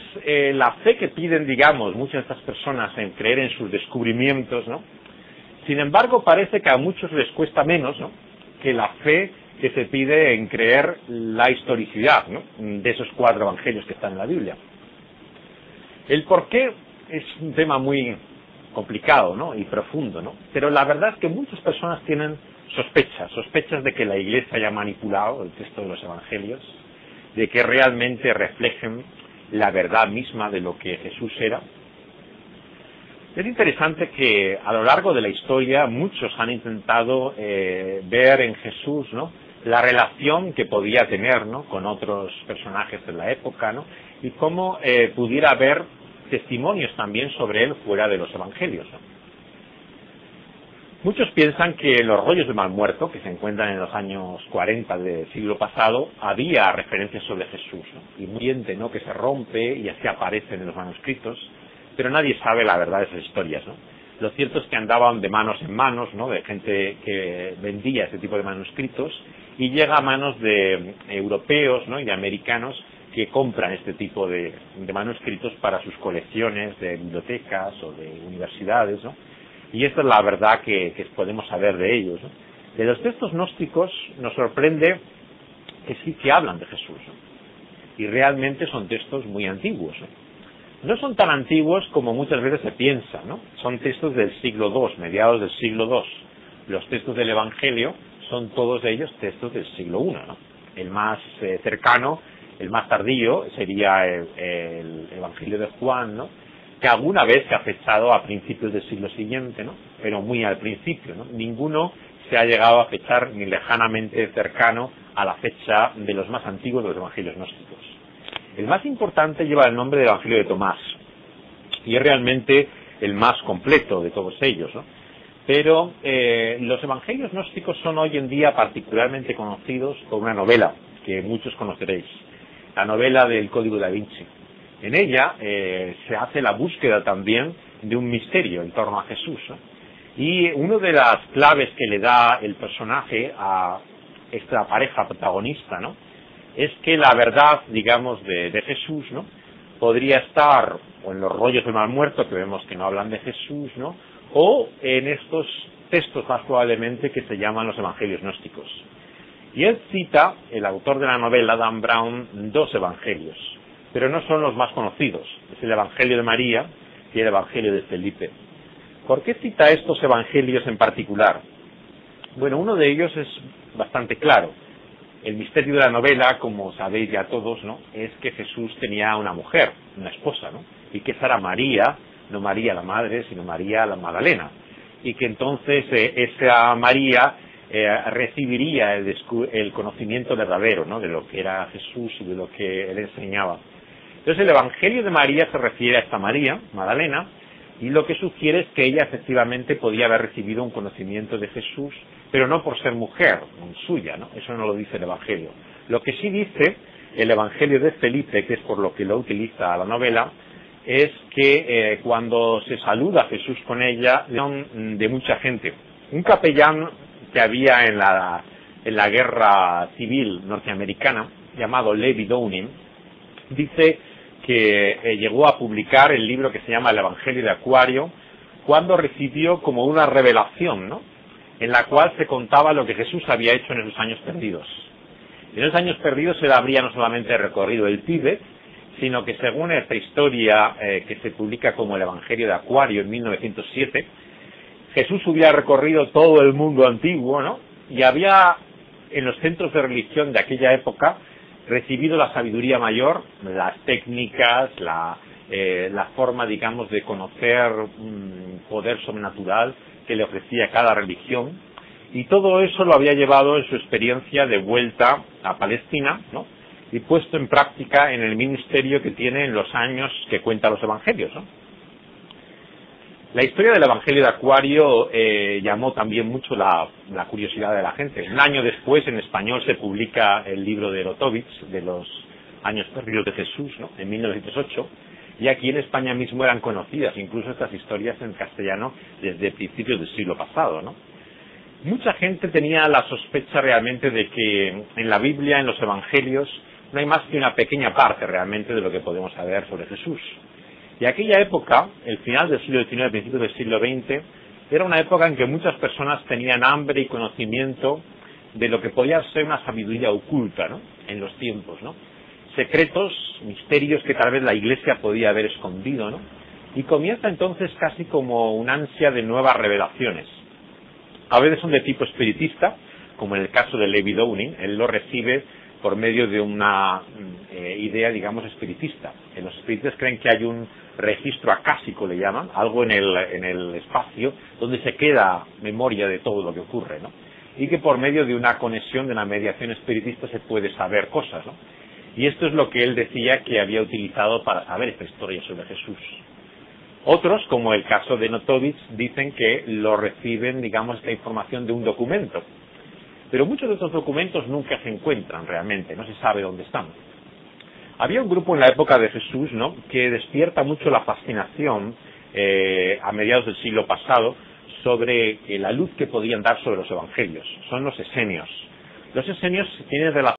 la fe que piden, digamos, muchas de estas personas en creer en sus descubrimientos, ¿no?, sin embargo, parece que a muchos les cuesta menos, ¿no?, que la fe que se pide en creer la historicidad, ¿no?, de esos 4 evangelios que están en la Biblia. El por qué es un tema muy complicado, ¿no?, y profundo, ¿no?, pero la verdad es que muchas personas tienen sospechas de que la Iglesia haya manipulado el texto de los evangelios, de que realmente reflejen la verdad misma de lo que Jesús era. Es interesante que a lo largo de la historia muchos han intentado ver en Jesús, ¿no?, la relación que podía tener, ¿no?, con otros personajes de la época, ¿no?, y cómo pudiera haber testimonios también sobre él fuera de los evangelios, ¿no? Muchos piensan que en los rollos de Mar Muerto, que se encuentran en los años 40 del siglo pasado, había referencias sobre Jesús, ¿no?, y un diente, ¿no?, que se rompe y así aparecen en los manuscritos, pero nadie sabe la verdad de esas historias, ¿no? Lo cierto es que andaban de manos en manos, ¿no?, de gente que vendía ese tipo de manuscritos, y llega a manos de europeos, ¿no?, y de americanos que compran este tipo de manuscritos para sus colecciones de bibliotecas o de universidades, ¿no? Y esta es la verdad que podemos saber de ellos, ¿no? De los textos gnósticos nos sorprende que sí que hablan de Jesús, ¿no?, y realmente son textos muy antiguos, ¿no? No son tan antiguos como muchas veces se piensa, ¿no? Son textos del siglo II, mediados del siglo II. Los textos del Evangelio son todos ellos textos del siglo I, ¿no? El más cercano, el más tardío, sería el Evangelio de Juan, ¿no?, que alguna vez se ha fechado a principios del siglo siguiente, ¿no?, pero muy al principio, ¿no? Ninguno se ha llegado a fechar ni lejanamente cercano a la fecha de los más antiguos de los evangelios gnósticos. El más importante lleva el nombre del Evangelio de Tomás, y es realmente el más completo de todos ellos, ¿no? Pero los evangelios gnósticos son hoy en día particularmente conocidos por una novela que muchos conoceréis, la novela del Código da Vinci. En ella se hace la búsqueda también de un misterio en torno a Jesús, ¿no? Y una de las claves que le da el personaje a esta pareja protagonista, ¿no?, es que la verdad, digamos, de Jesús, ¿no?, podría estar o en los rollos del Mar Muerto, que vemos que no hablan de Jesús, ¿no? O en estos textos más probablemente que se llaman los evangelios gnósticos. Y él cita, el autor de la novela, Dan Brown, dos evangelios, pero no son los más conocidos. Es el Evangelio de María y el Evangelio de Felipe. ¿Por qué cita estos evangelios en particular? Bueno, uno de ellos es bastante claro. El misterio de la novela, como sabéis ya todos, ¿no?, es que Jesús tenía una mujer, una esposa, ¿no?, y que esa era María, no María la madre, sino María la Magdalena, y que entonces esa María recibiría el conocimiento verdadero, ¿no?, de lo que era Jesús y de lo que él enseñaba. Entonces el Evangelio de María se refiere a esta María, Magdalena, y lo que sugiere es que ella efectivamente podía haber recibido un conocimiento de Jesús, pero no por ser mujer suya, ¿no? Eso no lo dice el Evangelio. Lo que sí dice el Evangelio de Felipe, que es por lo que lo utiliza la novela, es que cuando se saluda a Jesús con ella, de mucha gente. Un capellán que había en la guerra civil norteamericana, llamado Levi Downing, dice que llegó a publicar el libro que se llama El Evangelio de Acuario, cuando recibió como una revelación, ¿no?, en la cual se contaba lo que Jesús había hecho en esos años perdidos. En esos años perdidos él habría no solamente recorrido el Tíbet, sino que según esta historia que se publica como el Evangelio de Acuario en 1907, Jesús hubiera recorrido todo el mundo antiguo, ¿no?, y había en los centros de religión de aquella época recibido la sabiduría mayor, las técnicas, la forma, digamos, de conocer un poder sobrenatural que le ofrecía cada religión, y todo eso lo había llevado en su experiencia de vuelta a Palestina, ¿no?, y puesto en práctica en el ministerio que tiene en los años que cuenta los evangelios, ¿no? La historia del Evangelio de Acuario llamó también mucho la curiosidad de la gente. Un año después, en español, se publica el libro de Erotovich, de los años perdidos de Jesús, ¿no?, en 1908, y aquí en España mismo eran conocidas incluso estas historias en castellano desde principios del siglo pasado, ¿no? Mucha gente tenía la sospecha realmente de que en la Biblia, en los evangelios, no hay más que una pequeña parte realmente de lo que podemos saber sobre Jesús. Y aquella época, el final del siglo XIX, principios del siglo XX, era una época en que muchas personas tenían hambre y conocimiento de lo que podía ser una sabiduría oculta, ¿no?, en los tiempos, ¿no?, secretos, misterios que tal vez la Iglesia podía haber escondido, ¿no?, y comienza entonces casi como un ansia de nuevas revelaciones. A veces son de tipo espiritista, como en el caso de Levi Downing. Él lo recibe por medio de una idea, digamos, espiritista. Los espiritistas creen que hay un registro acásico, le llaman, algo en el espacio donde se queda memoria de todo lo que ocurre, ¿no?, y que por medio de una conexión, de una mediación espiritista, se puede saber cosas, ¿no? Y esto es lo que él decía que había utilizado para saber esta historia sobre Jesús. Otros, como el caso de Notovich, dicen que lo reciben, digamos, esta información de un documento. Pero muchos de estos documentos nunca se encuentran realmente, no se sabe dónde están. Había un grupo en la época de Jesús, ¿no?, que despierta mucho la fascinación a mediados del siglo pasado sobre la luz que podían dar sobre los evangelios. Son los esenios. Los esenios tienen relación